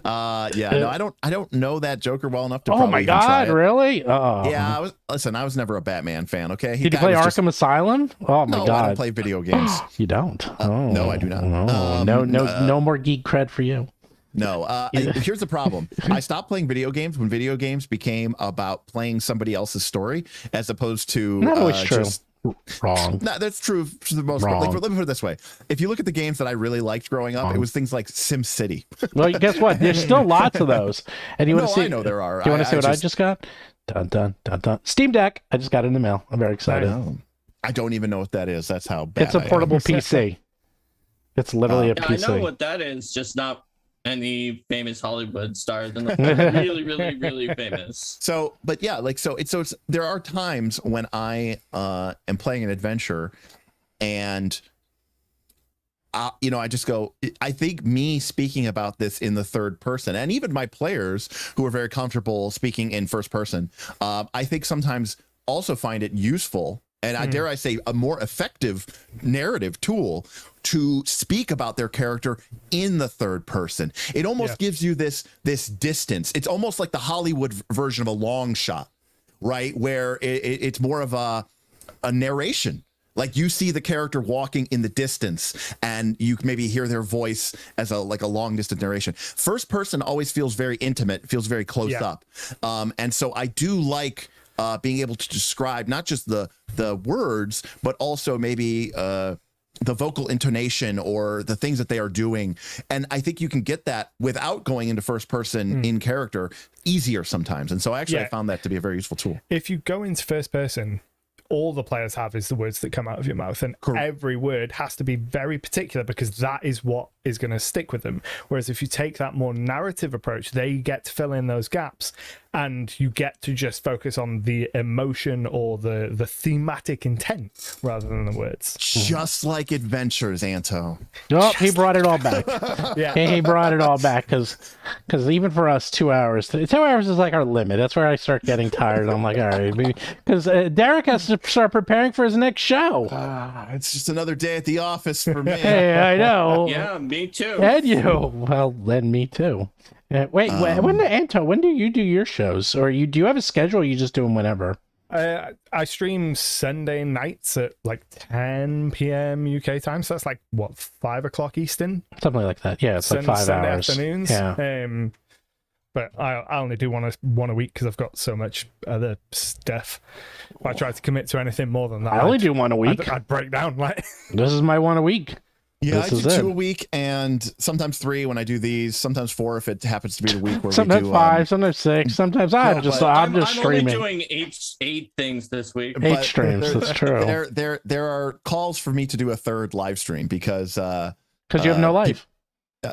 No, I don't know that Joker well enough to. Oh probably my even try God! it. Really? Oh. Yeah, I was never a Batman fan. Okay, Did you play Arkham Asylum? Oh my No, God! I don't play video games. You don't? Oh no, I do not. No more geek cred for you. No, here's the problem. I stopped playing video games when video games became about playing somebody else's story as opposed to Not always true. just Wrong. No, that's true for the most part. Like, let me put it this way: if you look at the games that I really liked growing up, it was things like SimCity. Well, guess what? There's still lots of those. And you want to see? I know there are. Do you want to see what I just got? Dun dun dun dun. Steam Deck. I just got it in the mail. I'm very excited. I don't even know what that is. That's how bad It's a portable PC. It's literally a PC. I know what that is, just not any famous Hollywood stars, and really, really, really famous. So, but yeah, like so it's there are times when I am playing an adventure, and I just go. I think me speaking about this in the third person, and even my players who are very comfortable speaking in first person, I think sometimes also find it useful. And I dare I say a more effective narrative tool to speak about their character in the third person. It almost gives you this distance. It's almost like the Hollywood version of a long shot, right? Where it's more of a narration. Like you see the character walking in the distance and you maybe hear their voice as a long distance narration. First person always feels very intimate, feels very close up. And so I do like being able to describe not just the words, but also maybe the vocal intonation or the things that they are doing. And I think you can get that without going into first person in character easier sometimes. And so actually I found that to be a very useful tool. If you go into first person, all the players have is the words that come out of your mouth, and every word has to be very particular because that is what is going to stick with them. Whereas if you take that more narrative approach, they get to fill in those gaps, and you get to just focus on the emotion or the thematic intent rather than the words. Just like adventures, Anto. Oh, he brought it all back. Yeah. He brought it all back because even for us, 2 hours. 2 hours is like our limit. That's where I start getting tired. I'm like, all right, because Derek has to start preparing for his next show. It's just another day at the office for me. Hey, I know. Yeah, me too. And you. Well, then me too. Wait, when do you do your shows? Or do you have a schedule, or you just do them whenever? I stream Sunday nights at like 10 p.m. UK time, so that's like what, 5 o'clock Eastern? Something like that. Yeah, it's like 5 Sunday hours. afternoons. Yeah. But I only do one a week because I've got so much other stuff. If I try to commit to anything more than that, I only do one a week. I'd break down. Like This is my one a week. Yeah, This I is do 2 it. a week, and sometimes 3 when I do these. Sometimes 4 if it happens to be the week where Sometimes we do 5, sometimes 6. Sometimes I'm just streaming. only doing eight things this week. 8 streams. That's true. There are calls for me to do a third live stream because Because you have no life.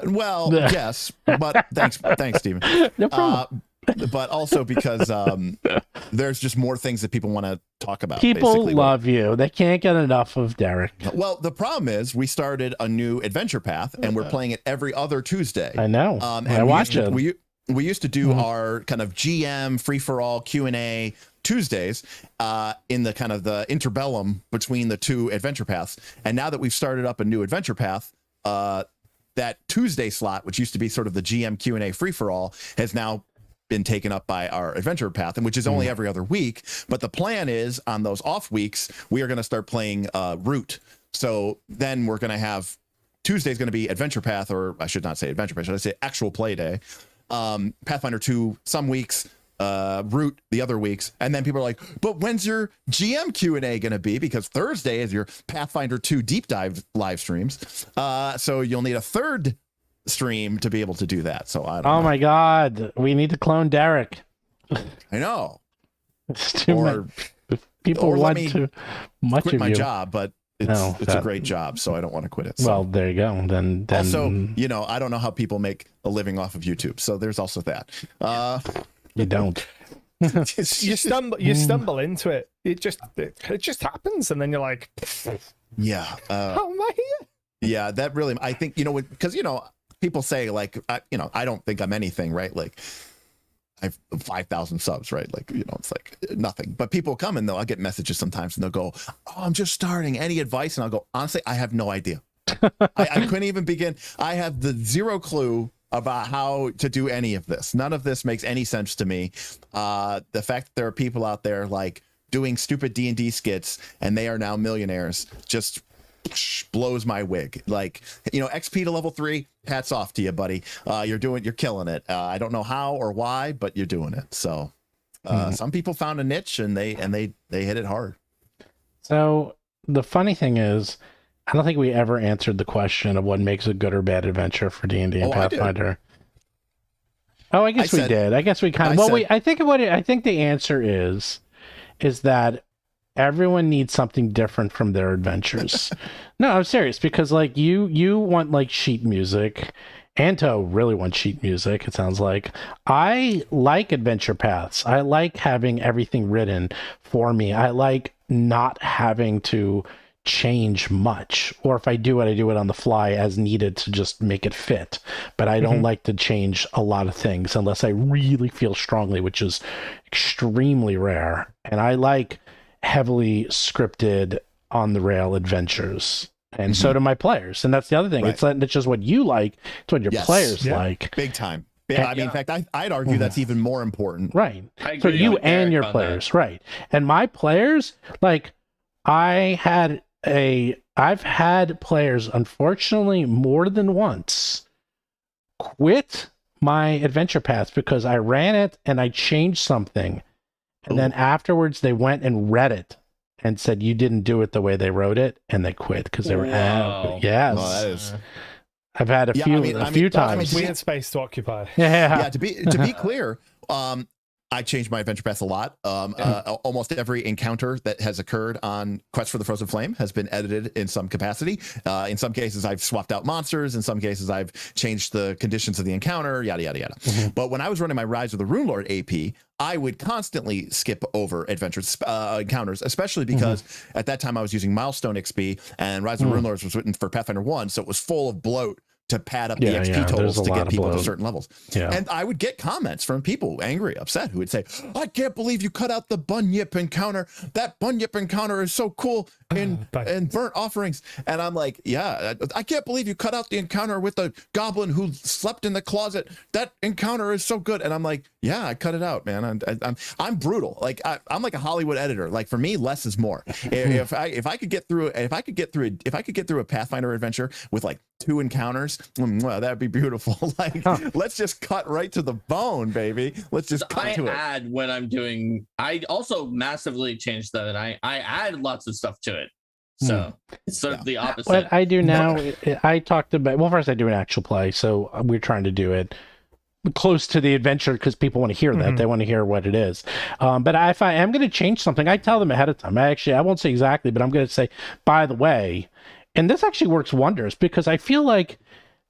well, yes, but thanks, Stephen. No problem. But also because there's just more things that people want to talk about. People basically. love you. They can't get enough of Derek. Well, the problem is we started a new adventure path, and we're playing it every other Tuesday. I know. And I watch it. We used to do our kind of GM free for all Q&A Tuesdays in the kind of the interbellum between the two adventure paths. And now that we've started up a new adventure path, that Tuesday slot, which used to be sort of the GM Q&A free for all, has now been taken up by our adventure path, and which is only every other week. But the plan is on those off weeks, we are going to start playing Root. So then we're going to have Tuesday's going to be adventure path, or I should not say adventure path, should I say actual play day. Pathfinder 2 some weeks, route the other weeks, and then people are like, but when's your GM Q&A gonna be? Because Thursday is your Pathfinder 2 deep dive live streams, so you'll need a third stream to be able to do that. So I don't know. My god, we need to clone Derik. I know. It's too Or people or let want me too much quit of my you. job, but it's a great job, so I don't want to quit it. So. Well, there you go. Then Also, you know, I don't know how people make a living off of YouTube, so there's also that. you don't. You stumble into it. It just happens, and then you're like, Yeah. how am I here? Yeah, that really, I think, you know, because, you know, people say like, I don't think I'm anything, right? Like, I have 5,000 subs, right? Like, you know, it's like nothing. But people come and I'll get messages sometimes and they'll go, oh, I'm just starting. Any advice? And I'll go, honestly, I have no idea. I couldn't even begin. I have the zero clue about how to do any of this. None of this makes any sense to me. The fact that there are people out there like doing stupid D&D skits and they are now millionaires just blows my wig. Like, you know, XP to level 3, hats off to you, buddy. You're killing it. I don't know how or why, but you're doing it. So some people found a niche and they hit it hard. So the funny thing is, I don't think we ever answered the question of what makes a good or bad adventure for D&D and Pathfinder. I guess we did. I guess we kind of. I think the answer is that everyone needs something different from their adventures. No, I'm serious, because like you want like sheet music. Anto really wants sheet music, it sounds like. I like adventure paths. I like having everything written for me. I like not having to change much, or if I do it on the fly as needed to just make it fit. But I don't like to change a lot of things unless I really feel strongly, which is extremely rare. And I like heavily scripted on the rail adventures, and so do my players. And that's the other thing. Right. It's just what you like, it's what your players like. Big time. I mean, in fact, I'd argue that's even more important. Right. So you and your players, that. Right. And my players, like, I've had players, unfortunately, more than once quit my adventure paths because I ran it and I changed something. And then afterwards, they went and read it and said, you didn't do it the way they wrote it. And they quit because they were, yes. Well, that is... I've had a few times. We had space to occupy. Yeah. To be clear, I changed my adventure path a lot. Almost every encounter that has occurred on Quest for the Frozen Flame has been edited in some capacity. In some cases, I've swapped out monsters. In some cases, I've changed the conditions of the encounter, yada, yada, yada. But when I was running my Rise of the Runelord AP, I would constantly skip over encounters, especially because at that time I was using Milestone XP, and Rise of the Runelords was written for Pathfinder 1, so it was full of bloat to pad up the XP totals to get people to certain levels. Yeah. And I would get comments from people angry, upset, who would say, I can't believe you cut out the Bunyip encounter. That Bunyip encounter is so cool in Burnt Offerings. And I'm like, yeah, I can't believe you cut out the encounter with the goblin who slept in the closet. That encounter is so good. And I'm like, yeah, I cut it out, man. I'm brutal. Like I'm like a Hollywood editor. Like for me, less is more. If I could get through a Pathfinder adventure with like 2 encounters, well, that'd be beautiful. Like, let's just cut right to the bone, baby. Let's just cut to it. I also massively changed that, and I add lots of stuff to it. So it's sort of the opposite. What I do now, I talked about, well, first I do an actual play, so we're trying to do it close to the adventure because people want to hear that. They want to hear what it is. But if I am going to change something, I tell them ahead of time. I won't say exactly, but I'm going to say, by the way, and this actually works wonders because I feel like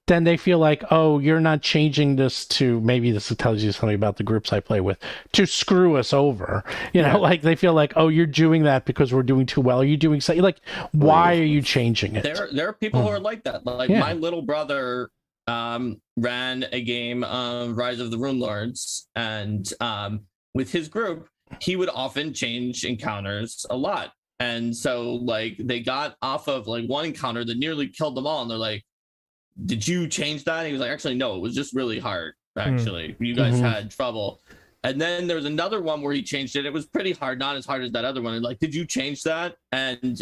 then they feel like, oh, you're not changing this to, maybe this tells you something about the groups I play with, to screw us over. You know, like they feel like, oh, you're doing that because we're doing too well. Are you doing something? Like, why are you changing it? There are people who are like that. Like my little brother ran a game of Rise of the Runelords, and with his group, he would often change encounters a lot. And so like they got off of like one encounter that nearly killed them all, and they're like, did you change that? And he was like, actually, no, it was just really hard. Actually, you guys had trouble. And then there was another one where he changed it. It was pretty hard, not as hard as that other one. And like, did you change that? And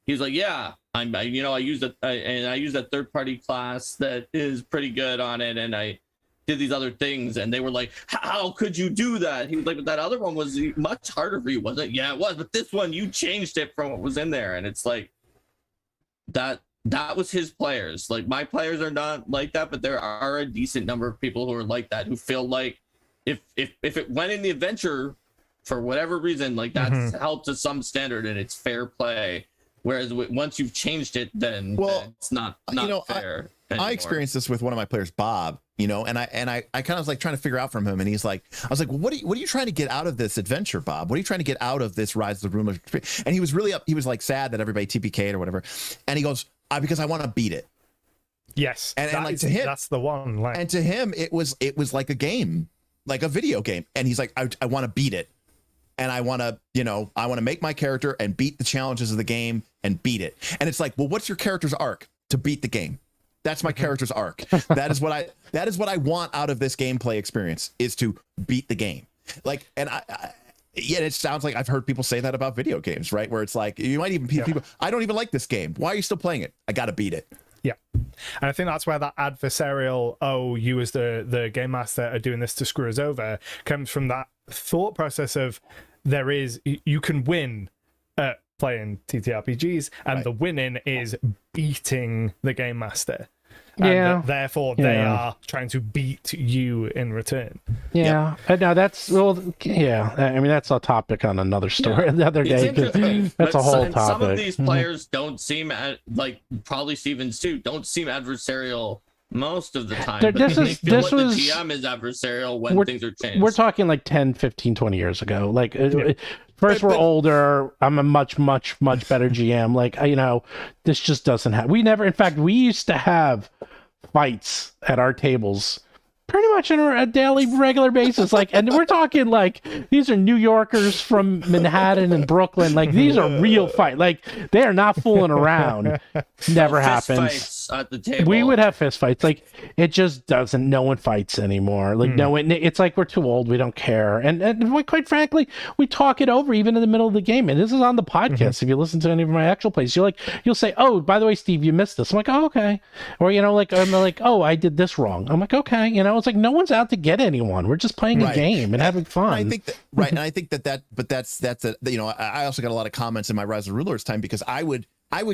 he was like, yeah, I used a third-party class that is pretty good on it, and I did these other things, and they were like, how could you do that? He was like, but that other one was much harder for you, wasn't it? Yeah, it was, but this one, you changed it from what was in there. And it's like, that was his players. Like, my players are not like that, but there are a decent number of people who are like that, who feel like if it went in the adventure for whatever reason, like, that's held to some standard and it's fair play. Whereas once you've changed it, then it's not fair. I experienced this with one of my players, Bob, and I kind of was like trying to figure out from him, and he's like, I was like, well, what are you trying to get out of this adventure, Bob? What are you trying to get out of this Rise of the Rune Lord? And he was he was like sad that everybody TPK'd or whatever. And he goes, because I want to beat it. Yes. And like to him, that's the one. Like, and to him, it was like a game, like a video game. And he's like, I want to beat it. And I want to make my character and beat the challenges of the game and beat it. And it's like, well, what's your character's arc? To beat the game. That's my character's arc. That is what I want out of this gameplay experience, is to beat the game. Like, and it sounds like I've heard people say that about video games, right? Where it's like, you might even people, I don't even like this game. Why are you still playing it? I got to beat it. Yeah. And I think that's where that adversarial, you as the game master are doing this to screw us over, comes from that thought process of you can win at playing TTRPGs, and the winning is beating the game master. And therefore they are trying to beat you in return. Yeah. Yep. Now that's, I mean, that's a topic on another story the other day. That's a whole topic. Some of these players don't seem like, probably Stevens too, don't seem adversarial most of the time. The GM is adversarial when things are changed. We're talking like 10, 15, 20 years ago. Like, first, we're older. I'm a much, much, much better GM. Like, this just doesn't have. In fact, we used to have fights at our tables pretty much on a daily, regular basis. Like, and we're talking like, these are New Yorkers from Manhattan and Brooklyn. Like, these are real fights. Like, they are not fooling around. Never happens. Fights at the table. We would have fist fights. Like, it just doesn't. No one fights anymore. Like, it's like we're too old. We don't care. And quite frankly, we talk it over even in the middle of the game. And this is on the podcast. If you listen to any of my actual plays, you'll say, "Oh, by the way, Steve, you missed this." I'm like, "Oh, okay." Or I'm like, "Oh, I did this wrong." I'm like, "Okay." It's like, no one's out to get anyone. We're just playing a game and having fun. I think that, and I think but that's I also got a lot of comments in my Rise of the Rulers time, because I would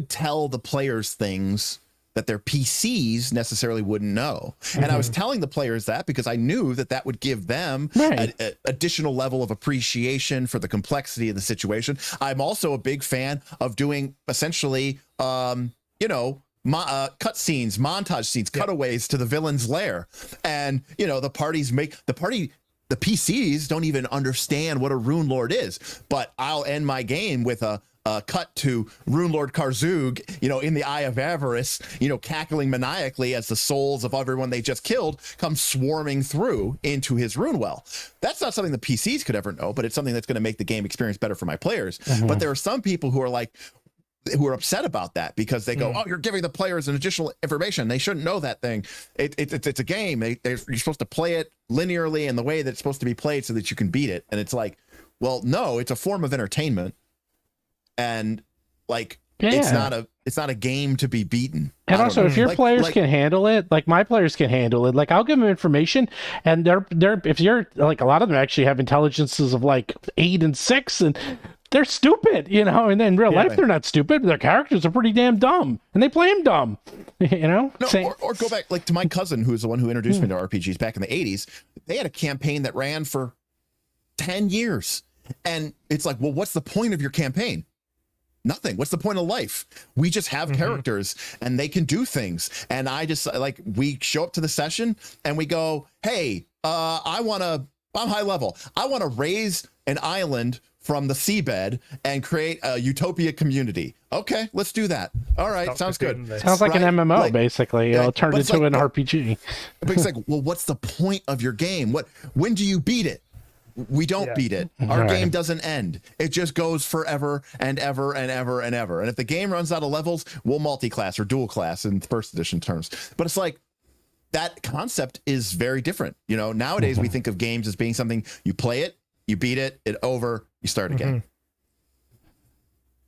tell the players things that their PCs necessarily wouldn't know. And I was telling the players that because I knew that would give them an additional level of appreciation for the complexity of the situation. I'm also a big fan of doing essentially, cut scenes, montage scenes, cutaways to the villain's lair. And, the PCs don't even understand what a Rune Lord is, but I'll end my game with a cut to Rune Lord Karzug, in the Eye of Avarice, cackling maniacally as the souls of everyone they just killed come swarming through into his rune well. That's not something the PCs could ever know, but it's something that's going to make the game experience better for my players. But there are some people who are upset about that, because they go, "Oh, you're giving the players an additional information. They shouldn't know that thing. It's a game. You're supposed to play it linearly in the way that it's supposed to be played so that you can beat it." And it's like, well, no, it's a form of entertainment. And it's not a game to be beaten. And also, if your players can handle it, like my players can handle it, like I'll give them information, and they're if you're like, a lot of them actually have intelligences of like 8 and 6, and they're stupid, and then in real life they're not stupid. Their characters are pretty damn dumb, and they play them dumb, No, or go back to my cousin, who's the one who introduced me to RPGs back in the 80s. They had a campaign that ran for 10 years, and it's like, well, what's the point of your campaign? Nothing. What's the point of life? We just have characters and they can do things. And we show up to the session and we go, "Hey, I'm high level. I want to raise an island from the seabed and create a utopia community." Okay, let's do that. All right, sounds good. Sounds like an MMO, basically. Turned into an RPG. But it's like, well, what's the point of your game? When do you beat it? We don't beat it. Our game doesn't end. It just goes forever and ever and ever and ever. And if the game runs out of levels, we'll multi-class or dual class in first edition terms. But it's like, that concept is very different. Nowadays we think of games as being something you play it, you beat it, over, you start again.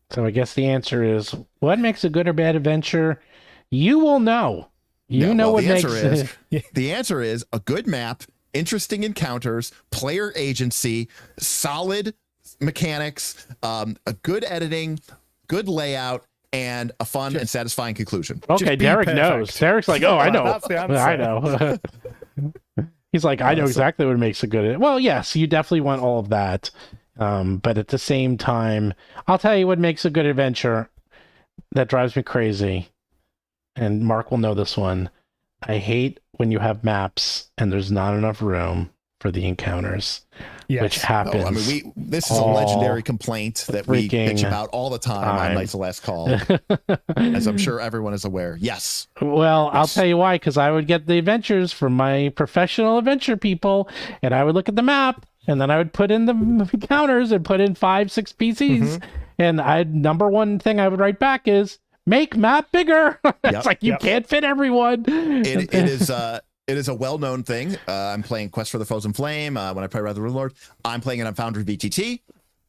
So I guess the answer is, what makes a good or bad adventure? You will know You know what the makes answer is the answer is a good map, interesting encounters, player agency, solid mechanics, a good editing, good layout, and a fun and satisfying conclusion. Okay, Derik knows. Derik's like, oh, I know. That's the answer. I know. He's like, I know exactly what makes a good. Well, yes, you definitely want all of that. But at the same time, I'll tell you what makes a good adventure that drives me crazy. And Mark will know this one. I hate when you have maps and there's not enough room for the encounters, which happens. I mean, this is a legendary complaint that we bitch about all the time on Knights of Last Call, as I'm sure everyone is aware. Yes. Well, I'll tell you why, because I would get the adventures from my professional adventure people, and I would look at the map, and then I would put in the encounters and put in 5-6 PCs, and number one thing I would write back is, make map bigger. It's like you can't fit everyone. It is a well-known thing. I'm playing Quest for the Frozen Flame. When I play Rise of the Rune Lord, I'm playing it on Foundry VTT.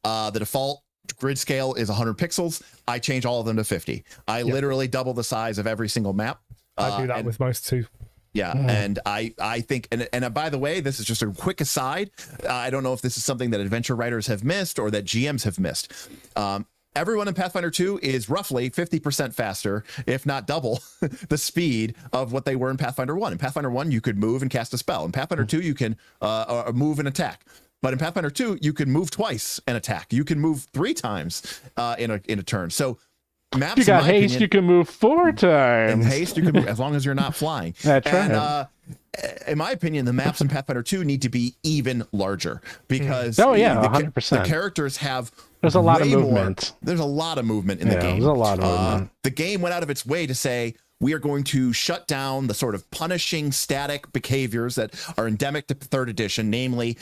The default grid scale is 100 pixels. I change all of them to 50. I literally double the size of every single map. I do that with most too. Yeah, and I think, and by the way, this is just a quick aside. I don't know if this is something that adventure writers have missed or that GMs have missed. Everyone in Pathfinder 2 is roughly 50% faster, if not double, the speed of what they were in Pathfinder 1. In Pathfinder 1, you could move and cast a spell. In Pathfinder 2, you can move and attack. But in Pathfinder 2, you can move twice and attack. You can move 3 times in a turn. So maps, you got haste, you can move 4 times. In haste, you can move as long as you're not flying. That's right. In my opinion, the maps in Pathfinder 2 need to be even larger because 100%. The characters have there's a lot of movement. There's a lot of movement in the game. There's a lot of movement. The game went out of its way to say, we are going to shut down the sort of punishing static behaviors that are endemic to 3rd edition, namely,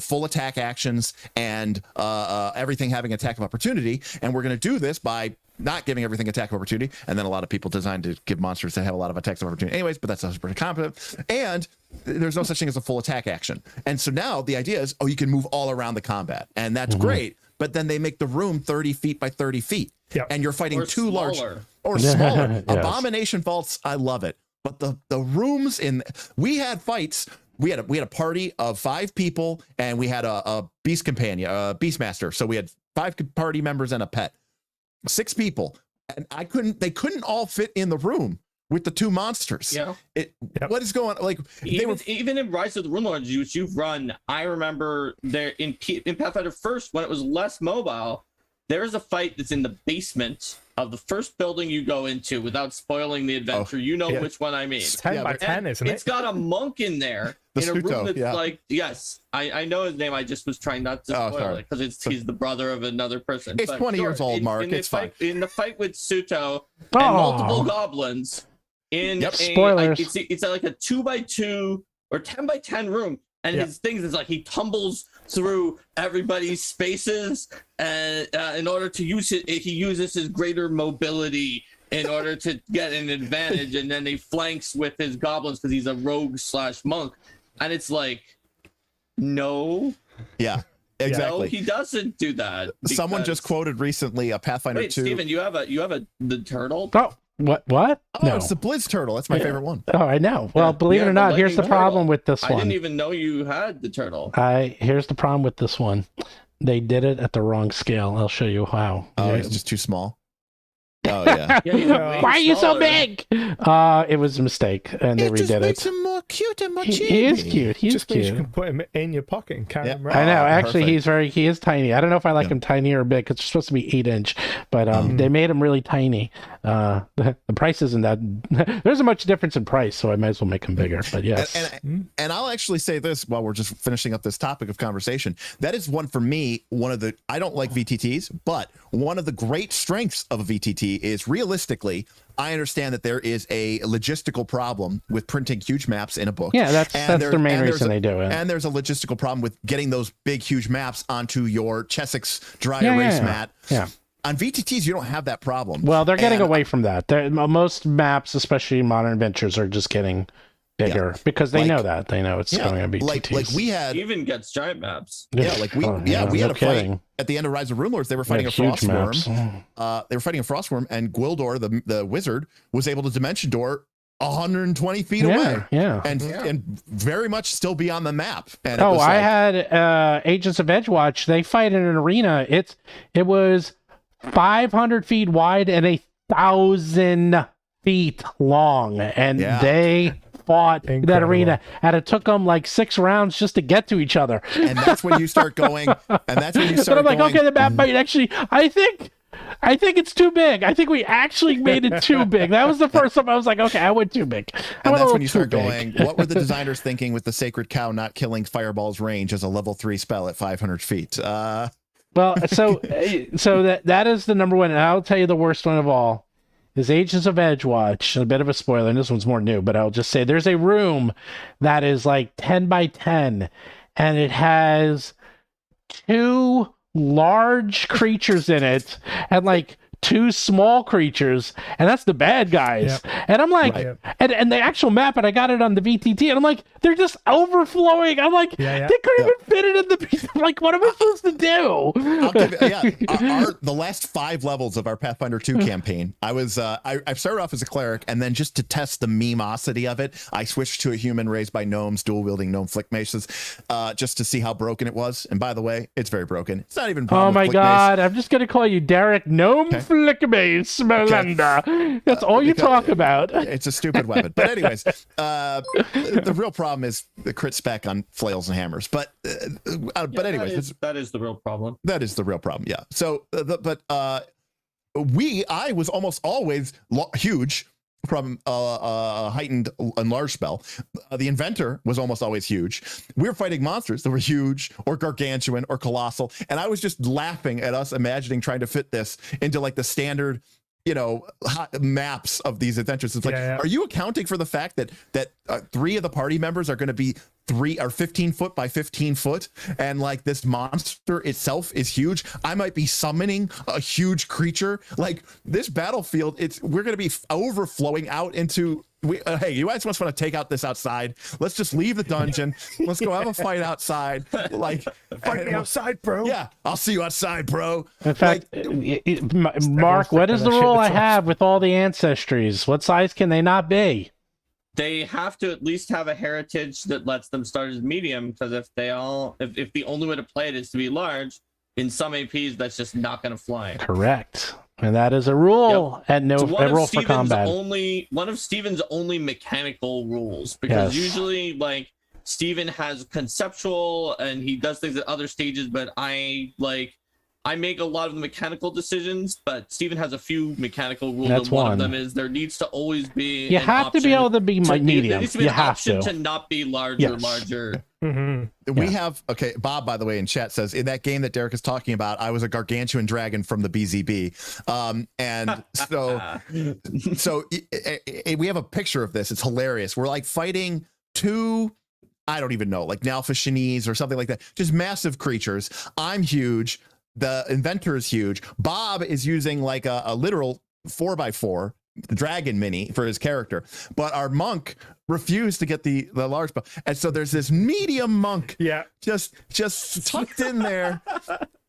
full attack actions and everything having attack of opportunity. And we're going to do this by not giving everything attack of opportunity. And then a lot of people designed to give monsters that have a lot of attacks of opportunity anyways, but that's not pretty competent. And there's no such thing as a full attack action. And so now the idea is, you can move all around the combat. And that's great. But then they make the room 30 feet by 30 feet. Yep. And you're fighting or too smaller. large or smaller. Yes. Abomination vaults, I love it. But the rooms we had fights. We had a party of 5 people, and we had a beast companion, a beast master. So we had 5 party members and a pet. 6 people, and they couldn't all fit in the room with the 2 monsters. Yeah. What is going on? Like even in Rise of the Rune Lords, which you've run, I remember there in Pathfinder First when it was less mobile. There's a fight that's in the basement of the first building you go into without spoiling the adventure. Which one I mean. It's 10 by 10, isn't it? It's got a monk in there in a room that's like, yes, I know his name. I just was trying not to spoil it because he's the brother of another person. It's 20 years old, Mark. It's fine. In the fight with Suto and multiple goblins spoilers. It's like a 2x2 or 10 by 10 room. And his things is like he tumbles through everybody's spaces, and in order to use it, he uses his greater mobility in order to get an advantage, and then he flanks with his goblins because he's a rogue/monk, and it's like, no, exactly. No, he doesn't do that. Someone just quoted recently a Pathfinder 2. Steven, you have the turtle. Oh. What? No, it's the Blizz turtle. That's my favorite one. Oh, I know. Well, believe it or not, here's the problem with this one. I didn't even know you had the turtle. Here's the problem with this one. They did it at the wrong scale. I'll show you how. Oh, it's just too small. Oh yeah. Why are you so big? It was a mistake, and they redid it. Just makes him more cute and more chibi. He is cute. He's just cute. You can put him in your pocket and carry him around. I know. Actually, he is tiny. I don't know if I like him tiny or big. It's supposed to be 8-inch, but they made him really tiny. The price isn't that. There's a much difference in price, so I might as well make him bigger. But yes. And I'll actually say this while we're just finishing up this topic of conversation. That is one for me. I don't like VTTs, but one of the great strengths of a VTT is realistically, I understand that there is a logistical problem with printing huge maps in a book. Yeah, that's the main reason they do it. And there's a logistical problem with getting those big, huge maps onto your Chessex dry erase mat. Yeah. On VTTs, you don't have that problem. Well, they're getting away from that. Most maps, especially modern adventures, are just getting bigger because they know that. They know it's going to be VTTs. Like we had... Even gets giant maps. We had a fight at the end of Rise of Rune Lords. They were fighting a Frostworm. They were fighting a Frostworm, and Gwildor, the wizard, was able to dimension door 120 feet away. And very much still be on the map. And I had Agents of Edgewatch. They fight in an arena. It was 500 feet wide and 1,000 feet long, and they fought that arena, and it took them like 6 rounds just to get to each other. And that's when you start going. And that's when you start. But I'm like, okay, the map might actually. I think it's too big. I think we actually made it too big. That was the first time I was like, okay, I went too big. And that's when you start going, what were the designers thinking with the Sacred Cow not killing Fireball's range as a level 3 spell at 500 feet? Well, so that is the number one. And I'll tell you the worst one of all is Agents of Edgewatch. A bit of a spoiler, and this one's more new, but I'll just say there's a room that is like 10 by 10, and it has 2 large creatures in it and like 2 small creatures, and that's the bad guys. And I'm like, and the actual map, and I got it on the VTT, and I'm like, they're just overflowing. I'm like, they couldn't even fit it in the. I'm like, what am I supposed to do? The last 5 levels of our Pathfinder 2 campaign, I was I started off as a cleric, and then just to test the memosity of it, I switched to a human raised by gnomes, dual wielding gnome flick maces, just to see how broken it was. And by the way, it's very broken. It's not even. Oh my god! I'm just gonna call you Derik Gnome Flick Mace Melinda. That's all you talk about. It's a stupid weapon. But anyways, the real problem is the crit spec on flails and hammers. But anyways, that is the real problem. That is the real problem. Yeah. So, I was almost always huge from a heightened and large spell. The inventor was almost always huge. We were fighting monsters that were huge or gargantuan or colossal, and I was just laughing at us imagining trying to fit this into like the standard, maps of these adventures. It's like, are you accounting for the fact that 3 of the party members are going to be 15 foot by 15 foot, and like this monster itself is huge? I might be summoning a huge creature. Like this battlefield, we're going to be overflowing out into. Hey, you guys must want to take out this outside. Let's just leave the dungeon. Let's go have a fight outside. Like, fight me outside, bro. Yeah, I'll see you outside, bro. In fact, Mark, what is the rule I have with all the ancestries? What size can they not be? They have to at least have a heritage that lets them start as medium, because if the only way to play it is to be large, in some APs that's just not going to fly. Correct. And that is a rule, and a rule for combat. One of Steven's only mechanical rules, because usually like Steven has conceptual and he does things at other stages, but I make a lot of the mechanical decisions, but Steven has a few mechanical rules. That's and one of them is there needs to always be you have to be able to be medium. There needs to be an option to not be larger. Mm-hmm. We have Bob, by the way, in chat says, in that game that Derik is talking about, I was a gargantuan dragon from the BZB, and so we have a picture of this. It's hilarious. We're like fighting 2, I don't even know, like Nalfashinese or something like that, just massive creatures. I'm huge. The inventor is huge. Bob is using like a literal 4x4 dragon mini for his character, but our monk refused to get the large, and so there's this medium monk just tucked in there,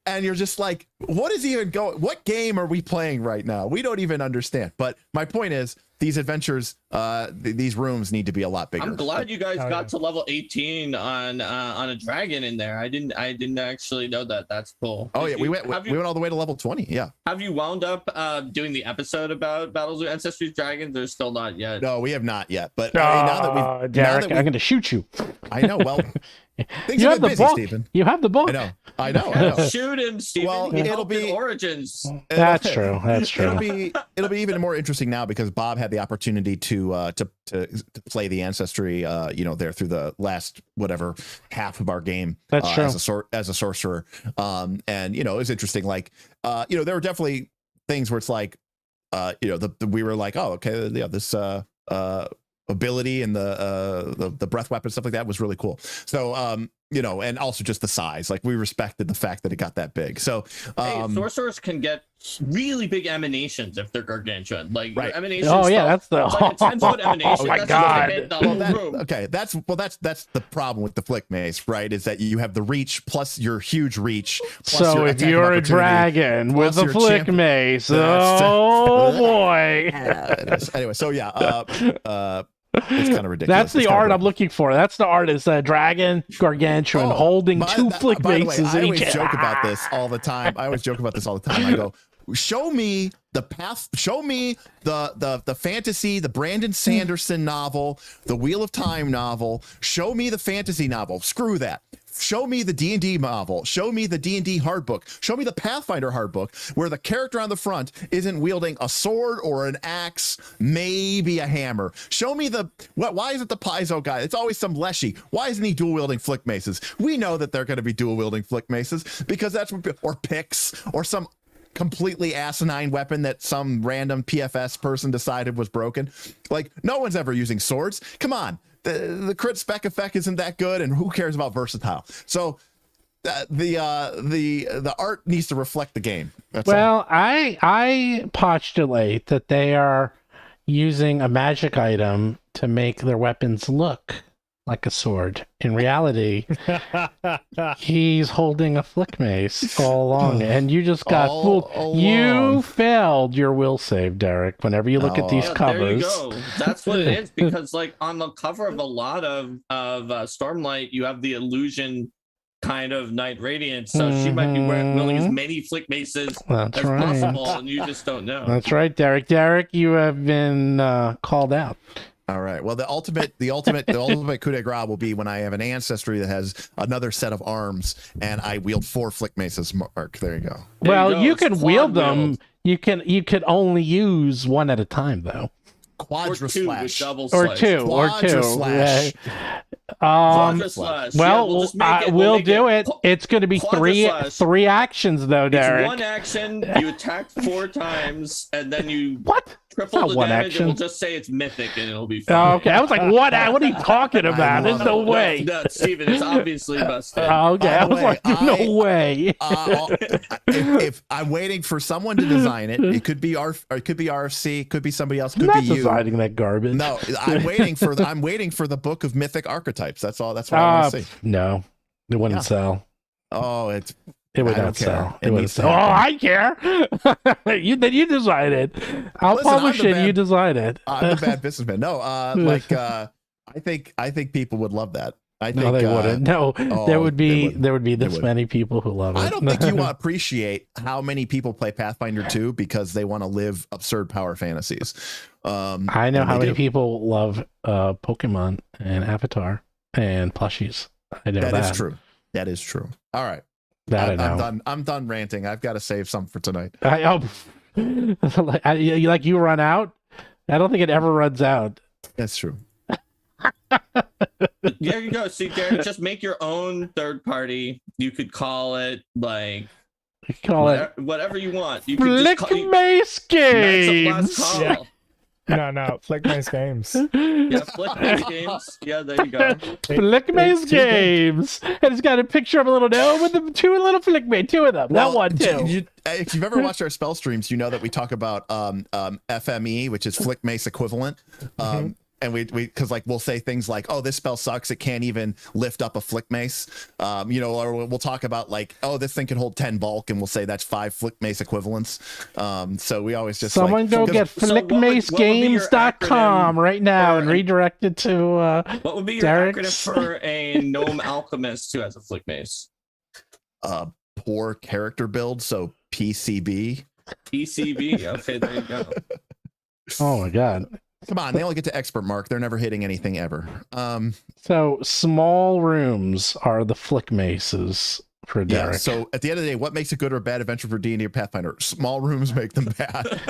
and you're just like, what is even going, what game are we playing right now? We don't even understand. But my point is, these adventures, these rooms need to be a lot bigger. I'm glad you guys got to level 18 on a dragon in there. I didn't actually know that. That's cool. Oh yeah, we went all the way to level 20. Yeah. Have you wound up doing the episode about Battles of Ancestries Dragons? Or still not yet? No, we have not yet. But Derik, I'm going to shoot you. I know. Well, things you have the busy, book. Stephen. You have the book. I know. Shoot him, Stephen. Well, it'll be Origins. That's true. It'll be even more interesting now because Bob had the opportunity to play the ancestry, there through the last whatever half of our game. That's true. As a sorcerer, and it was interesting. Like, there were definitely things where it's like, we were like, oh, okay, this ability and the breath weapon stuff like that was really cool. So you know, and also just the size. Like we respected the fact that it got that big. So hey, sorcerers can get really big emanations if they're gargantuan. Like Right. emanations. Oh yeah, that's the. It's like a 10-foot emanation. Oh my That's god. just the whole room. okay, that's the problem with the flick mace, right? Is that you have the reach plus your huge reach. Plus So your if attack of you're a opportunity, dragon with plus a your flick champ- mace, That's- oh boy. Anyway, so yeah, it's kind of ridiculous. That's the It's kinda art I'm broken. looking for. That's the art. Is a dragon gargantuan holding two flick by the way, maces I in always each joke about this all the time. I go, show me the path, show me the fantasy, the Brandon Sanderson novel, the Wheel of Time novel, show me the fantasy novel. Screw that. Show me the D&D novel. Show me the D&D hard book. Show me the Pathfinder hard book where the character on the front isn't wielding a sword or an axe, maybe a hammer. Show me why isn't the Paizo guy? It's always some Leshy. Why isn't he dual wielding flick maces? We know that they're going to be dual wielding flick maces because that's what, or picks or some completely asinine weapon that some random PFS person decided was broken. Like no one's ever using swords. Come on. The crit spec effect isn't that good, and who cares about versatile? So the art needs to reflect the game. That's all. I postulate that they are using a magic item to make their weapons look like a sword. In reality, he's holding a flick mace all along, and you just got fooled. You failed your will save, Derik. Whenever you look at these covers, there you go. That's what it is. Because like on the cover of a lot of Stormlight, you have the illusion kind of Night Radiant, so she might be wielding as many flick maces as possible, and you just don't know. That's right, Derik. Derik, you have been called out. All right. Well, the ultimate coup de grace will be when I have an ancestry that has another set of arms, and I wield 4 flick maces. Mark, there you go. Well, you can wield them. You can only use one at a time, though. Quadra slash. Or two. Slash. Well, we'll do it. It's going to be three actions, though, Derik. It's one action. You attack 4 times, and then you triple the one damage. action. And we'll just say it's mythic, and it'll be fine. Oh, okay. I was like, what? What are you talking about? There's no way. No, Steven, it's obviously busted. Okay. I was like, no way. If I'm waiting for someone to design it, it could be RFC, it could be somebody else, could I'm not be you. designing that garbage. No, I'm waiting for the book of mythic archtypes. That's all. That's what I want to see. No, it wouldn't sell. Oh, it would not sell. It wouldn't sell. Oh, I care. you design it. I'll publish it. You design it. I'm the bad businessman. No, I think people would love that. I think, no, they wouldn't. No, there would be this many people who love it. I don't think you appreciate how many people play Pathfinder 2 because they want to live absurd power fantasies. I know how many people love Pokemon and Avatar and plushies. I know that. That is true. That is true. All right. I know. I'm done ranting. I've got to save something for tonight. You run out? I don't think it ever runs out. That's true. There you go. See, Derek, just make your own third party. You could call it like whatever you want. You could Flick Mace Games. No, Flick Mace Games. Yeah, Flick Mace Games. Yeah, there you go. Flick Mace Games. And it's got a picture of a little gnome with the 2 little Flick Mace, 2 of them. Well, not one, 2. If you've ever watched our spell streams, you know that we talk about FME, which is Flick Mace equivalent. And we because like we'll say things like, oh, this spell sucks, it can't even lift up a flick mace, or we'll talk about like, oh, this thing can hold 10 bulk, and we'll say that's 5 flick mace equivalents. So we always just go get flickmacegames.com right now and redirect it to what would be your acronym for a gnome alchemist who has a flick mace? Poor character build, so PCB. Okay, there you go. Oh my god. Come on, they only get to expert mark. They're never hitting anything ever. So small rooms are the flick maces for Derik. Yeah, so at the end of the day, what makes a good or bad adventure for D&D or Pathfinder? Small rooms make them bad.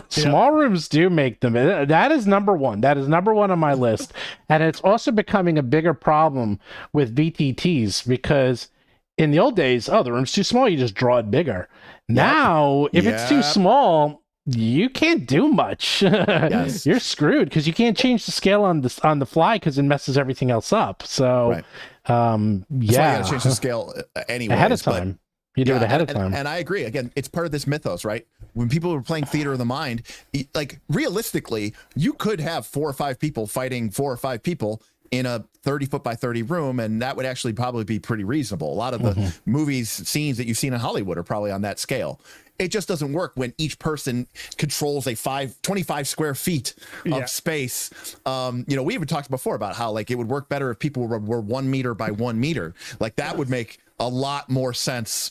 Small rooms do make them. That is number one. That is number one on my list. And it's also becoming a bigger problem with VTTs because in the old days, the room's too small. You just draw it bigger. Now, if it's too small, you can't do much. Yes. You're screwed because you can't change the scale on the fly because it messes everything else up. So, Right. That's why you yeah, gotta change the scale anyway. ahead of time. You do it ahead of time. And I agree. Again, it's part of this mythos, right? When people were playing Theater of the Mind, like realistically, you could have 4 or 5 people fighting 4 or 5 people in a 30 foot by 30 room, and that would actually probably be pretty reasonable. A lot of the movies, scenes that you've seen in Hollywood are probably on that scale. It just doesn't work when each person controls a 25 square feet of space. You know, we even talked before about how like it would work better if people were 1 meter by 1 meter. Like that would make a lot more sense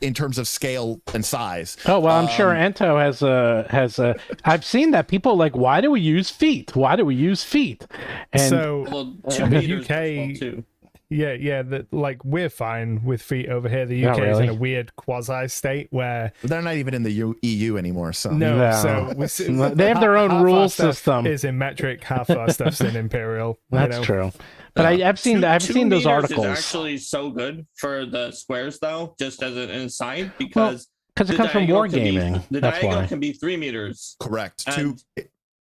in terms of scale and size. Oh, well, I'm sure Anto has a I've seen that people like, why do we use feet? Why do we use feet? And So Well, 2 meters UK as well, too. yeah, that like we're fine with feet over here. The UK is really. in a weird quasi state where They're not even in the EU anymore. So No. so They have their own half rule our stuff system. is in metric, half our stuff's in imperial. That's true. But I've seen I've 2 seen those meters articles. Is actually so good for the squares, though. Just as an aside, because Because it the comes from diagonal can be- wargaming. The That's diagonal why. can be 3 meters. correct. And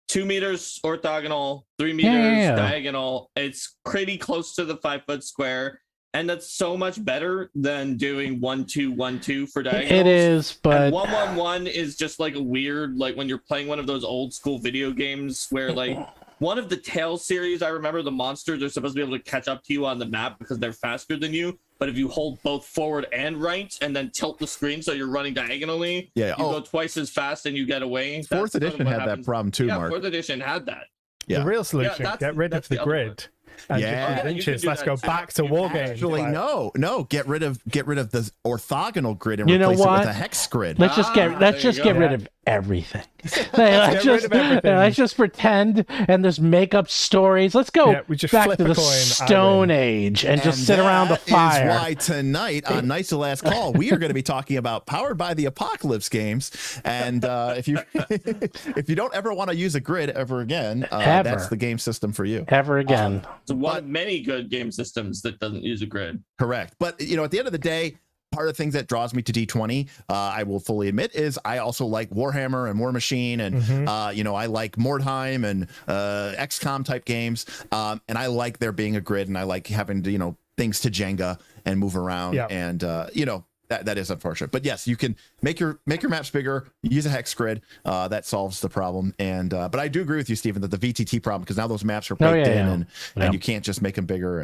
2 meters orthogonal, 3 meters Yeah. diagonal. It's pretty close to the 5-foot square, and that's so much better than doing 1 2 1 2 for diagonals. It is, but And 1 1 1 is just like a weird, like when you're playing one of those old school video games where like one of the Tales series, I remember the monsters are supposed to be able to catch up to you on the map because they're faster than you. But if you hold both forward and right and then tilt the screen so you're running diagonally, Yeah. you go twice as fast and you get away. Fourth That's edition what had that happens. problem too, Yeah, Mark. 4th edition had that. Yeah. The real solution: that's- get rid of that's the the other grid. And Yeah. just Yeah, you can inches. do Let's that go too. back to war games. Actually, Like, no. Get rid of the orthogonal grid and You know replace it what? with a hex grid. let's just there you get go. rid of everything. let's get rid of everything. let's just pretend and just make up stories. Let's go Yeah, we just back flip to a the coin, I Stone win. Age and just sit around the that is fire. why tonight on Night's the Last Call, we are going to be talking about Powered by the Apocalypse games. And if you if you don't ever want to use a grid ever again, Ever. that's the game system for you. Ever again. It's one of many good game systems that doesn't use a grid. Correct. But you know, at the end of the day, part of the things that draws me to D20, I will fully admit, is I also like Warhammer and War Machine, and you know, I like Mordheim and XCOM type games, and I like there being a grid, and I like having to, you know, things to Jenga and move around, Yeah. and you know, that is unfortunate. But yes, you can make your maps bigger, use a hex grid, that solves the problem. And but I do agree with you, Stephen, that the VTT problem, because now those maps are baked in, and you can't just make them bigger.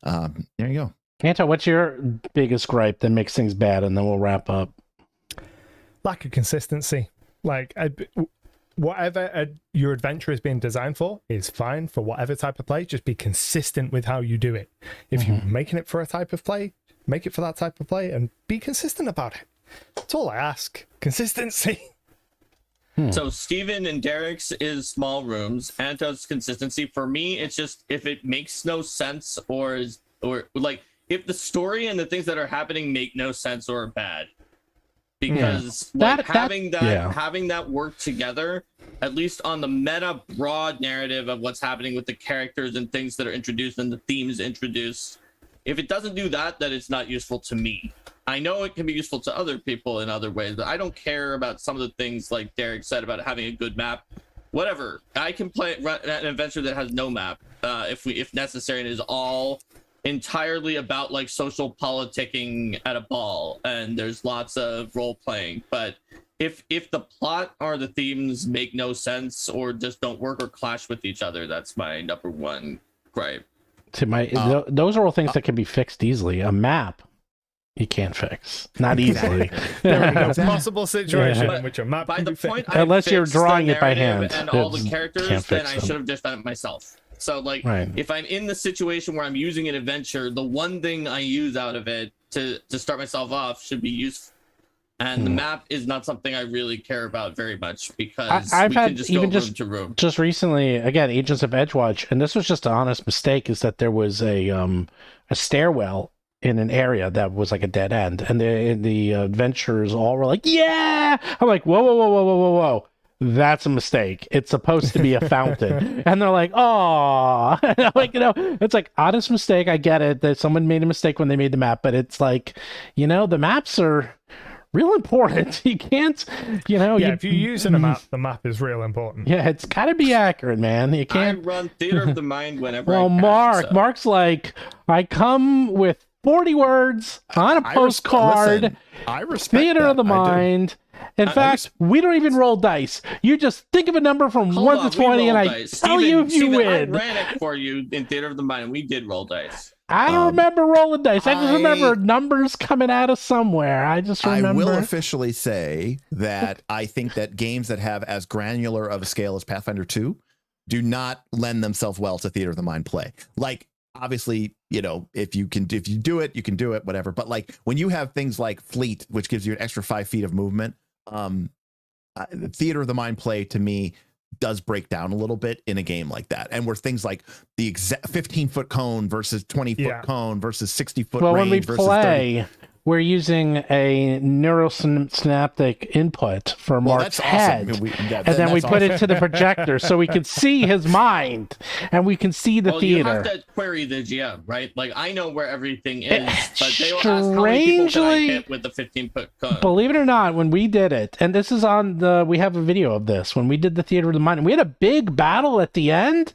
And there you go. Anto, what's your biggest gripe that makes things bad? And then we'll wrap up. lack of consistency. Like whatever your adventure is being designed for is fine for whatever type of play. Just be consistent with how you do it. If you're making it for a type of play, make it for that type of play and be consistent about it. That's all I ask. Consistency. So Steven and Derek's is small rooms. Anto's consistency. For me, it's just if it makes no sense or like if the story and the things that are happening make no sense or are bad. Because like having that work together, at least on the meta broad narrative of what's happening with the characters and things that are introduced and the themes introduced, if it doesn't do that, then it's not useful to me. I know it can be useful to other people in other ways, but I don't care about some of the things like Derik said about having a good map. Whatever, I can run an adventure that has no map if necessary, and is all entirely about like social politicking at a ball, and there's lots of role playing. But if the plot or the themes make no sense or just don't work or clash with each other, that's my number one gripe. Those are all things that can be fixed easily. A map, you can't fix. Not easily. There we go. Possible situation Yeah. in which a map By can the be point fixed. I Unless you're fixed the drawing it by narrative hand, and all the can't characters, then fix I them. should have just done it myself. So like Right. if I'm in the situation where I'm using an adventure, the one thing I use out of it to start myself off should be useful. And the map is not something I really care about very much because I've we had can just even go room just to room. just recently, again, Agents of Edgewatch, and this was just an honest mistake, is that there was a stairwell in an area that was like a dead end, and the adventurers all were like, "Yeah!" I'm like, "Whoa, whoa, whoa, whoa, whoa, whoa, whoa! That's a mistake. It's supposed to be a fountain." And they're like, "Oh," like, you know, it's like honest mistake. I get it that someone made a mistake when they made the map, but it's like, you know, the maps are real important. You can't, you know. Yeah, if you're using a map, the map is real important. Yeah, it's got to be accurate, man. You can't. I run Theater of the Mind whenever Well, I can. Mark's like, I come with 40 words on a postcard. Listen, I respect Theater of the that. I do. Mind. In fact, we don't even roll dice. You just think of a number from 1 to 20, and I tell you if you win. I ran it for you in Theater of the Mind, and we did roll dice. I don't remember rolling dice. I just remember numbers coming out of somewhere. I just remember. I will officially say that I think that games that have as granular of a scale as Pathfinder 2 do not lend themselves well to Theater of the Mind play. Like, obviously, you know, if you do it, you can do it, whatever. But like when you have things like Fleet, which gives you an extra 5 feet of movement, Theater of the Mind play to me does break down a little bit in a game like that. And where things like the exact 15-foot cone versus 20-foot cone versus 60-foot range. When we versus play, we're using a neurosynaptic input for Mark's head. Awesome. And then we put it to the projector so we can see his mind and we can see the theater. You have to query the GM, right? Like, I know where everything is, but they will ask how many people can I hit with the 15-foot cone. Believe it or not, when we did it, and this is on we have a video of this, when we did the Theater of the Mind, and we had a big battle at the end,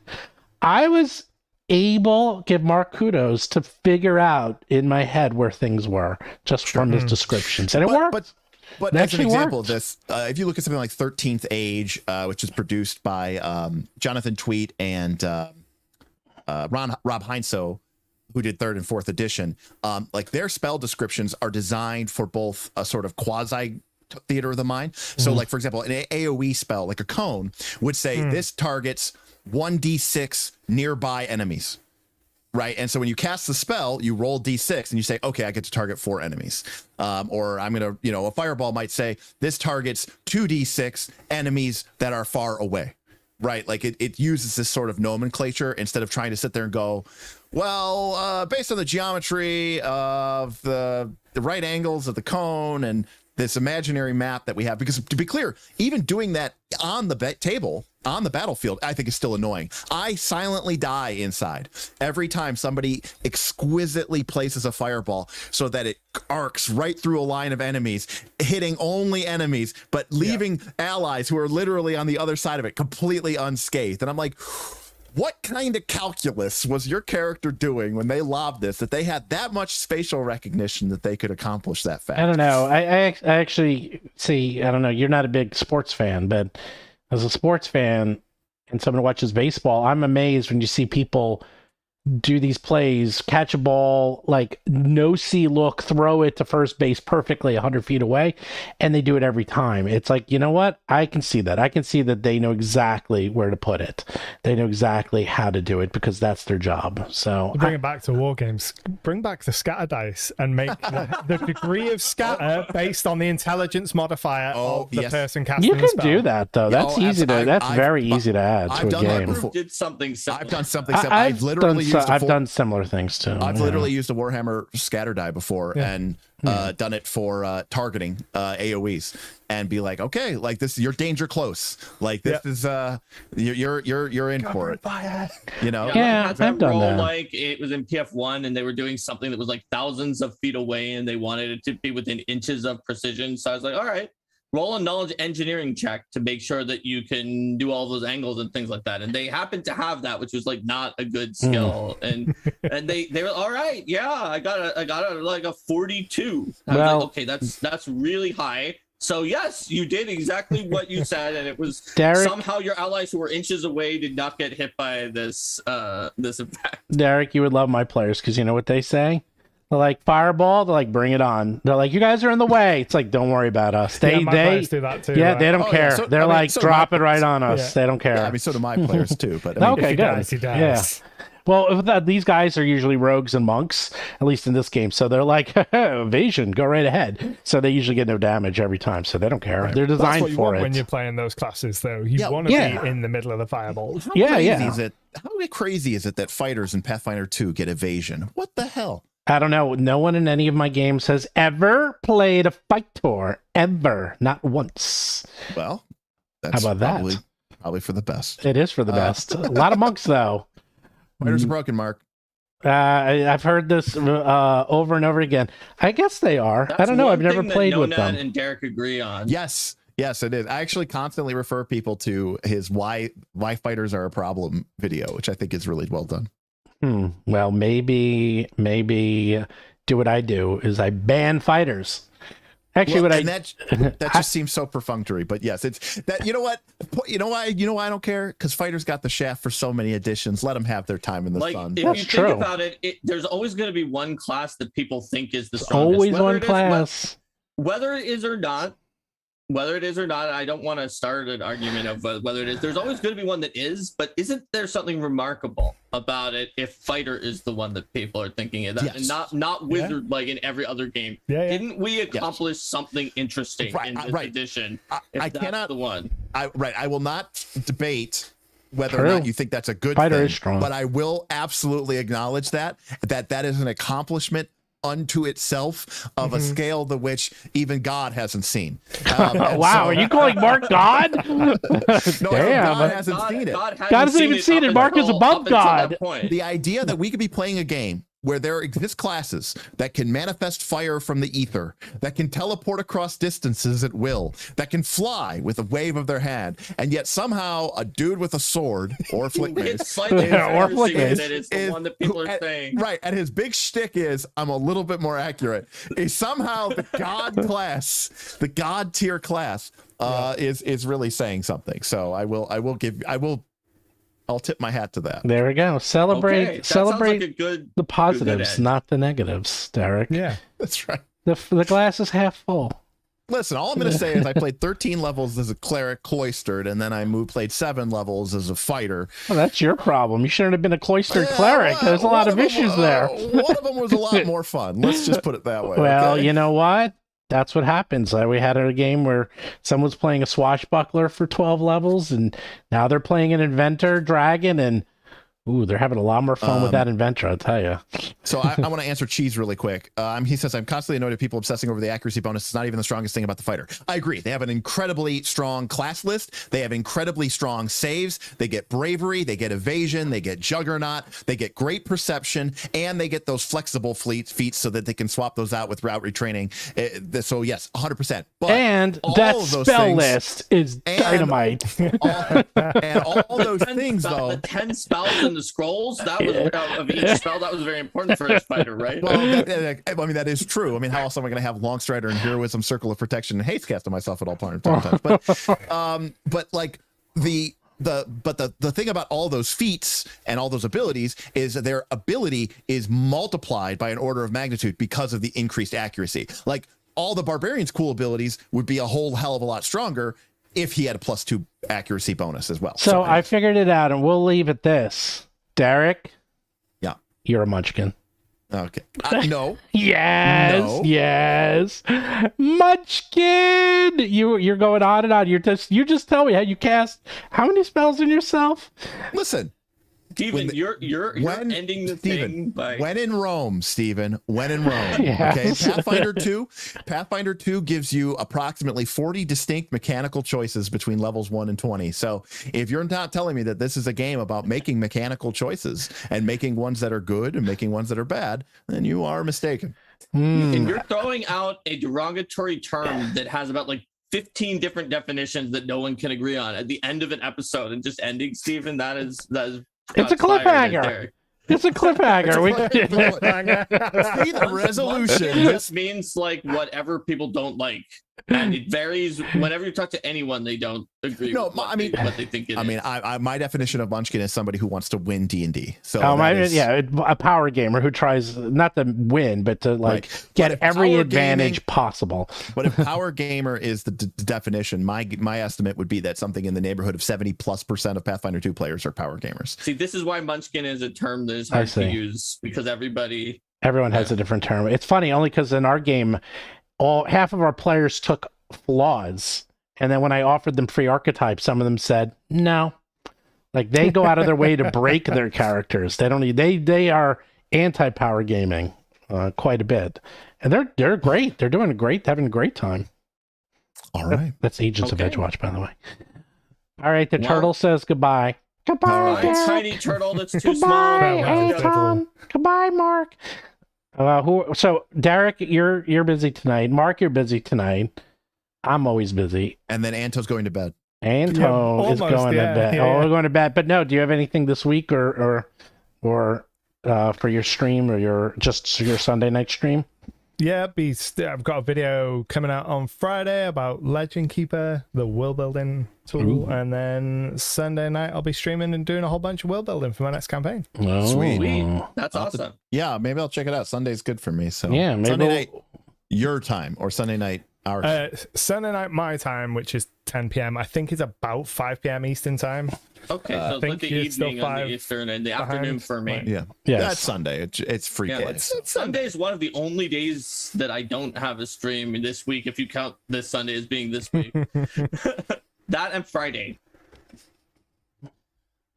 I was able, give Mark kudos, to figure out in my head where things were just from his descriptions, and it worked. But as an example of this, if you look at something like 13th Age, which is produced by Jonathan Tweet and Rob Heinsoe, who did 3rd and 4th edition, like their spell descriptions are designed for both a sort of quasi Theater of the Mind. So like, for example, an AoE spell, like a cone, would say this targets 1d6 nearby enemies, right? And so when you cast the spell, you roll d6 and you say, okay, I get to target 4 enemies. Or I'm going to, you know, a fireball might say this targets 2d6 enemies that are far away, right? Like it uses this sort of nomenclature instead of trying to sit there and go, well, based on the geometry of the right angles of the cone and this imaginary map that we have, because to be clear, even doing that on the table, on the battlefield, I think is still annoying. I silently die inside every time somebody exquisitely places a fireball so that it arcs right through a line of enemies, hitting only enemies, but leaving allies who are literally on the other side of it completely unscathed. And I'm like, what kind of calculus was your character doing when they lobbed this, that they had that much spatial recognition that they could accomplish that fast? I don't know. I actually see, I don't know, you're not a big sports fan, but as a sports fan and someone who watches baseball, I'm amazed when you see people do these plays, catch a ball, like no-see look, throw it to first base perfectly 100 feet away, and they do it every time. It's like, you know what? I can see that. I can see that they know exactly where to put it. They know exactly how to do it because that's their job. So bring it back to war games. Bring back the scatter dice and make the degree of scatter based on the intelligence modifier of the person casting the spell. You can do that though. That's easy to. That's very easy to add to a game. Did something similar. I've done something similar. I've literally I've done similar things too. I've literally used a Warhammer scatter die before and done it for targeting AoEs and be like, okay, like this, you're danger close. Like this is you're in for it. You know? Yeah, I've done that. Like it was in PF1 and they were doing something that was like thousands of feet away and they wanted it to be within inches of precision. So I was like, all right, roll a knowledge engineering check to make sure that you can do all those angles and things like that. And they happened to have that, which was like not a good skill. And they were all right. Yeah, I got a like a 42. I was like, okay, that's really high. So yes, you did exactly what you said, and it was Derik, somehow your allies who were inches away did not get hit by this effect. Derik, you would love my players because you know what they say? They're like, fireball, they're like, bring it on. They're like, you guys are in the way. It's like, don't worry about us. They do that too. Yeah, right? They don't care. So, they're like, drop it right on us. They don't care. Yeah, I mean, so do my players too. But I mean, okay, good. He does. Yeah. Well, these guys are usually rogues and monks, at least in this game. So they're like, evasion, go right ahead. So they usually get no damage every time. So they don't care. Right. They're designed what you for want it. When you're playing those classes, though, you want to be in the middle of the fireball. How crazy is it that fighters in Pathfinder 2 get evasion? What the hell? I don't know. No one in any of my games has ever played a fight tour. Ever. Not once. Well, that's how about that? Probably for the best. It is for the best. A lot of monks, though. Fighters are broken, Mark. I've heard this over and over again. I guess they are. That's I don't know. one I've never thing that played with Nonat them. and Derik agree on. Yes, it is. I actually constantly refer people to his why fighters are a problem video, which I think is really well done. Well, maybe do what I do is I ban fighters. Actually, that just seems so perfunctory, but yes, it's that. You know what? You know why I don't care? Because fighters got the shaft for so many editions. Let them have their time in the sun. If That's you true. think about it, there's always going to be one class that people think is the strongest. Always one class. Whether it is or not, I don't want to start an argument of whether it is. There's always going to be one that is, but isn't there something remarkable about it if fighter is the one that people are thinking of that, Yes. and not wizard like in every other game? Yeah. Didn't we accomplish something interesting in this edition? I cannot. The one. I will not debate whether True. or not you think that's a good Fighter thing, is strong. but I will absolutely acknowledge that is an accomplishment unto itself of a scale the which even God hasn't seen. Wow, are you calling Mark God? No, Damn. God hasn't seen it. God hasn't even seen it. Mark is above God. The idea that we could be playing a game where there exist classes that can manifest fire from the ether, that can teleport across distances at will, that can fly with a wave of their hand, and yet somehow a dude with a sword or flick mace, It's slightly Or embarrassing flickers. that it's the one that people are saying. right, and his big shtick is, I'm a little bit more accurate, is somehow the God class, the God tier class, is really saying something. So I'll tip my hat to that. There we go. Celebrate Okay, that sounds like a good, the positives, end. not the negatives, Derik. Yeah. That's right. The glass is half full. Listen, all I'm going to say is I played 13 levels as a cleric cloistered, and then I played 7 levels as a fighter. Well, that's your problem. You shouldn't have been a cloistered cleric. There's a lot of issues there. One of them was a lot more fun. Let's just put it that way. Well, okay? you know what? That's what happens. We had a game where someone was playing a swashbuckler for 12 levels, and now they're playing an inventor dragon, and they're having a lot more fun with that inventor, I'll tell you. So I want to answer Cheese really quick. He says, I'm constantly annoyed at people obsessing over the accuracy bonus. It's not even the strongest thing about the fighter. I agree. They have an incredibly strong class list. They have incredibly strong saves. They get bravery. They get evasion. They get juggernaut. They get great perception. And they get those flexible feats so that they can swap those out with route retraining. So yes, 100%. But And that spell list is dynamite. all those things, though. The 10 spells in the scrolls, that was of each spell, that was very important for each fighter, right? Well, I mean, that is true. I mean, how else am I going to have Longstrider and Heroism, Circle of Protection, and Haste Cast on myself at all times? But like the thing about all those feats and all those abilities is that their ability is multiplied by an order of magnitude because of the increased accuracy. Like all the Barbarian's cool abilities would be a whole hell of a lot stronger if he had a +2 accuracy bonus as well. So I figured it out, and we'll leave it this. Derik, yeah, you're a munchkin. Okay. No. Yes. No. Yes. Munchkin. You're going on and on. You just tell me how you cast how many spells in yourself. Listen. Steven, you're ending the thing by when in Rome, Steven. When in Rome. Yes. Okay. Pathfinder 2 gives you approximately 40 distinct mechanical choices between levels 1 and 20. So if you're not telling me that this is a game about making mechanical choices and making ones that are good and making ones that are bad, then you are mistaken. And you're throwing out a derogatory term that has about 15 different definitions that no one can agree on at the end of an episode and just ending, Steven. That is it's a cliffhanger. It's a cliffhanger. See the resolution. It just means whatever people don't like. And it varies whenever you talk to anyone, they don't agree with what they think it is. My definition of munchkin is somebody who wants to win D&D. So a power gamer who tries not to win, but to get every advantage possible. But if power gamer is the definition, my estimate would be that something in the neighborhood of 70+% of Pathfinder 2 players are power gamers. See, this is why munchkin is a term that is hard to use, because everyone has a different term. It's funny only because in our game, half of our players took flaws, and then when I offered them free archetypes, some of them said no. They go out of their way to break their characters. They are anti-power gaming quite a bit, and they're great. They're doing great, having a great time. All right, that's Agents of Edgewatch, by the way. All right, the turtle says goodbye. Goodbye, Bye, Derik. tiny turtle that's too Goodbye, small. Farewell, Anton. Goodbye, Mark. So Derik, you're busy tonight. Mark, you're busy tonight. I'm always busy. And then Anto's going to bed. Anto is almost, going to bed. yeah. Oh, we're going to bed. But no, do you have anything this week or for your stream or your Sunday night stream? Yeah, I've got a video coming out on Friday about Legend Keeper, the world building tool, and then Sunday night I'll be streaming and doing a whole bunch of world building for my next campaign. Oh. Sweet. That's awesome. Yeah, maybe I'll check it out. Sunday's good for me. So Yeah, maybe Sunday night your time or Sunday night our time. Sunday night my time, which is 10 p.m. I think it's about 5 p.m. Eastern time. Okay, so it's like the you're still evening on the 5 Eastern and the afternoon behind. for me. Yeah, Yes. that's Sunday. It's free Yeah, play. it's Sunday is one of the only days that I don't have a stream this week, if you count this Sunday as being this week. That and Friday.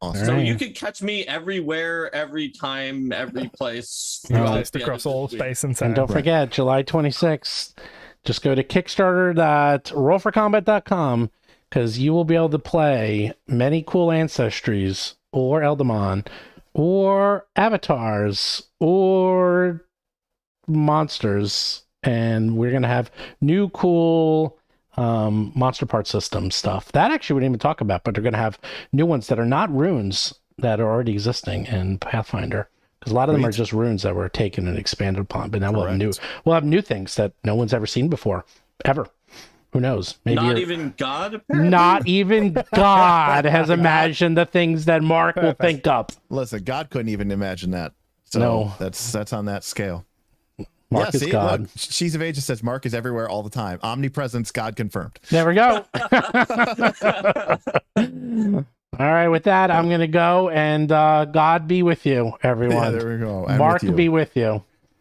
Awesome. So Right. you can catch me everywhere, every time, every place. Just the end across of all this week. space and time. And don't forget, July 26th, just go to kickstarter.rollforcombat.com because you will be able to play many cool ancestries or Eldamon or avatars or monsters. And we're going to have new cool monster part system stuff. That actually we didn't even talk about, but they're going to have new ones that are not runes that are already existing in Pathfinder. Because a lot of them are just runes that were taken and expanded upon, but now we'll have new things that no one's ever seen before, ever. Who knows? Maybe Not even God. Apparently? not even God has imagined the things that Mark will think up. Listen, God couldn't even imagine that. So No. that's on that scale. Mark is God. Look, She's of Ages says Mark is everywhere all the time. Omnipresence, God confirmed. There we go. All right, with that, I'm going to go, and God be with you, everyone. Yeah, there we go. And Mark with you. be with you.